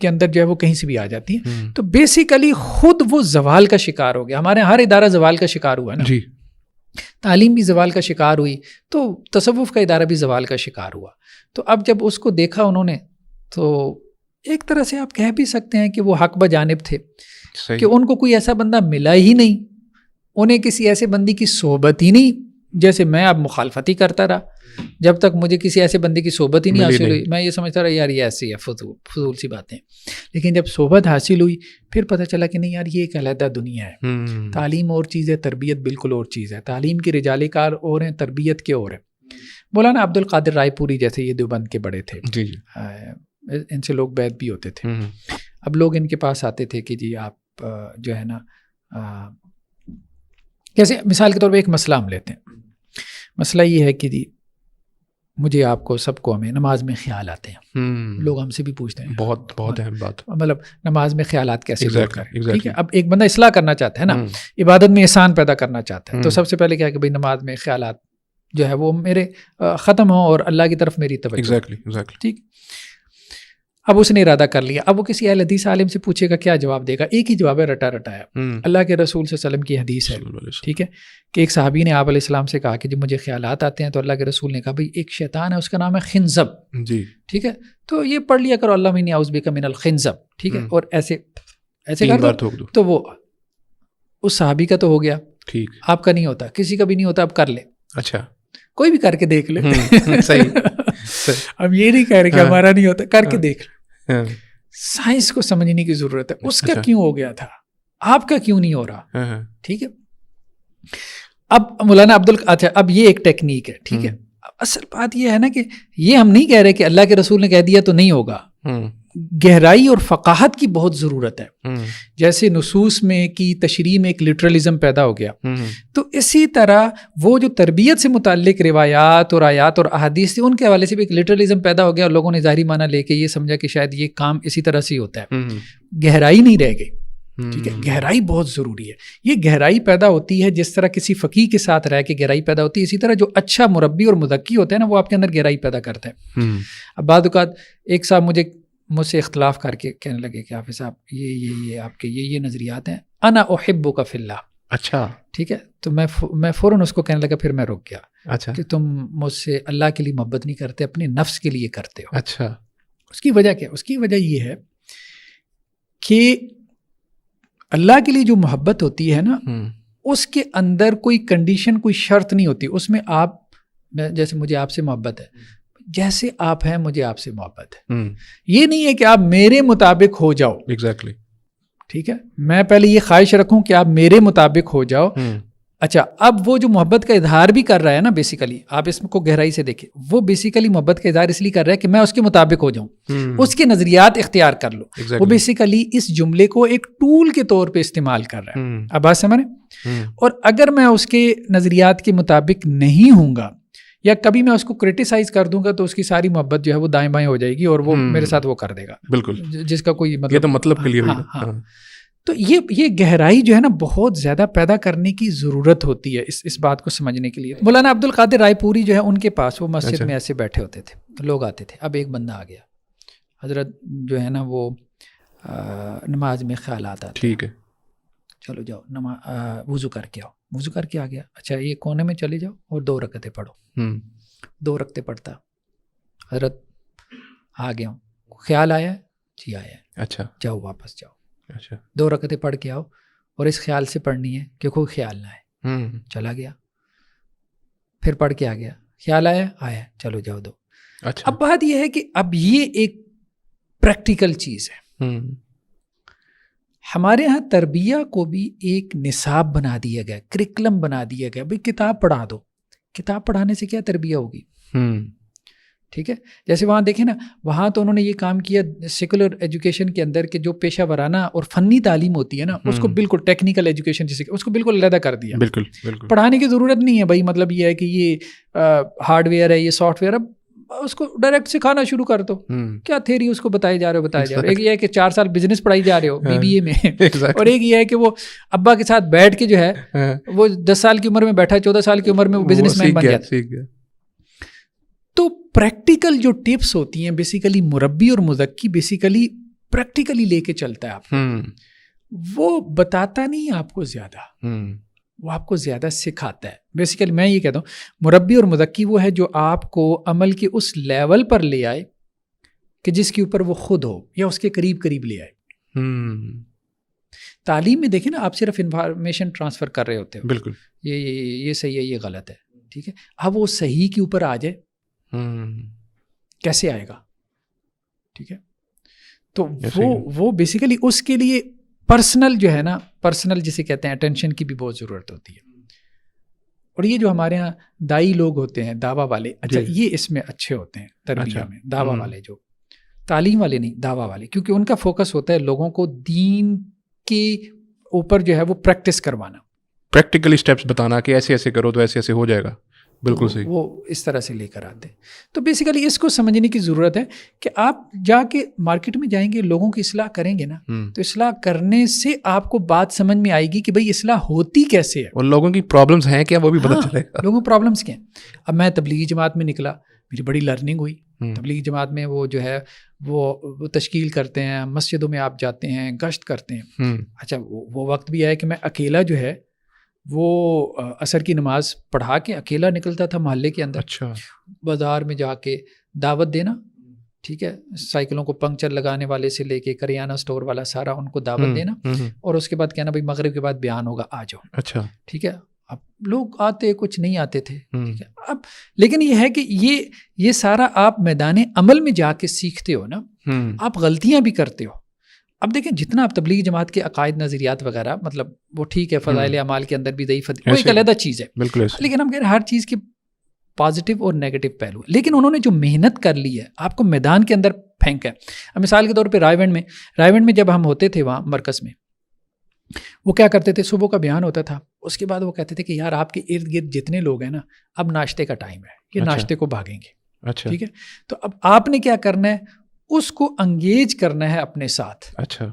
کے اندر جو ہے وہ کہیں سے بھی آ جاتی ہیں. تو بیسیکلی خود وہ زوال کا شکار ہو گیا. ہمارے ہر ادارہ زوال کا شکار ہوا ہے نا، تعلیم بھی زوال کا شکار ہوئی، تو تصوف کا ادارہ بھی زوال کا شکار ہوا. تو اب جب اس کو دیکھا انہوں نے، تو ایک طرح سے آپ کہہ بھی سکتے ہیں کہ وہ حق بجانب تھے، کہ ان کو کوئی ایسا بندہ ملا ہی نہیں، انہیں کسی ایسے بندی کی صحبت ہی نہیں. جیسے میں اب مخالفت ہی کرتا رہا جب تک مجھے کسی ایسے بندے کی صحبت ہی نہیں حاصل ہوئی. میں یہ سمجھتا رہا یار یہ ایسی ہے، فضول سی باتیں. لیکن جب صحبت حاصل ہوئی پھر پتہ چلا کہ نہیں یار یہ ایک علیحدہ دنیا ہے. تعلیم اور چیز ہے، تربیت بالکل اور چیز ہے. تعلیم کے رجال کار اور ہیں، تربیت کے اور ہیں. مولانا عبد القادر رائے پوری جیسے یہ دیوبند کے بڑے تھے، ان سے لوگ بیعت بھی ہوتے تھے. اب لوگ ان کے پاس آتے تھے کہ جی آپ جو ہے نا، جیسے مثال کے طور پہ ایک مسئلہ ہم لیتے ہیں. مسئلہ یہ ہے کہ جی مجھے آپ کو سب کو ہمیں نماز میں خیال آتے ہیں. لوگ ہم سے بھی پوچھتے ہیں، بہت اہم بات، مطلب نماز میں خیالات کیسے دور کریں. ٹھیک ہے، اب ایک بندہ اصلاح کرنا چاہتا ہے نا، عبادت میں احسان پیدا کرنا چاہتا ہے، تو سب سے پہلے کیا کہ بھائی نماز میں خیالات جو ہے وہ میرے ختم ہوں اور اللہ کی طرف میری توجہ. ٹھیک. اب اس نے ارادہ کر لیا. اب وہ کسی اہل حدیث عالم سے پوچھے گا، کیا جواب دے گا؟ ایک ہی جواب ہے رٹا رٹایا. اللہ کے رسول صلی اللہ علیہ وسلم کی حدیث ہے، ٹھیک ہے، کہ ایک صحابی نے آپ علیہ السلام سے کہا کہ جب مجھے خیالات آتے ہیں تو اللہ کے رسول نے کہا بھائی ایک شیطان ہے، اس کا نام ہے خنزب. جی ٹھیک ہے، تو یہ پڑھ لیا کرو اللہ انی اعوذ بک من الخنزب. ٹھیک ہے، اور ایسے کر دو تو وہ اس صحابی کا تو ہو گیا. ٹھیک، آپ کا نہیں ہوتا، کسی کا بھی نہیں ہوتا. اب کر لے. اچھا، کوئی بھی کر کے دیکھ لے. صحیح. اب یہ نہیں کہہ رہے کہ ہمارا نہیں ہوتا، کر کے دیکھ لے. سائنس کو سمجھنے کی ضرورت ہے. اس کا کیوں ہو گیا تھا، آپ کا کیوں نہیں ہو رہا. ٹھیک ہے، اب مولانا اچھا اب یہ ایک ٹیکنیک ہے. ٹھیک ہے، اصل بات یہ ہے نا کہ یہ ہم نہیں کہہ رہے کہ اللہ کے رسول نے کہہ دیا تو نہیں ہوگا. گہرائی اور فقاہت کی بہت ضرورت ہے. جیسے نصوص میں کی تشریح میں ایک لٹرلزم پیدا ہو گیا, تو اسی طرح وہ جو تربیت سے متعلق روایات اور آیات اور احادیث تھی ان کے حوالے سے بھی ایک لٹرلزم پیدا ہو گیا, اور لوگوں نے ظاہری معنی لے کے یہ سمجھا کہ شاید یہ کام اسی طرح سے ہی ہوتا ہے. گہرائی نہیں رہ گئی. ٹھیک ہے, گہرائی بہت ضروری ہے. یہ گہرائی پیدا ہوتی ہے جس طرح کسی فقیہ کے ساتھ رہ کے گہرائی پیدا ہوتی ہے, اسی طرح جو اچھا مربی اور مذکی ہوتا ہے نا وہ آپ کے اندر گہرائی پیدا کرتا ہے. اب بعض اوقات ایک صاحب مجھ سے اختلاف کر کے کہنے لگے کہ حافظ صاحب یہ آپ کے یہ نظریات ہیں, انا احبک فی اللہ. اچھا ٹھیک ہے, تو میں فوراً اس کو کہنے لگا, پھر میں رک گیا. اچھا کہ تم مجھ سے اللہ کے لیے محبت نہیں کرتے, اپنے نفس کے لیے کرتے ہو. اچھا, اس کی وجہ کیا؟ اس کی وجہ یہ ہے کہ اللہ کے لیے جو محبت ہوتی ہے نا, اس کے اندر کوئی کنڈیشن, کوئی شرط نہیں ہوتی. اس میں آپ, جیسے مجھے آپ سے محبت ہے, جیسے آپ ہیں مجھے آپ سے محبت ہے. یہ نہیں ہے کہ آپ میرے مطابق ہو جاؤ. ایگزیکٹلی. ٹھیک ہے, میں پہلے یہ خواہش رکھوں کہ آپ میرے مطابق ہو جاؤ. اچھا, اب وہ جو محبت کا اظہار بھی کر رہا ہے نا, بیسیکلی آپ اس کو گہرائی سے دیکھیں, وہ بیسیکلی محبت کا اظہار اس لیے کر رہا ہے کہ میں اس کے مطابق ہو جاؤں, اس کے نظریات اختیار کر لوں. وہ بیسیکلی اس جملے کو ایک ٹول کے طور پہ استعمال کر رہا ہے. اب بات سمجھ رہے ہیں؟ اور اگر میں اس کے نظریات کے مطابق نہیں ہوں گا, یا کبھی میں اس کو کرٹیسائز کر دوں گا, تو اس کی ساری محبت جو ہے وہ دائیں بائیں ہو جائے گی, اور وہ میرے ساتھ وہ کر دے گا. بالکل, جس کا کوئی مطلب, یہ تو مطلب کے لیے ہوگا. تو یہ گہرائی جو ہے نا بہت زیادہ پیدا کرنے کی ضرورت ہوتی ہے اس بات کو سمجھنے کے لیے. مولانا عبد القادر رائے پوری جو ہے ان کے پاس, وہ مسجد میں ایسے بیٹھے ہوتے تھے, لوگ آتے تھے. اب ایک بندہ آ گیا, حضرت جو ہے نا وہ نماز میں خیالات آتے, ٹھیک ہے چلو جاؤ وضو کر کے آؤ. وضو کر کے آ گیا, اچھا یہ کونے میں چلے جاؤ اور 2 رکعتیں پڑھو. 2 رکعتیں پڑھتا, حضرت آ گیا ہوں, خیال آیا ہے؟ جی آیا ہے. اچھا جاؤ واپس جاؤ. اچھا 2 رکعتیں پڑھ کے آؤ, اور اس خیال سے پڑھنی ہے کہ کوئی خیال نہ آئے. چلا گیا, پھر پڑھ کے آ گیا, خیال آیا ہے, چلو جاؤ 2. اچھا, اب بات یہ ہے کہ اب یہ ایک پریکٹیکل چیز ہے. ہمارے ہاں تربیہ کو بھی ایک نصاب بنا دیا گیا, کریکلم بنا دیا گیا, بھئی کتاب پڑھا دو. کتاب پڑھانے سے کیا تربیہ ہوگی؟ ٹھیک ہے, جیسے وہاں دیکھیں نا, وہاں تو انہوں نے یہ کام کیا سیکولر ایجوکیشن کے اندر کہ جو پیشہ ورانہ اور فنی تعلیم ہوتی ہے نا, اس کو بالکل ٹیکنیکل ایجوکیشن جسے اس کو بالکل علیحدہ کر دیا. بالکل پڑھانے کی ضرورت نہیں ہے بھائی, مطلب یہ ہے کہ یہ ہارڈ ویئر ہے, یہ سافٹ ویئر, اب اس کو ڈائریکٹ سکھانا شروع کر دو. کیا تھیری اس کو بتائے جا رہے ہو. ایک یہ ہے کہ 4 سال بزنس پڑھائی جا رہے ہو BBA میں, اور ایک یہ ہے کہ وہ ابا کے ساتھ بیٹھ کے جو ہے وہ 10 سال کی عمر میں بیٹھا, 14 سال کی عمر میں وہ بزنس مین بن گیا. تو پریکٹیکل جو ٹپس ہوتی ہیں بیسیکلی مربی اور مذکی بیسیکلی پریکٹیکلی لے کے چلتا ہے آپ کو. وہ بتاتا نہیں آپ کو زیادہ, وہ آپ کو زیادہ سکھاتا ہے. بیسیکلی میں یہ کہتا ہوں مربی اور مذکی وہ ہے جو آپ کو عمل کے اس لیول پر لے آئے کہ جس کے اوپر وہ خود ہو, یا اس کے قریب قریب لے آئے. تعلیم میں دیکھیں نا, آپ صرف انفارمیشن ٹرانسفر کر رہے ہوتے ہو, بالکل یہ صحیح ہے, یہ غلط ہے, ٹھیک ہے. اب وہ صحیح کے اوپر آ جائے, کیسے آئے گا؟ ٹھیک ہے, تو وہ بیسیکلی اس کے لیے پرسنل جو ہے نا, پرسنل جسے کہتے ہیں اٹینشن کی بھی بہت ضرورت ہوتی ہے. اور یہ جو ہمارے ہاں دائی لوگ ہوتے ہیں, دعویٰ والے, اچھا یہ اس میں اچھے ہوتے ہیں تربیہ میں, دعویٰ والے, جو تعلیم والے نہیں, دعویٰ والے, کیونکہ ان کا فوکس ہوتا ہے لوگوں کو دین کے اوپر جو ہے وہ پریکٹس کروانا, پریکٹیکل اسٹیپس بتانا کہ ایسے ایسے کرو تو ایسے ایسے ہو جائے گا. بالکل صحیح, وہ اس طرح سے لے کر آتے. تو بیسیکلی اس کو سمجھنے کی ضرورت ہے کہ آپ جا کے مارکیٹ میں جائیں گے, لوگوں کی اصلاح کریں گے نا, تو اصلاح کرنے سے آپ کو بات سمجھ میں آئے گی کہ بھئی اصلاح ہوتی کیسے ہے, ان لوگوں کی پرابلمز ہیں کیا وہ بھی پتہ چلے گا. لوگوں پرابلمز کیا ہیں. اب میں تبلیغی جماعت میں نکلا, میری بڑی لرننگ ہوئی. تبلیغی جماعت میں وہ جو ہے وہ تشکیل کرتے ہیں, مسجدوں میں آپ جاتے ہیں, گشت کرتے ہیں. اچھا وہ وقت بھی آیا کہ میں اکیلا جو ہے وہ عصر کی نماز پڑھا کے اکیلا نکلتا تھا محلے کے اندر. اچھا, بازار میں جا کے دعوت دینا, ٹھیک ہے, سائیکلوں کو پنکچر لگانے والے سے لے کے کریانہ سٹور والا سارا ان کو دعوت دینا, اور اس کے بعد کہنا بھائی مغرب کے بعد بیان ہوگا, آ جاؤ. اچھا, ٹھیک ہے. اب لوگ آتے, کچھ نہیں آتے تھے, ٹھیک ہے. اب لیکن یہ ہے کہ یہ سارا آپ میدان عمل میں جا کے سیکھتے ہو نا, آپ غلطیاں بھی کرتے ہو. اب دیکھیں جتنا آپ تبلیغی جماعت کے عقائد نظریات وغیرہ, مطلب وہ ٹھیک ہے, فضائل اعمال کے اندر بھی ضعیف, وہ ایک علیحدہ چیز ہے, لیکن ہم کہہ رہے ہیں ہر چیز کے پازیٹیو اور نیگیٹو پہلو. لیکن انہوں نے جو محنت کر لی ہے آپ کو میدان کے اندر پھینکا ہے. اب مثال کے طور پہ رائے ونڈ میں جب ہم ہوتے تھے وہاں مرکز میں، وہ کیا کرتے تھے، صبح کا بیان ہوتا تھا، اس کے بعد وہ کہتے تھے کہ یار آپ کے ارد گرد جتنے لوگ ہیں نا، اب ناشتے کا ٹائم ہے، یہ ناشتے کو بھاگیں گے. اچھا ٹھیک ہے، تو اب آپ نے کیا کرنا ہے، اس کو انگیج کرنا ہے اپنے ساتھ. اچھا،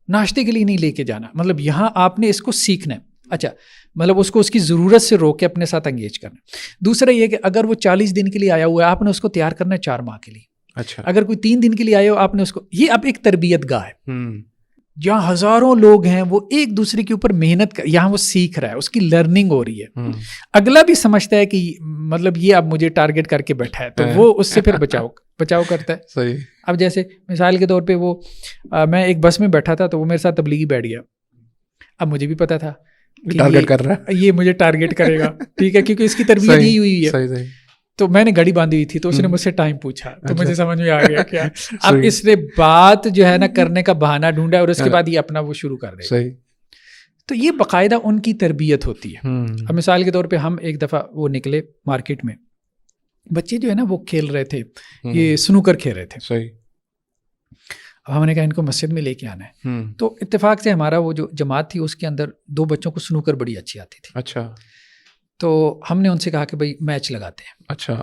ناشتے کے لیے نہیں لے کے جانا، مطلب یہاں آپ نے اس کو سیکھنا ہے. اچھا، مطلب اس کو اس کی ضرورت سے روک کے اپنے ساتھ انگیج کرنا. دوسرا یہ کہ اگر وہ 40 دن کے لیے آیا ہوا ہے، آپ نے اس کو تیار کرنا ہے 4 ماہ کے لیے. اچھا، اگر کوئی 3 دن کے لیے آئے ہو، آپ نے اس کو، یہ اب ایک تربیت گاہ ہے جہاں ہزاروں لوگ ہیں، وہ ایک دوسرے کے اوپر محنت کر، یہاں وہ سیکھ رہا ہے، اس کی لرننگ ہو رہی ہے. اگلا بھی سمجھتا ہے کہ مطلب یہ اب مجھے ٹارگٹ کر کے بیٹھا ہے، تو وہ اس سے پھر بچاؤ کرتا ہے. صحیح. اب جیسے مثال کے طور پہ وہ میں ایک بس میں بیٹھا تھا، تو وہ میرے ساتھ تبلیغی بیٹھ گیا. اب مجھے بھی پتا تھا ٹارگٹ کر رہا ہے، یہ مجھے ٹارگٹ کرے گا. ٹھیک ہے، کیونکہ اس کی تربیت یہی ہوئی ہے. تو میں نے گھڑی باندھی ہوئی تھی، تو اس نے مجھ سے ٹائم پوچھا، تو مجھے سمجھ میں آ گیا کیا اب اس نے بات جو ہے نا کرنے کا بہانہ ڈھونڈا، اور اس کے بعد یہ اپنا وہ شروع کر دے. تو یہ باقاعدہ ان کی تربیت ہوتی ہے. اب مثال کے طور پہ ہم ایک دفعہ وہ نکلے مارکیٹ میں، بچے جو ہے نا وہ کھیل رہے تھے، یہ سنوکر کھیل رہے تھے. اب ہم نے کہا ان کو مسجد میں لے کے آنا ہے. تو اتفاق سے ہمارا وہ جو جماعت تھی اس کے اندر 2 بچوں کو سنوکر بڑی اچھی آتی تھی. اچھا. تو ہم نے ان سے کہا کہ بھائی میچ لگاتے ہیں. اچھا.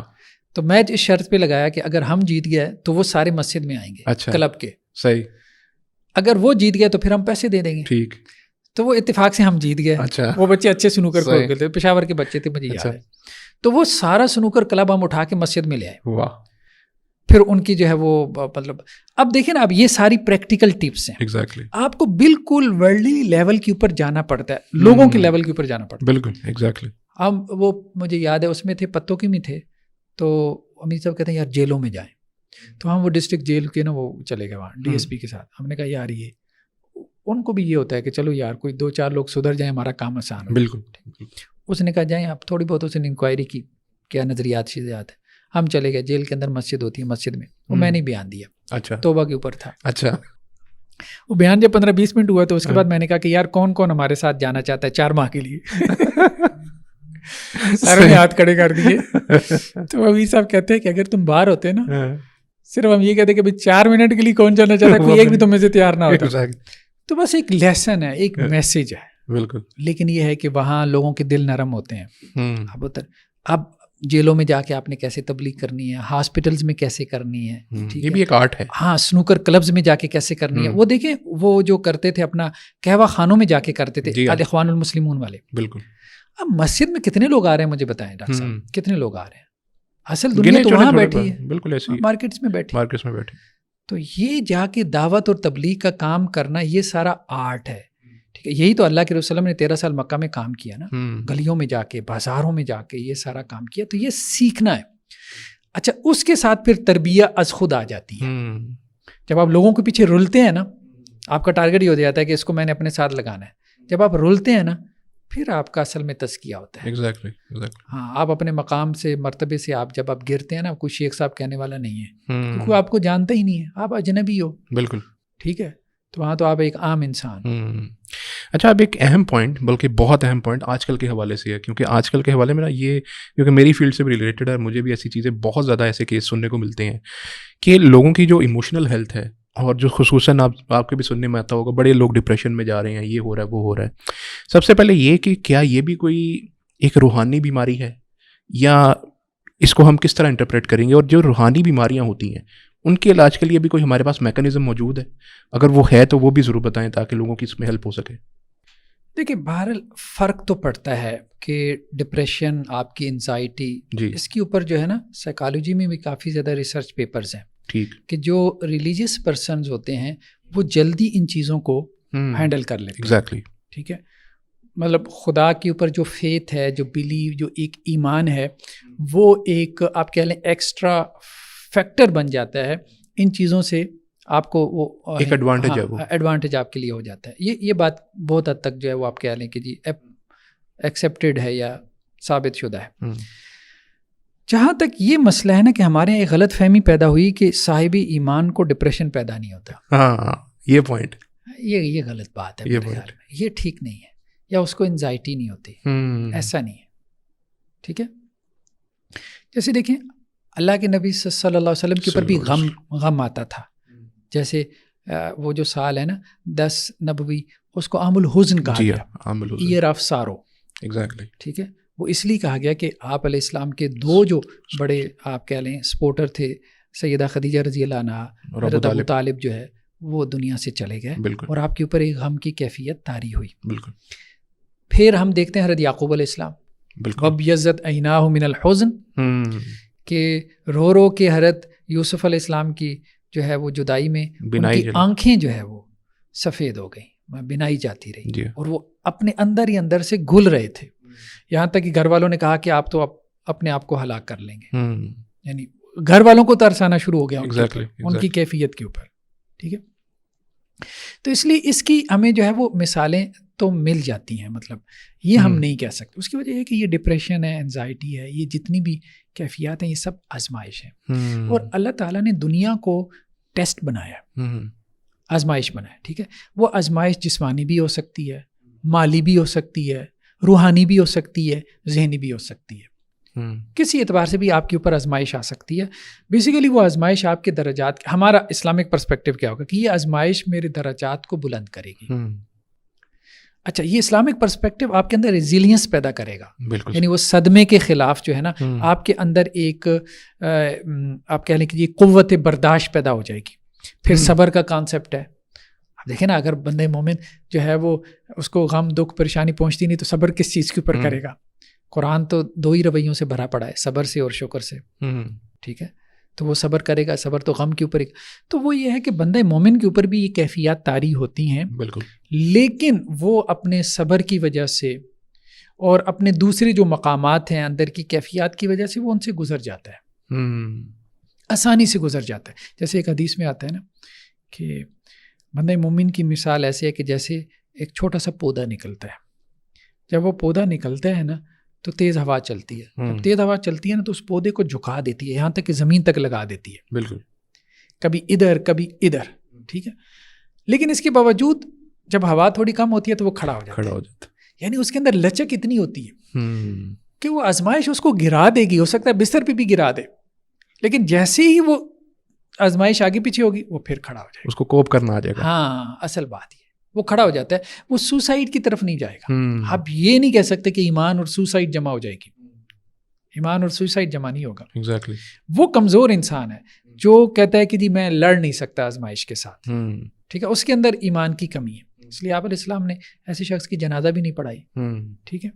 تو میچ اس شرط پہ لگایا کہ اگر ہم جیت گئے تو وہ سارے مسجد میں آئیں گے. اچھا. کلب کے. صحیح. اگر وہ جیت گئے تو پھر ہم پیسے دے دیں گے. ٹھیک. تو وہ اتفاق سے ہم جیت گئے. اچھا. وہ بچے اچھے سنوکر کھیلتے تھے، پشاور کے بچے تھے، مجھے یاد ہے. تو وہ سارا سنوکر کلب ہم اٹھا کے مسجد میں لے آئے. واہ. پھر ان کی جو ہے وہ مطلب اب دیکھیں نا، اب یہ ساری پریکٹیکل ٹپس ہیں. ایگزیکٹلی. آپ کو بالکل ورلڈلی لیول کے اوپر جانا پڑتا ہے، لوگوں کے لیول کے اوپر جانا پڑتا ہے. بالکل ایگزیکٹلی. ہم وہ مجھے یاد ہے اس میں تھے، پتوں کے میں تھے، تو امیر صاحب کہتے ہیں یار جیلوں میں جائیں. تو ہم وہ ڈسٹرکٹ جیل کے نا وہ چلے گئے وہاں ڈی ایس پی کے ساتھ. ہم نے کہا یار یہ ان کو بھی یہ ہوتا ہے کہ چلو یار کوئی 2-4 لوگ سدھر جائیں، ہمارا کام آسان ہو. بالکل. اس نے کہا جائیں آپ. تھوڑی بہت اس نے انکوائری کی، کیا نظریات شیزات ہے. ہم چلے گئے. جیل کے اندر مسجد ہوتی ہے، مسجد میں وہ میں نے بیان دیا. اچھا. توبہ کے اوپر تھا. اچھا. وہ بیان جب 15-20 منٹ ہوا تو اس کے بعد میں نے کہا کہ یار کون کون ہمارے ساتھ جانا چاہتا ہے 4 ماہ کے لیے. سارے نے ہاتھ کھڑے کر دیے. تو امیر صاحب کہتے ہیں کہ اگر تم باہر ہوتے نا، صرف ہم یہ کہتے کہ 4 منٹ کے لیے کون جانا چاہتا ہے، کوئی ایک بھی تم میں سے تیار نہ ہوتا. تو بس ایک لیسن ہے، ایک میسج ہے. بالکل. لیکن یہ ہے کہ وہاں لوگوں کے دل نرم ہوتے ہیں. اب جیلوں میں جا کے آپ نے کیسے تبلیغ کرنی ہے، ہاسپٹلز میں کیسے کرنی ہے، یہ بھی ایک آرٹ ہے. ہاں، سنوکر کلبز میں جا کے کیسے کرنی ہے. وہ دیکھیں وہ جو کرتے تھے اپنا قہوہ خانوں میں جا کے کرتے تھے، الاخوان المسلمون والے. بالکل. اب مسجد میں کتنے لوگ آ رہے ہیں مجھے بتائیں ڈاکٹر صاحب، کتنے لوگ آ رہے ہیں؟ اصل دنیا تو وہاں بیٹھی ہے. بالکل ایسے ہی مارکیٹس میں بیٹھی. تو یہ جا کے دعوت اور تبلیغ کا کام کرنا، یہ سارا آرٹ ہے. ٹھیک ہے. یہی تو اللہ کے رسول وسلم نے 13 سال مکہ میں کام کیا نا، گلیوں میں جا کے، بازاروں میں جا کے یہ سارا کام کیا. تو یہ سیکھنا ہے. اچھا، اس کے ساتھ پھر تربیت از خود آ جاتی ہے. جب آپ لوگوں کے پیچھے رلتے ہیں نا، آپ کا ٹارگٹ یہ ہو جاتا ہے کہ اس کو میں نے اپنے ساتھ لگانا ہے. جب آپ رلتے ہیں نا، پھر آپ کا اصل میں تزکیہ ہوتا ہے. ایگزیکٹلی. ہاں، آپ اپنے مقام سے، مرتبے سے آپ جب آپ گرتے ہیں نا، کوئی شیخ صاحب کہنے والا نہیں ہے، کیونکہ آپ کو جانتا ہی نہیں ہے، آپ اجنبی ہو. بالکل. ٹھیک ہے. تو وہاں تو آپ ایک عام انسان. اچھا، اب ایک اہم پوائنٹ، بلکہ بہت اہم پوائنٹ آج کل کے حوالے سے ہے، کیونکہ آج کل کے حوالے میں نا یہ، کیونکہ میری فیلڈ سے بھی ریلیٹڈ ہے، مجھے بھی ایسی چیزیں بہت زیادہ ایسے کیس سننے کو ملتے ہیں کہ لوگوں کی جو ایموشنل ہیلتھ ہے، اور جو خصوصاً آپ کے بھی سننے میں آتا ہوگا، بڑے لوگ ڈپریشن میں جا رہے ہیں، یہ ہو رہا ہے، وہ ہو رہا ہے. سب سے پہلے یہ کہ کیا یہ بھی کوئی ایک روحانی بیماری ہے، یا اس کو ہم کس طرح انٹرپریٹ کریں گے؟ اور جو روحانی بیماریاں ہوتی ہیں ان کے علاج کے لیے بھی کوئی ہمارے پاس میکانزم موجود ہے؟ اگر وہ ہے تو وہ بھی ضرور بتائیں تاکہ لوگوں کی اس میں ہیلپ ہو سکے. دیکھیں، بہرحال فرق تو پڑتا ہے کہ ڈپریشن، آپ کی انزائٹی، اس کے اوپر جو ہے نا سائیکالوجی میں بھی کافی زیادہ ریسرچ پیپرز ہیں. ٹھیک. کہ جو ریلیجیس پرسنز ہوتے ہیں وہ جلدی ان چیزوں کو ہینڈل کر لیتے ہیں. ایگزیکٹلی. ٹھیک ہے. مطلب خدا کے اوپر جو فیتھ ہے، جو بلیو، جو ایک ایمان ہے، وہ ایک آپ کہہ لیں ایکسٹرا فیکٹر بن جاتا ہے. ان چیزوں سے آپ کو وہ ایک ایڈوانٹیج ہے، وہ ایڈوانٹیج آپ کے لیے ہو جاتا ہے. یہ بات بہت حد تک جو ہے وہ آپ کہہ لیں کہ جی ایکسیپٹیڈ ہے یا ثابت شدہ ہے. جہاں تک یہ مسئلہ ہے نا کہ ہمارے یہاں ایک غلط فہمی پیدا ہوئی کہ صاحب ایمان کو ڈپریشن پیدا نہیں ہوتا. ہاں، یہ پوائنٹ، یہ غلط بات ہے. یہ ٹھیک نہیں ہے. یا اس کو انزائٹی نہیں ہوتی، ایسا نہیں ہے. ٹھیک ہے. جیسے دیکھیں، اللہ کے نبی صلی اللہ علیہ وسلم کے اوپر بھی غم آتا تھا. جیسے وہ جو سال ہے نا 10 نبوی، اس کو عام الحزن کہا گیا، ایئر آف سارو. ایگزیکٹلی. ٹھیک ہے، وہ اس لیے کہا گیا کہ آپ علیہ السلام کے 2 جو بڑے آپ کہہ لیں سپورٹر تھے، سیدہ خدیجہ رضی اللہ عنہا اور ابو طالب جو ہے وہ دنیا سے چلے گئے، اور آپ کے اوپر ایک غم کی کیفیت طاری ہوئی. بالکل. پھر ہم دیکھتے ہیں حضرت یعقوب علیہ السلام، وَابْيَضَّتْ عَيْنَاهُ مِنَ الْحُزْنِ، کہ رو رو کے حضرت یوسف علیہ السلام کی جو ہے وہ جدائی میں ان کی آنکھیں جو ہے وہ سفید ہو گئیں، بنائی جاتی رہی، اور وہ اپنے اندر ہی اندر سے گل رہے تھے، یہاں تک کہ گھر والوں نے کہا کہ آپ تو اپنے آپ کو ہلاک کر لیں گے. یعنی گھر والوں کو ترس آنا شروع ہو گیا ان کی کیفیت کے اوپر. ٹھیک ہے، تو اس لیے اس کی ہمیں جو ہے وہ مثالیں تو مل جاتی ہیں، مطلب یہ ہم نہیں کہہ سکتے. اس کی وجہ یہ کہ یہ ڈپریشن ہے، انزائٹی ہے، یہ جتنی بھی کیفیات ہیں یہ سب آزمائش ہیں، اور اللہ تعالیٰ نے دنیا کو ٹیسٹ بنایا، آزمائش بنایا. ٹھیک ہے، وہ آزمائش جسمانی بھی ہو سکتی ہے، مالی بھی ہو سکتی ہے، روحانی بھی ہو سکتی ہے، ذہنی بھی ہو سکتی ہے. کسی اعتبار سے بھی آپ کے اوپر آزمائش آ سکتی ہے. بیسیکلی وہ آزمائش آپ کے درجات، ہمارا اسلامک پرسپیکٹو کیا ہوگا کہ یہ آزمائش میرے درجات کو بلند کرے گی. اچھا، یہ اسلامک پرسپیکٹو آپ کے اندر ریزیلینس پیدا کرے گا. یعنی وہ صدمے کے خلاف جو ہے نا آپ کے اندر ایک آپ کہہ لیں کہ یہ قوت برداشت پیدا ہو جائے گی. پھر صبر کا کانسیپٹ ہے. اب دیکھیں نا، اگر بندے مومن جو ہے وہ اس کو غم دکھ پریشانی پہنچتی نہیں تو صبر کس چیز کے اوپر کرے گا؟ قرآن تو 2 ہی رویوں سے بھرا پڑا ہے، صبر سے اور شکر سے. ٹھیک ہے، تو وہ صبر کرے گا، صبر تو غم کے اوپر. تو وہ یہ ہے کہ بندے مومن کے اوپر بھی یہ کیفیات طاری ہوتی ہیں، بالکل، لیکن وہ اپنے صبر کی وجہ سے اور اپنے دوسرے جو مقامات ہیں اندر کی کیفیات کی وجہ سے وہ ان سے گزر جاتا ہے، آسانی سے گزر جاتا ہے. جیسے ایک حدیث میں آتا ہے نا کہ بندے مومن کی مثال ایسے ہے کہ جیسے ایک چھوٹا سا پودا نکلتا ہے. جب وہ پودا نکلتا ہے نا تو تیز ہوا چلتی ہے. جب تیز ہوا چلتی ہے نا تو اس پودے کو جھکا دیتی ہے، یہاں تک کہ زمین تک لگا دیتی ہے، بالکل، کبھی ادھر کبھی ادھر. ٹھیک ہے، لیکن اس کے باوجود جب ہوا تھوڑی کم ہوتی ہے تو وہ کھڑا ہو جاتا ہے. یعنی اس کے اندر لچک اتنی ہوتی ہے کہ وہ آزمائش اس کو گرا دے گی، ہو سکتا ہے بستر پہ بھی گرا دے، لیکن جیسے ہی وہ آزمائش آگے پیچھے ہوگی وہ پھر کھڑا ہو جائے گا، اس کو کوپ کرنا آ جائے گا. ہاں، اصل بات یہ وہ کھڑا ہو جاتا ہے، وہ سوسائڈ کی طرف نہیں جائے گا. آپ یہ نہیں کہہ سکتے کہ ایمان اور سوسائڈ جمع ہو جائے گی، ایمان اور سوسائڈ جمع نہیں ہوگا. ایگزیکٹلی. وہ کمزور انسان ہے جو کہتا ہے کہ جی میں لڑ نہیں سکتا آزمائش کے ساتھ. ٹھیک ہے، اس کے اندر ایمان کی کمی ہے، اس لیے آپ علیہ السلام نے ایسے شخص کی جنازہ بھی نہیں پڑھائی. ٹھیک ہے،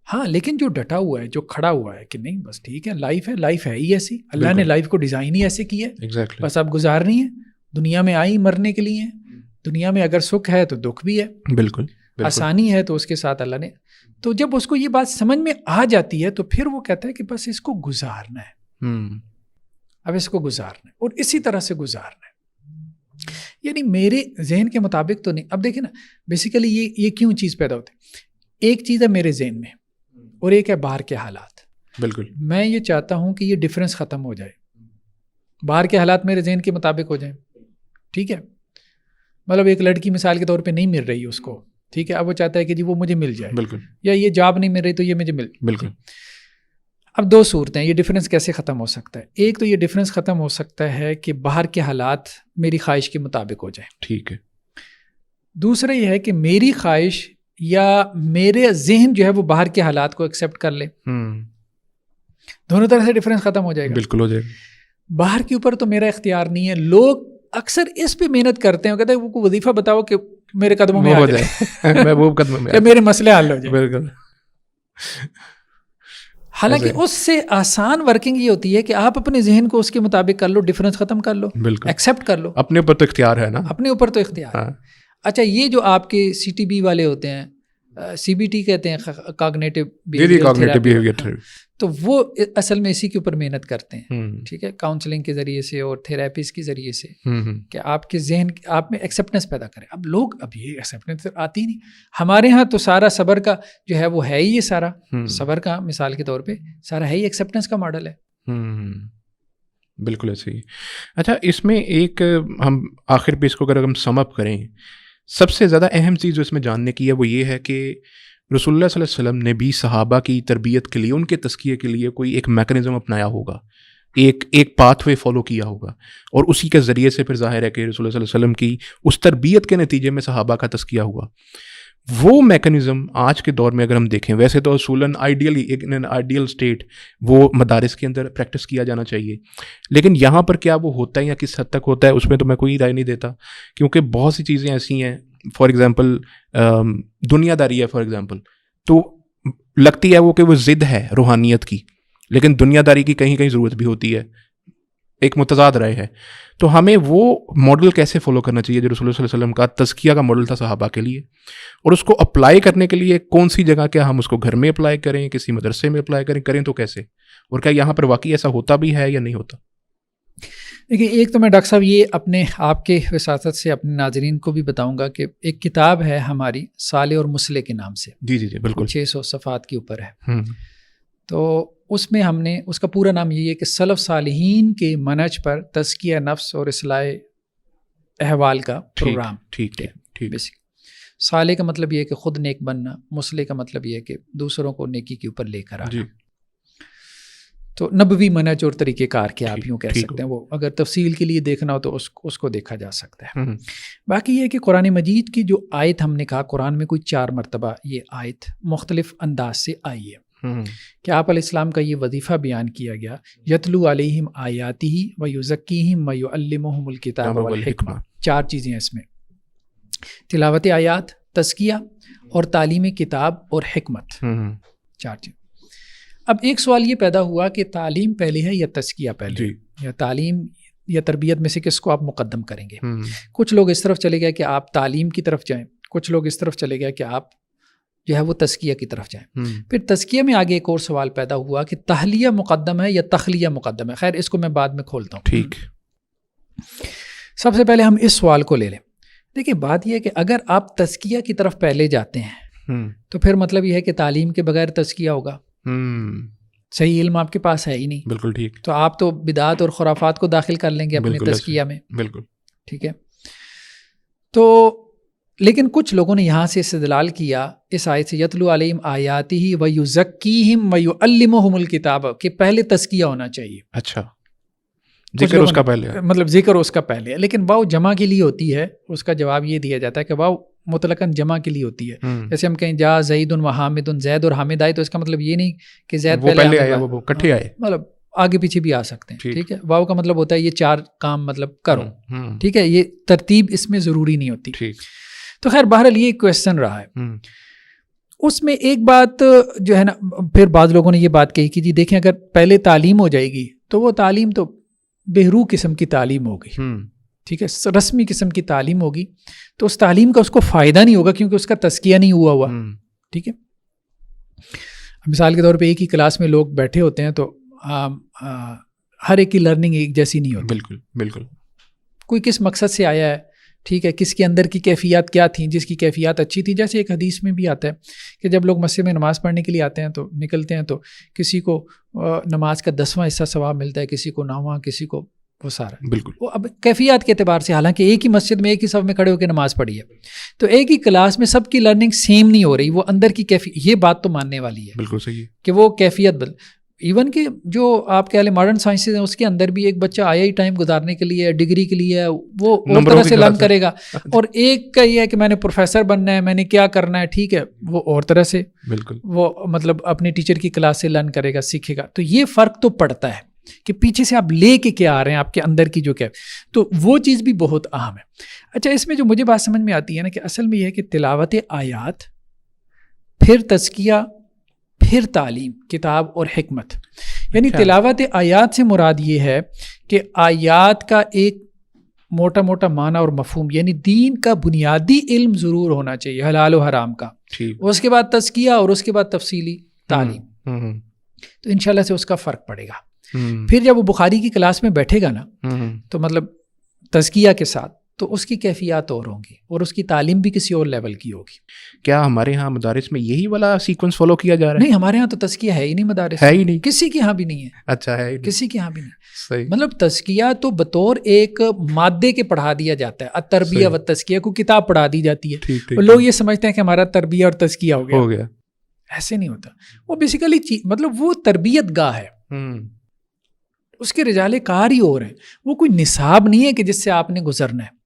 ہاں، لیکن جو ڈٹا ہوا ہے، جو کھڑا ہوا ہے کہ نہیں بس ٹھیک ہے، لائف ہے ہی ایسی، اللہ نے لائف کو ڈیزائن ہی ایسے کی ہے، بس اب گزارنی ہے. دنیا میں آئی مرنے کے لیے، دنیا میں اگر سکھ ہے تو دکھ بھی ہے، بالکل، آسانی ہے تو اس کے ساتھ اللہ نے. تو جب اس کو یہ بات سمجھ میں آ جاتی ہے تو پھر وہ کہتا ہے کہ بس اس کو گزارنا ہے، اب اس کو گزارنا ہے اور اسی طرح سے گزارنا ہے. یعنی میرے ذہن کے مطابق تو نہیں. اب دیکھیں نا، بیسیکلی یہ کیوں چیز پیدا ہوتی ہے؟ ایک چیز ہے میرے ذہن میں اور ایک ہے باہر کے حالات. بالکل، میں یہ چاہتا ہوں کہ یہ ڈفرینس ختم ہو جائے، باہر کے حالات میرے ذہن کے مطابق ہو جائیں. ٹھیک ہے، مطلب ایک لڑکی مثال کے طور پہ نہیں مل رہی اس کو، ٹھیک ہے، اب وہ چاہتا ہے کہ جی وہ مجھے مل جائے، بالکل، یا یہ جاب نہیں مل رہی تو یہ مجھے بالکل. اب 2 صورتیں، یہ ڈفرینس کیسے ختم ہو سکتا ہے؟ ایک تو یہ ڈفرینس ختم ہو سکتا ہے کہ باہر کے حالات میری خواہش کے مطابق ہو جائیں. ٹھیک ہے. دوسرا یہ ہے کہ میری خواہش یا میرے ذہن جو ہے وہ باہر کے حالات کو ایکسیپٹ کر لے. دونوں طرح سے ڈفرینس ختم ہو جائے گا. بالکل ہو جائے گا. باہر کے اوپر تو میرا اختیار نہیں ہے. لوگ اکثر اس پہ محنت کرتے ہیں، کہتے ہیں وہ وظیفہ بتاؤ کہ میرے قدموں میں آ جائے، محبوب قدموں میں، میرے مسئلے حل ہو جائیں. بالکل. حالانکہ اس سے آسان ورکنگ یہ ہوتی ہے کہ آپ اپنے ذہن کو اس کے مطابق کر لو، ڈفرینس ختم کر لو، ایکسیپٹ کر لو. اپنے اوپر تو اختیار ہے نا، اپنے اوپر تو اختیار. اچھا، یہ جو آپ کے CTB والے ہوتے ہیں، CBT کہتے ہیں، کاگنیٹو بیہیویئر تھراپی، تو وہ اصل میں اسی کے اوپر محنت کرتے ہیں. ٹھیک ہے، کاؤنسلنگ کے ذریعے سے اور تھراپیز کے ذریعے سے کہ آپ کے ذہن آپ میں ایکسیپٹنس پیدا کریں. اب لوگ اب یہ ایکسیپٹنس آتی نہیں. ہمارے ہاں تو سارا صبر کا جو ہے وہ ہے ہی، یہ سارا صبر کا مثال کے طور پہ سارا ہے ہی ایکسیپٹنس کا ماڈل ہے. بالکل ایسے ہی. اچھا، اس میں ایک ہم آخر پہ اس کو اگر ہم سم اپ کریں، سب سے زیادہ اہم چیز جو اس میں جاننے کی ہے وہ یہ ہے کہ رسول اللہ صلی اللہ علیہ وسلم نے بھی صحابہ کی تربیت کے لیے، ان کے تزکیے کے لیے کوئی ایک میکنزم اپنایا ہوگا ایک پاتھ وے فالو کیا ہوگا, اور اسی کے ذریعے سے پھر ظاہر ہے کہ رسول اللہ صلی اللہ علیہ وسلم کی اس تربیت کے نتیجے میں صحابہ کا تزکیہ ہوا. وہ میکنزم آج کے دور میں اگر ہم دیکھیں, ویسے تو اصولاً آئیڈیل اسٹیٹ وہ مدارس کے اندر پریکٹس کیا جانا چاہیے, لیکن یہاں پر کیا وہ ہوتا ہے یا کس حد تک ہوتا ہے اس میں تو میں کوئی رائے نہیں دیتا, کیونکہ بہت سی چیزیں ایسی ہیں. فار ایگزامپل دنیا داری ہے, فار ایگزامپل تو لگتی ہے وہ کہ وہ ضد ہے روحانیت کی, لیکن دنیا داری کی کہیں کہیں ضرورت بھی ہوتی ہے, ایک متضاد رائے ہے. تو ہمیں وہ ماڈل کیسے فالو کرنا چاہیے جو رسول اللہ صلی اللہ علیہ وسلم کا تزکیہ کا ماڈل تھا صحابہ کے لیے, اور اس کو اپلائی کرنے کے لیے کون سی جگہ, کیا ہم اس کو گھر میں اپلائی کریں, کسی مدرسے میں اپلائی کریں تو کیسے, اور کیا یہاں پر واقعی ایسا ہوتا بھی ہے یا نہیں ہوتا؟ دیکھیے, ایک تو میں ڈاکٹر صاحب یہ اپنے آپ کے وساطت سے اپنے ناظرین کو بھی بتاؤں گا کہ ایک کتاب ہے ہماری صالح اور مسلح کے نام سے. جی جی جی بالکل, 600 صفحات کے اوپر ہے. تو اس میں ہم نے, اس کا پورا نام یہ ہے کہ سلف صالحین کے منہج پر تزکیہ نفس اور اصلاح احوال کا پروگرام. ٹھیک ٹھیک. صالح کا مطلب یہ ہے کہ خود نیک بننا, مسلح کا مطلب یہ ہے کہ دوسروں کو نیکی کے اوپر لے کر آنا. تو نبوی منہج اور طریقہ کار کے آپ یوں کہہ سکتے ہیں. وہ اگر تفصیل کے لیے دیکھنا ہو تو اس کو دیکھا جا سکتا ہے. باقی یہ ہے کہ قرآن مجید کی جو آیت ہم نے کہا, قرآن میں کوئی 4 مرتبہ یہ آیت مختلف انداز سے آئی ہے کہ آپ علیہ السلام کا یہ وظیفہ بیان کیا گیا, یتلو علیہم آیاتہ ویزکیہم ویعلمہم الکتاب والحکمہ. 4 چیزیں ہیں اس میں, تلاوت آیات, تزکیہ اور تعلیم کتاب اور حکمت. 4 چیز. اب ایک سوال یہ پیدا ہوا کہ تعلیم پہلے ہے یا تزکیہ پہلے ہے, یا تعلیم یا تربیت میں سے کس کو آپ مقدم کریں گے. کچھ لوگ اس طرف چلے گئے کہ آپ تعلیم کی طرف جائیں, کچھ لوگ اس طرف چلے گئے کہ آپ جو ہے وہ تزکیہ کی طرف جائیں. پھر تزکیہ میں آگے ایک اور سوال پیدا ہوا کہ تحلیہ مقدم ہے یا تخلیہ مقدم ہے. خیر اس کو میں بعد میں کھولتا ہوں. ٹھیک. سب سے پہلے ہم اس سوال کو لے لیں. دیکھیں بات یہ ہے کہ اگر آپ تزکیہ کی طرف پہلے جاتے ہیں تو پھر مطلب یہ ہے کہ تعلیم کے بغیر تزکیہ ہوگا. صحیح علم آپ کے پاس ہے ہی نہیں. بالکل ٹھیک. تو آپ تو بدعات اور خرافات کو داخل کر لیں گے اپنے تزکیہ میں. بالکل ٹھیک ہے. تو لیکن کچھ لوگوں نے یہاں سے استدلال کیا اس آیت سے, یتلو علیہم آیاتہ ویزکیہم ویعلمہم الکتاب, کہ پہلے تزکیہ ہونا چاہیے. اچھا, ذکر اس کا پہلے ہے, مطلب ذکر اس کا پہلے ہے, لیکن واو جمع کے لیے ہوتی ہے. اس کا جواب یہ دیا جاتا ہے کہ واو مطلقاً جمع کے لیے ہوتی ہے. جیسے ہم کہیں جا زید و حامد, زید اور حامد آئے, تو اس کا مطلب یہ نہیں کہ زید پہلے آیا وہ اکٹھے آئے, مطلب آگے پیچھے بھی آ سکتے ہیں. ٹھیک ہے. واو کا مطلب ہوتا ہے یہ 4 کام مطلب کرو. ٹھیک ہے, یہ ترتیب اس میں ضروری نہیں ہوتی. تو خیر بہرحال یہ ایک کویسچن رہا ہے. اس میں ایک بات جو ہے نا, پھر بعض لوگوں نے یہ بات کہی کہ جی دیکھیں اگر پہلے تعلیم ہو جائے گی تو وہ تعلیم تو بہرو قسم کی تعلیم ہوگی. ٹھیک ہے, رسمی قسم کی تعلیم ہوگی, تو اس تعلیم کا اس کو فائدہ نہیں ہوگا کیونکہ اس کا تزکیہ نہیں ہوا. ٹھیک ہے. مثال کے طور پہ ایک ہی کلاس میں لوگ بیٹھے ہوتے ہیں تو ہر ایک کی لرننگ ایک جیسی نہیں ہوتی. بالکل. کوئی کس مقصد سے آیا ہے, ٹھیک ہے, کس کے اندر کی کیفیات کیا تھیں, جس کی کیفیات اچھی تھی. جیسے ایک حدیث میں بھی آتا ہے کہ جب لوگ مسجد میں نماز پڑھنے کے لیے آتے ہیں تو نکلتے ہیں تو کسی کو نماز کا 10واں حصہ ثواب ملتا ہے, کسی کو 9واں, کسی کو وہ سارا. بالکل. وہ اب کیفیات کے اعتبار سے, حالانکہ ایک ہی مسجد میں ایک ہی صف میں کھڑے ہو کے نماز پڑھی ہے, تو ایک ہی کلاس میں سب کی لرننگ سیم نہیں ہو رہی. وہ اندر کی کیفیت, یہ بات تو ماننے والی ہے. بالکل صحیح کہ وہ کیفیت ایون کہ جو آپ کہہ لیں ماڈرن سائنسز ہیں اس کے اندر بھی ایک بچہ آئی ٹائم گزارنے کے لیے, ڈگری کے لیے, وہ اور طرح سے لرن کرے گا, اور ایک کا یہ ہے کہ میں نے پروفیسر بننا ہے, میں نے کیا کرنا ہے, ٹھیک ہے, وہ اور طرح سے بالکل وہ مطلب اپنے ٹیچر کی کلاس سے لرن کرے گا, سیکھے گا. تو یہ فرق تو پڑتا ہے کہ پیچھے سے آپ لے کے کیا آ رہے ہیں, آپ کے اندر کی جو کیا, تو وہ چیز بھی بہت اہم ہے. اچھا, اس میں جو مجھے بات سمجھ میں آتی ہے نا کہ اصل میں یہ ہے کہ تلاوت آیات, پھر تزکیہ, پھر تعلیم کتاب اور حکمت. یعنی تلاوت آیات سے مراد یہ ہے کہ آیات کا ایک موٹا موٹا معنی اور مفہوم, یعنی دین کا بنیادی علم ضرور ہونا چاہیے, حلال و حرام کا. اس کے بعد تزکیہ اور اس کے بعد تفصیلی تعلیم. تو انشاءاللہ سے اس کا فرق پڑے گا. پھر جب وہ بخاری کی کلاس میں بیٹھے گا نا تو مطلب تزکیہ کے ساتھ, تو اس کی کیفیات اور ہوں گی اور اس کی تعلیم بھی کسی اور لیول کی ہوگی. کیا ہمارے ہاں مدارس میں یہی والا سیکوینس فالو کیا جا رہا ہے؟ نہیں, ہمارے ہاں تو تزکیہ ہے ہی نہیں, مدارس ہے ہی نہیں, کسی کے ہاں بھی نہیں ہے. اچھا, ہے کسی کے ہاں بھی نہیں. صحیح. مطلب تزکیہ تو بطور ایک مادے کے پڑھا دیا جاتا ہے, التربیہ و تزکیہ کو کتاب پڑھا دی جاتی ہے. لوگ یہ سمجھتے ہیں کہ ہمارا تربیہ اور تزکیہ ہو گیا. ایسے نہیں ہوتا. وہ بیسیکلی مطلب وہ تربیت گاہ ہے. اس کے رجال کار ہی اور ہیں. وہ کوئی نصاب نہیں ہے کہ جس سے آپ نے گزرنا ہے.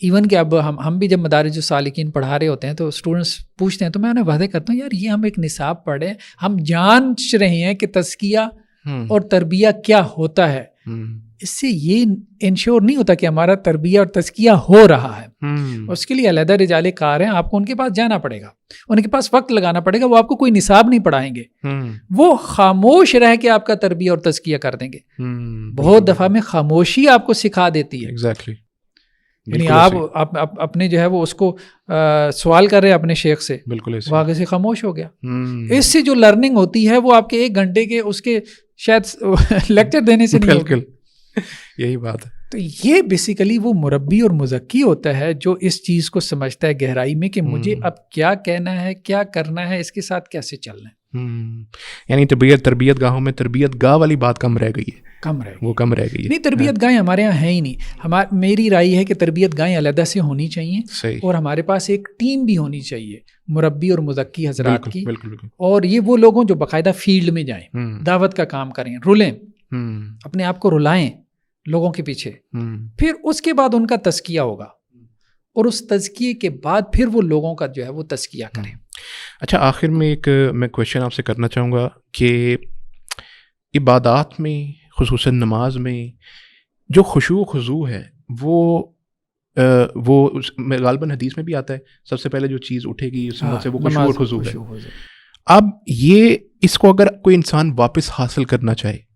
ایون کہ اب ہم بھی جب مدارج السالکین پڑھا رہے ہوتے ہیں تو اسٹوڈنٹس پوچھتے ہیں تو میں انہیں واضح کرتا ہوں یار یہ ہم ایک نصاب پڑھ رہے ہیں, ہم جان رہے ہیں کہ تزکیہ اور تربیہ کیا ہوتا ہے. اس سے یہ انشور نہیں ہوتا کہ ہمارا تربیہ اور تزکیہ ہو رہا ہے. اس کے لیے علیحدہ رجال کار ہیں, آپ کو ان کے پاس جانا پڑے گا, ان کے پاس وقت لگانا پڑے گا. وہ آپ کو کوئی نصاب نہیں پڑھائیں گے, وہ خاموش رہ کے آپ کا تربیہ اور تزکیہ کر دیں گے. بہت دفعہ میں خاموشی آپ کو سکھا دیتی ہے. ایگزیکٹلی. یعنی آپ اپنے جو ہے وہ اس کو سوال کر رہے ہیں اپنے شیخ سے, بالکل وہ آگے سے خاموش ہو گیا. اس سے جو لرننگ ہوتی ہے وہ آپ کے 1 گھنٹے کے اس کے شاید لیکچر دینے سے نہیں ہوگی. یہی بات ہے. تو یہ بیسیکلی وہ مربی اور مزکی ہوتا ہے جو اس چیز کو سمجھتا ہے گہرائی میں کہ مجھے اب کیا کہنا ہے, کیا کرنا ہے, اس کے ساتھ کیسے چلنا ہے. یعنی تربیت گاہوں میں تربیت گاہ والی بات کم رہ گئی ہے. وہ کم رہ گئی ہے. نہیں, تربیت گاہیں ہمارے یہاں ہیں ہی نہیں. میری رائے ہے کہ تربیت گاہیں علیحدہ سے ہونی چاہیے, اور ہمارے پاس ایک ٹیم بھی ہونی چاہیے مربی اور مزکی حضرات کی. اور یہ وہ لوگوں جو باقاعدہ فیلڈ میں جائیں, دعوت کا کام کریں, رولیں, اپنے آپ کو رلائیں لوگوں کے پیچھے. پھر اس کے بعد ان کا تزکیہ ہوگا, اور اس تزکیے کے بعد پھر وہ لوگوں کا جو ہے وہ تزکیہ کریں. اچھا, آخر میں میں کویشچن آپ سے کرنا چاہوں گا کہ عبادات میں خصوصاً نماز میں جو خشوع و خضوع ہے وہ غالباً حدیث میں بھی آتا ہے سب سے پہلے جو چیز اٹھے گی اس سے وہ خشوع و خضوع ہے. اب اس کو اگر کوئی انسان واپس حاصل کرنا چاہے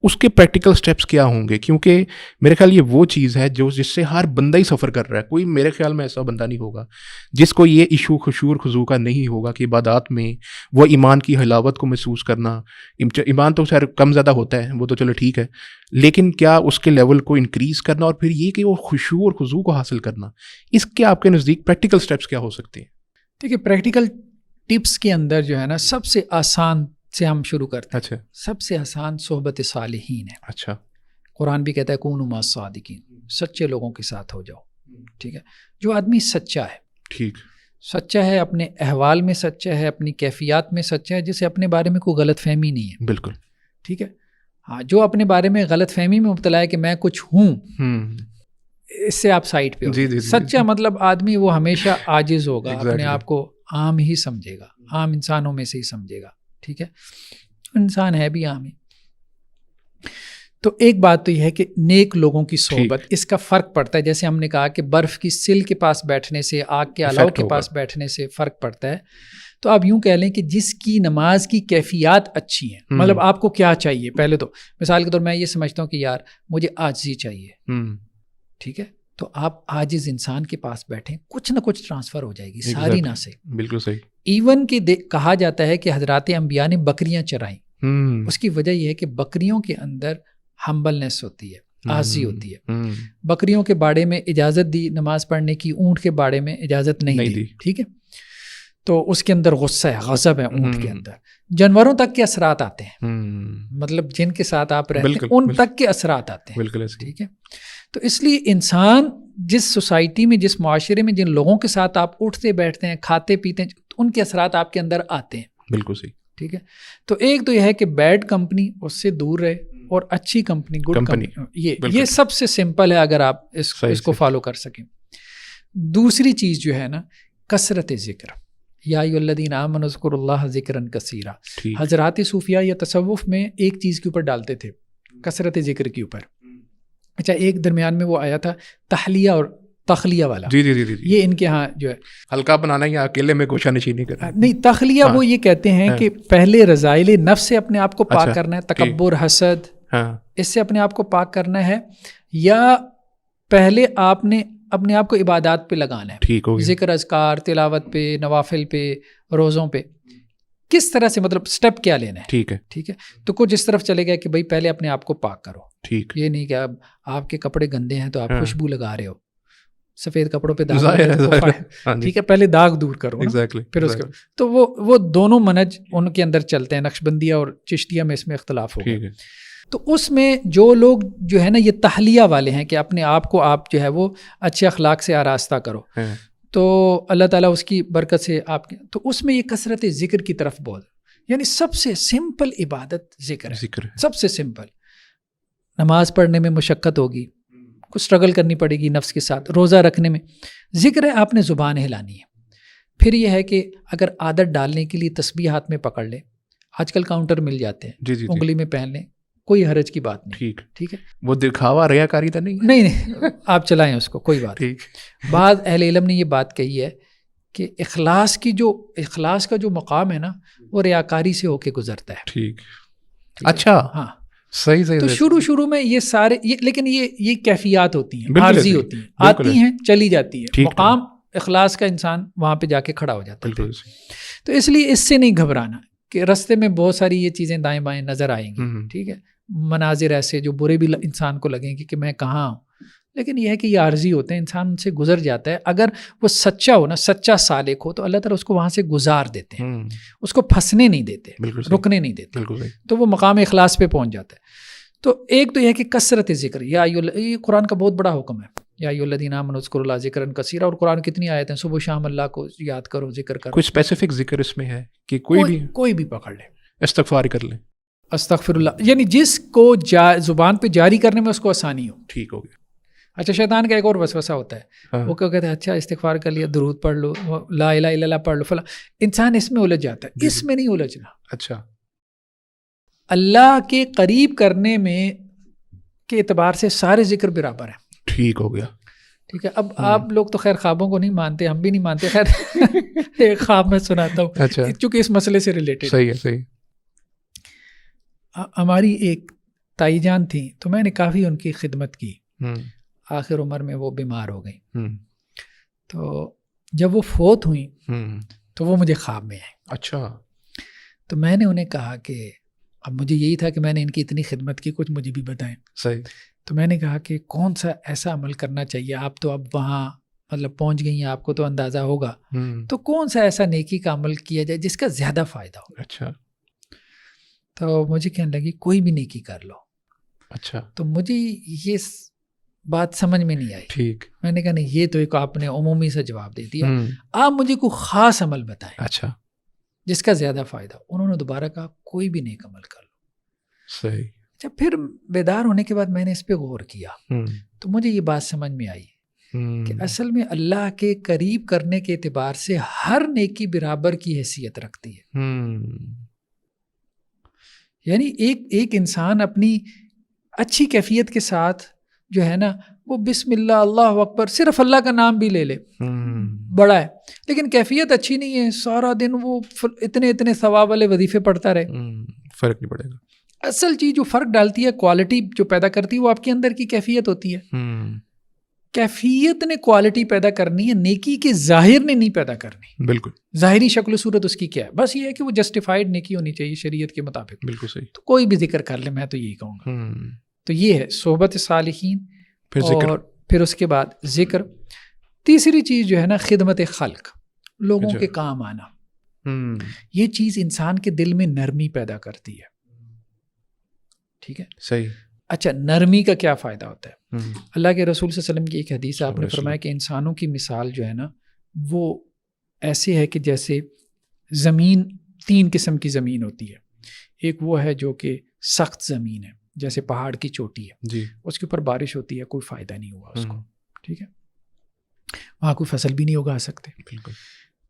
اس کے پریکٹیکل سٹیپس کیا ہوں گے؟ کیونکہ میرے خیال یہ وہ چیز ہے جس سے ہر بندہ ہی سفر کر رہا ہے. کوئی میرے خیال میں ایسا بندہ نہیں ہوگا جس کو یہ ایشو خشوع اور خضوع کا نہیں ہوگا کہ عبادات میں وہ ایمان کی حلاوت کو محسوس کرنا. ایمان تو خیر کم زیادہ ہوتا ہے, وہ تو چلو ٹھیک ہے, لیکن کیا اس کے لیول کو انکریز کرنا اور پھر یہ کہ وہ خشوع اور خضوع کو حاصل کرنا, اس کے آپ کے نزدیک پریکٹیکل سٹیپس کیا ہو سکتے ہیں؟ دیکھیے, پریکٹیکل ٹپس کے اندر جو ہے نا سب سے آسان سے ہم شروع کرتے ہیں. اچھا. سب سے آسان صحبت صالحین ہے. اچھا. قرآن بھی کہتا ہے کونوا مع الصادقین, سچے لوگوں کے ساتھ ہو جاؤ. ٹھیک ہے, جو آدمی سچا ہے, ٹھیک, سچا ہے, اپنے احوال میں سچا ہے, اپنی کیفیات میں سچا ہے, جسے اپنے بارے میں کوئی غلط فہمی نہیں ہے. بالکل ٹھیک ہے. ہاں, جو اپنے بارے میں غلط فہمی میں مبتلا ہے کہ میں کچھ ہوں, اس سے آپ سائڈ پہ ہو. سچا مطلب آدمی وہ ہمیشہ عاجز ہوگا, اپنے آپ کو عام ہی سمجھے گا, عام انسانوں میں سے ہی سمجھے گا. ٹھیک ہے, انسان ہے بھی عام ہی. تو ایک بات تو یہ ہے کہ نیک لوگوں کی صحبت, اس کا فرق پڑتا ہے. جیسے ہم نے کہا کہ برف کی سل کے پاس بیٹھنے سے, آگ کے الاؤ کے پاس بیٹھنے سے فرق پڑتا ہے. تو آپ یوں کہہ لیں کہ جس کی نماز کی کیفیات اچھی ہیں, مطلب آپ کو کیا چاہیے. پہلے تو مثال کے طور میں یہ سمجھتا ہوں کہ یار مجھے عاجزی چاہیے. ٹھیک ہے, تو آپ عاجز انسان کے پاس بیٹھیں, کچھ نہ کچھ ٹرانسفر ہو جائے گی ساری نہ سے. بالکل صحیح. ایون کہ کہا جاتا ہے کہ حضرات انبیاء نے بکریاں چرائیں. اس کی وجہ یہ ہے کہ بکریوں کے اندر ہمبلنس ہوتی ہے, عاجزی ہوتی ہے. بکریوں کے باڑے میں اجازت دی نماز پڑھنے کی, اونٹ کے باڑے میں اجازت نہیں دی. ٹھیک ہے, تو اس کے اندر غصہ ہے, غضب ہے اونٹ کے اندر. جانوروں تک کے اثرات آتے ہیں, مطلب جن کے ساتھ آپ رہتے ہیں ان تک کے اثرات آتے ہیں. ٹھیک ہے, تو اس لیے انسان جس سوسائٹی میں, جس معاشرے میں, جن لوگوں کے ساتھ آپ اٹھتے بیٹھتے ہیں, کھاتے پیتے ہیں, ان کے اثرات آپ کے اندر آتے ہیں. بالکل صحیح. ٹھیک ہے, تو ایک تو یہ ہے کہ بیڈ کمپنی اس سے دور رہے, اور اچھی کمپنی, گڈ کمپنی, یہ سب سے سمپل ہے اگر آپ اس کو فالو کر سکیں. دوسری چیز جو ہے نا, کثرت ذکر. یا ایھا الذین آمنوا اذکروا اللہ ذکرا کثیرا. حضرات صوفیہ یا تصوف میں ایک چیز کے اوپر ڈالتے تھے, کثرت ذکر کے اوپر. اچھا, ایک درمیان میں وہ آیا تھا تحلیہ اور تخلیہ والا. جی. یہ ان کے ہاں جو ہے ہلکا بنانا یا اکیلے میں گوشہ نشینی کرنا. نہیں, تخلیہ وہ یہ کہتے ہیں کہ پہلے رذائل نفس سے اپنے آپ کو پاک کرنا ہے, تکبر, حسد, اس سے اپنے آپ کو پاک کرنا ہے, یا پہلے آپ نے اپنے آپ کو عبادات پہ لگانا ہے. ٹھیک ہو گیا. ذکر, اذکار, تلاوت پہ, نوافل پہ, روزوں پہ, کس طرح سے, مطلب سٹیپ کیا لینا ہے. ٹھیک ہے, تو کچھ اس طرف چلے گئے کہ بھائی پہلے اپنے آپ کو پاک کرو. ٹھیک, یہ نہیں کہ اب آپ کے کپڑے گندے ہیں تو آپ خوشبو لگا رہے ہو, سفید کپڑوں پہ داغ. ٹھیک ہے, پہلے داغ دور کرو, پھر اس کے. تو وہ دونوں منہج ان کے اندر چلتے ہیں. نقشبندیہ اور چشتیہ میں اس میں اختلاف ہوگا. تو اس میں جو لوگ جو ہے نا یہ تحلیہ والے ہیں کہ اپنے آپ کو آپ جو ہے وہ اچھے اخلاق سے آراستہ کرو, تو اللہ تعالیٰ اس کی برکت سے آپ کے, تو اس میں یہ کثرت ذکر کی طرف بول. یعنی سب سے سمپل عبادت ذکر ہے, سب سے سمپل. نماز پڑھنے میں مشقت ہوگی، کچھ اسٹرگل کرنی پڑے گی نفس کے ساتھ، روزہ رکھنے میں ذکر ہے آپ نے زبان ہلانی ہے. پھر یہ ہے کہ اگر عادت ڈالنے کے لیے تسبیح ہاتھ میں پکڑ لیں، آج کل کاؤنٹر مل جاتے ہیں، انگلی میں پہن لیں، کوئی حرج کی بات نہیں. ٹھیک ہے، وہ دکھاوا ریاکاری تو نہیں؟ نہیں آپ چلائیں اس کو، کوئی بات. بعض اہل علم نے یہ بات کہی ہے کہ اخلاص کا جو مقام ہے نا وہ ریاکاری سے ہو کے گزرتا ہے. ٹھیک، اچھا، ہاں صحیح. تو شروع میں یہ سارے لیکن یہ کیفیات ہوتی ہیں، عارضی ہوتی ہیں، آتی ہیں چلی جاتی ہے. مقام اخلاص کا انسان وہاں پہ جا کے کھڑا ہو جاتا ہے. تو اس لیے اس سے نہیں گھبرانا کہ رستے میں بہت ساری یہ چیزیں دائیں بائیں نظر آئیں گی. ٹھیک ہے، مناظر ایسے جو برے بھی انسان کو لگیں گے کہ میں کہاں ہوں، لیکن یہ ہے کہ یہ عارضی ہوتے ہیں، انسان ان سے گزر جاتا ہے. اگر وہ سچا ہو نا، سچا سالک ہو، تو اللہ تعالیٰ اس کو وہاں سے گزار دیتے ہیں، اس کو پھنسنے نہیں دیتے، رکنے نہیں دیتے، تو وہ مقام اخلاص پہ پہنچ جاتا ہے. تو ایک تو یہ ہے کہ کثرت ذکر، یہ قرآن کا بہت بڑا حکم ہے، یا ایھا الذین آمنوا اذکروا اللہ ذکرا کثیرا. اور قرآن کتنی آیت ہیں، صبح شام اللہ کو یاد کرو، ذکر کرو. کوئی اسپیسیفک ذکر اس میں ہے کہ کوئی بھی پکڑ لے، استغفار کر لے، استغفر اللہ، یعنی جس کو زبان پہ جاری کرنے میں اس کو آسانی ہو. ٹھیک ہو گیا. اچھا، شیطان کا ایک اور وسوسہ ہوتا ہے، وہ کیا کہتا ہے، اچھا استغفار کر لیا، درود پڑھ لو، لا الہ الا اللہ پڑھ لو فلاں. انسان اس میں الجھ جاتا ہے، اس میں نہیں الجھنا. اچھا، اللہ کے قریب کرنے میں کے اعتبار سے سارے ذکر برابر ہیں. ٹھیک ہو گیا. ٹھیک ہے. اب آپ لوگ تو خیر خوابوں کو نہیں مانتے، ہم بھی نہیں مانتے. خیر ایک خواب میں سناتا ہوں. اچھا، چونکہ اس مسئلے سے ریلیٹڈ. صحیح. ہماری ایک تائی جان تھی، تو میں نے کافی ان کی خدمت کی. آخر عمر میں وہ بیمار ہو گئی. تو جب وہ فوت ہوئیں تو وہ مجھے خواب میں آئے. اچھا. تو میں نے انہیں کہا کہ اب مجھے یہی تھا کہ میں نے ان کی اتنی خدمت کی، کچھ مجھے بھی بتائیں. صحیح. تو میں نے کہا کہ کون سا ایسا عمل کرنا چاہیے، آپ تو اب وہاں مطلب پہنچ گئی ہیں، آپ کو تو اندازہ ہوگا، تو کون سا ایسا نیکی کا عمل کیا جائے جس کا زیادہ فائدہ ہو. اچھا. تو مجھے کہنے لگی کوئی بھی نیکی کر لو. اچھا. تو مجھے یہ بات سمجھ میں نہیں آئی. ٹھیک. میں نے کہا نہیں، یہ تو ایک آپ نے عمومی سے جواب دے دیا، آپ مجھے کوئی خاص عمل بتائیں. اچھا. جس کا زیادہ فائدہ. انہوں نے دوبارہ کہا کوئی بھی نیک عمل کر لو. صحیح. اچھا، پھر بیدار ہونے کے بعد میں نے اس پہ غور کیا، تو مجھے یہ بات سمجھ میں آئی کہ اصل میں اللہ کے قریب کرنے کے اعتبار سے ہر نیکی برابر کی حیثیت رکھتی ہے. یعنی ایک انسان اپنی اچھی کیفیت کے ساتھ جو ہے نا، وہ بسم اللہ، اللہ اکبر، صرف اللہ کا نام بھی لے لے، بڑا ہے، لیکن کیفیت اچھی نہیں ہے، سارا دن وہ اتنے ثواب والے وظیفے پڑھتا رہے، فرق نہیں پڑے گا. اصل چیز جو فرق ڈالتی ہے، کوالٹی جو پیدا کرتی ہے، وہ آپ کے اندر کی کیفیت ہوتی ہے. کیفیت نے کوالٹی پیدا کرنی ہے، نیکی کے ظاہر نے نہیں پیدا کرنی. بالکل. ظاہری شکل و صورت اس کی کیا ہے، بس یہ ہے کہ وہ جسٹیفائڈ نیکی ہونی چاہیے شریعت کے مطابق. بالکل صحیح. تو کوئی بھی ذکر کر لے، میں تو یہی کہوں گا. تو یہ ہے صحبت صالحین، اور پھر اس کے بعد ذکر. تیسری چیز جو ہے نا، خدمت خلق، لوگوں کے کام آنا. یہ چیز انسان کے دل میں نرمی پیدا کرتی ہے. ٹھیک ہے. صحیح. اچھا، نرمی کا کیا فائدہ ہوتا ہے؟ اللہ کے رسول صلی اللہ علیہ وسلم کی ایک حدیث آپ نے فرمایا کہ انسانوں کی مثال جو ہے نا، وہ ایسے ہے کہ جیسے زمین، 3 قسم کی زمین ہوتی ہے. ایک وہ ہے جو کہ سخت زمین ہے، جیسے پہاڑ کی چوٹی ہے جی، اس کے اوپر بارش ہوتی ہے، کوئی فائدہ نہیں ہوا اس کو. ٹھیک ہے، وہاں کوئی فصل بھی نہیں اگا سکتے. بالکل.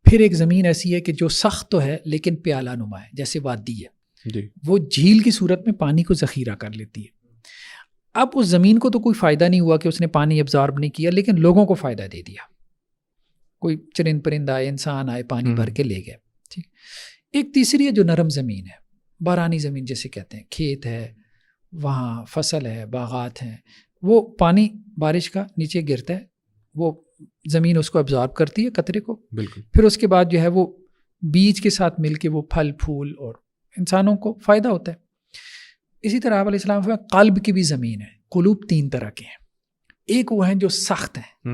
پھر ایک زمین ایسی ہے کہ جو سخت تو ہے لیکن پیالہ نما ہے، جیسے وادی ہے جی، وہ جھیل کی صورت میں پانی کو ذخیرہ کر لیتی ہے. اب اس زمین کو تو کوئی فائدہ نہیں ہوا کہ اس نے پانی ابزارب نہیں کیا، لیکن لوگوں کو فائدہ دے دیا. کوئی چرند پرند آئے، انسان آئے، پانی بھر کے لے گئے. ٹھیک. ایک تیسری ہے جو نرم زمین ہے، بارانی زمین جیسے کہتے ہیں، کھیت ہے، وہاں فصل ہے، باغات ہیں، وہ پانی بارش کا نیچے گرتا ہے، وہ زمین اس کو ابزارب کرتی ہے قطرے کو. بالکل. پھر اس کے بعد جو ہے وہ بیج کے ساتھ مل کے وہ پھل پھول اور انسانوں کو فائدہ ہوتا ہے. اسی طرح آپ علیہ السلام فرمایا قلب کی بھی زمین ہے. قلوب 3 طرح کے ہیں. ایک وہ ہیں جو سخت ہیں.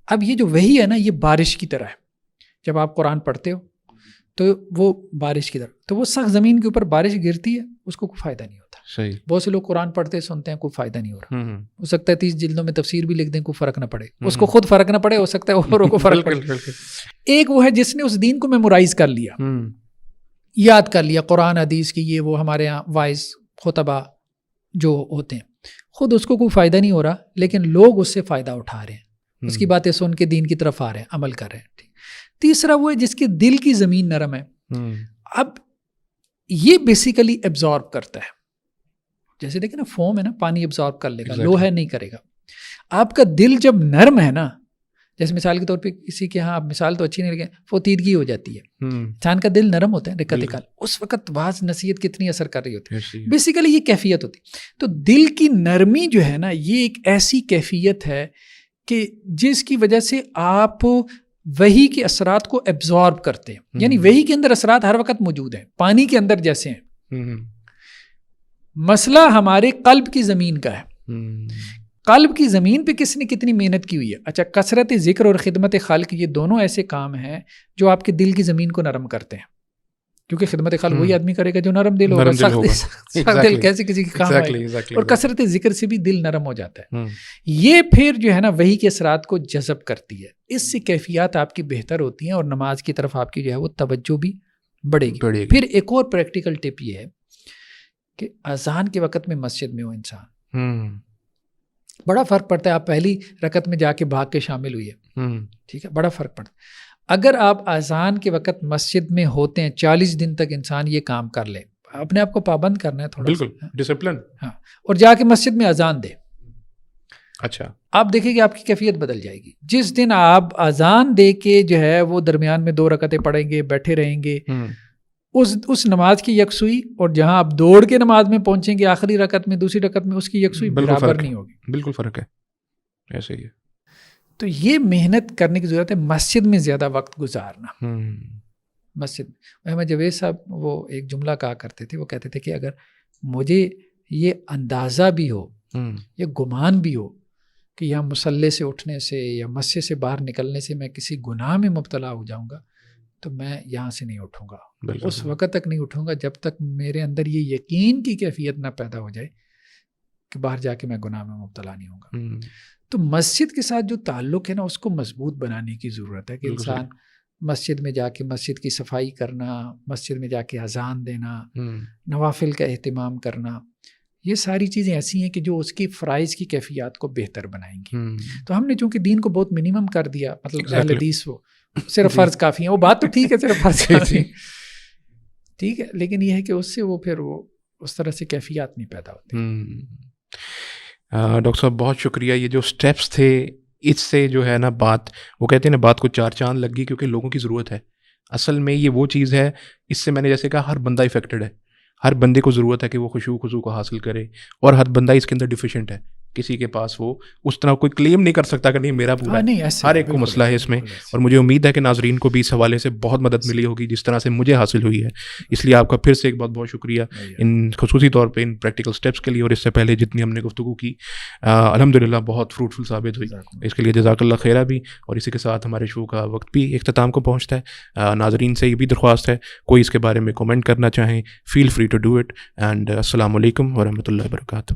اب یہ جو وحی ہے نا، یہ بارش کی طرح ہے. جب آپ قرآن پڑھتے ہو تو وہ بارش کی طرح، تو وہ سخت زمین کے اوپر بارش گرتی ہے، اس کو کوئی فائدہ نہیں ہوتا. صحیح. بہت سے لوگ قرآن پڑھتے سنتے ہیں، کوئی فائدہ نہیں ہو رہا. ہو سکتا ہے 30 جلدوں میں تفسیر بھی لکھ دیں، کوئی فرق نہ پڑے، اس کو خود فرق نہ پڑے، ہو سکتا ہے اوروں کو فرق پڑے. ایک وہ ہے جس نے اس دین کو میمورائز کر لیا، یاد کر لیا، قرآن حدیث کی، یہ وہ ہمارے ہاں وائز خطبہ جو ہوتے ہیں خود اس کو کوئی فائدہ نہیں ہو رہا لیکن لوگ اس سے فائدہ اٹھا رہے ہیں، اس کی باتیں سن کے دین کی طرف آ رہے ہیں، عمل کر رہے ہیں. تیسرا وہ ہے جس کے دل کی زمین نرم ہے. اب یہ بیسیکلی ایبزارب کرتا ہے، جیسے دیکھیں نا فوم ہے نا، پانی ایبزارب کر لے گا، لوہا نہیں کرے گا. آپ کا دل جب نرم ہے نا، جیسے مثال کے طور پہ کسی کے ہاں مثال تو اچھی نہیں لگے، فوتیدگی ہو جاتی ہے. انسان کا دل نرم ہوتا ہے رقت، اس وقت واز نصیحت کتنی اثر کر رہی ہوتی ہے. بیسیکلی یہ کیفیت ہوتی ہے. تو دل کی نرمی جو ہے نا، یہ ایک ایسی کیفیت ہے کہ جس کی وجہ سے آپ وحی کے اثرات کو ایبزارب کرتے ہیں. یعنی وحی کے اندر اثرات ہر وقت موجود ہیں، پانی کے اندر جیسے ہیں. مسئلہ ہمارے قلب کی زمین کا ہے. قلب کی زمین پہ کس نے کتنی محنت کی ہوئی ہے. اچھا، کثرت ذکر اور خدمت خلق، یہ دونوں ایسے کام ہیں جو آپ کے دل کی زمین کو نرم کرتے ہیں، کیونکہ خدمت خلق وہی آدمی کرے گا جو نرم دل ہوگا. سخت دل کیسے کسی کے کام آئے گا. اور کثرت ذکر سے بھی دل نرم ہو جاتا ہے. یہ پھر جو ہے نا وحی کے اثرات کو جذب کرتی ہے، اس سے کیفیات آپ کی بہتر ہوتی ہیں اور نماز کی طرف آپ کی جو ہے وہ توجہ بھی بڑھے گی. پھر ایک اور پریکٹیکل ٹپ یہ ہے کہ اذان کے وقت میں مسجد میں ہو انسان، بڑا فرق پڑتا ہے. آپ پہلی رکعت میں جا کے بھاگ کے شامل ہوئی ہے، ٹھیک ہے، بڑا فرق پڑتا ہے. اگر آپ اذان کے وقت مسجد میں ہوتے ہیں، 40 دن تک انسان یہ کام کر لے، اپنے آپ کو پابند کرنا ہے تھوڑا، بالکل ڈسپلن، ہاں، اور جا کے مسجد میں اذان دے. اچھا، آپ دیکھیں کہ آپ کی کیفیت بدل جائے گی. جس دن آپ اذان دے کے جو ہے وہ درمیان میں 2 رکعتیں پڑھیں گے، بیٹھے رہیں گے، اس نماز کی یکسوئی اور جہاں آپ دوڑ کے نماز میں پہنچیں گے آخری رکعت میں، دوسری رکعت میں، اس کی یکسوئی برابر نہیں ہوگی. بالکل فرق ہے، ایسے ہی ہے. تو یہ محنت کرنے کی ضرورت ہے، مسجد میں زیادہ وقت گزارنا. مسجد احمد جاوید صاحب وہ ایک جملہ کہا کرتے تھے، وہ کہتے تھے کہ اگر مجھے یہ اندازہ بھی ہو، یہ گمان بھی ہو کہ یہاں مصلی سے اٹھنے سے یا مسجد سے باہر نکلنے سے میں کسی گناہ میں مبتلا ہو جاؤں گا، تو میں یہاں سے نہیں اٹھوں گا. اس وقت تک نہیں اٹھوں گا جب تک میرے اندر یہ یقین کی کیفیت نہ پیدا ہو جائے کہ باہر جا کے میں گناہ میں مبتلا نہیں ہوں گا. تو مسجد کے ساتھ جو تعلق ہے نا، اس کو مضبوط بنانے کی ضرورت ہے کہ انسان مسجد میں جا کے مسجد کی صفائی کرنا، مسجد میں جا کے اذان دینا، نوافل کا اہتمام کرنا، یہ ساری چیزیں ایسی ہیں کہ جو اس کی فرائض کی کیفیات کو بہتر بنائیں گی. تو ہم نے چونکہ دین کو بہت منیمم کر دیا، مطلب اہل حدیث وہ صرف فرض کافی ہیں، وہ بات تو ٹھیک ہے، صرف فرض کافی ٹھیک ہے، لیکن یہ ہے کہ اس سے وہ پھر وہ اس طرح سے کیفیات نہیں پیدا ہوتی. ڈاکٹر صاحب بہت شکریہ. یہ جو سٹیپس تھے، اس سے جو ہے نا بات، وہ کہتے ہیں نا بات کو 4 چاند لگ گئی، کیونکہ لوگوں کی ضرورت ہے. اصل میں یہ وہ چیز ہے، اس سے میں نے جیسے کہا ہر بندہ افیکٹڈ ہے، ہر بندے کو ضرورت ہے کہ وہ خشوع خضوع کو حاصل کرے، اور ہر بندہ اس کے اندر ڈیفیشینٹ ہے. کسی کے پاس وہ اس طرح کوئی کلیم نہیں کر سکتا کہ نہیں میرا پورا ہے. ہر ایک کو مسئلہ ہے اس میں، اور مجھے امید ہے کہ ناظرین کو بھی اس حوالے سے بہت مدد ملی ہوگی جس طرح سے مجھے حاصل ہوئی ہے. اس لیے آپ کا پھر سے ایک بہت بہت شکریہ ان خصوصی طور پہ ان پریکٹیکل سٹیپس کے لیے، اور اس سے پہلے جتنی ہم نے گفتگو کی الحمدللہ بہت فروٹفل ثابت ہوئی. اس کے لیے جزاک اللہ خیرہ بھی. اور اسی کے ساتھ ہمارے شو کا وقت بھی اختتام کو پہنچتا ہے. ناظرین سے یہ بھی درخواست ہے، کوئی اس کے بارے میں کامنٹ کرنا چاہیں، feel free to do it. And السلام علیکم ورحمۃ اللہ وبرکاتہ.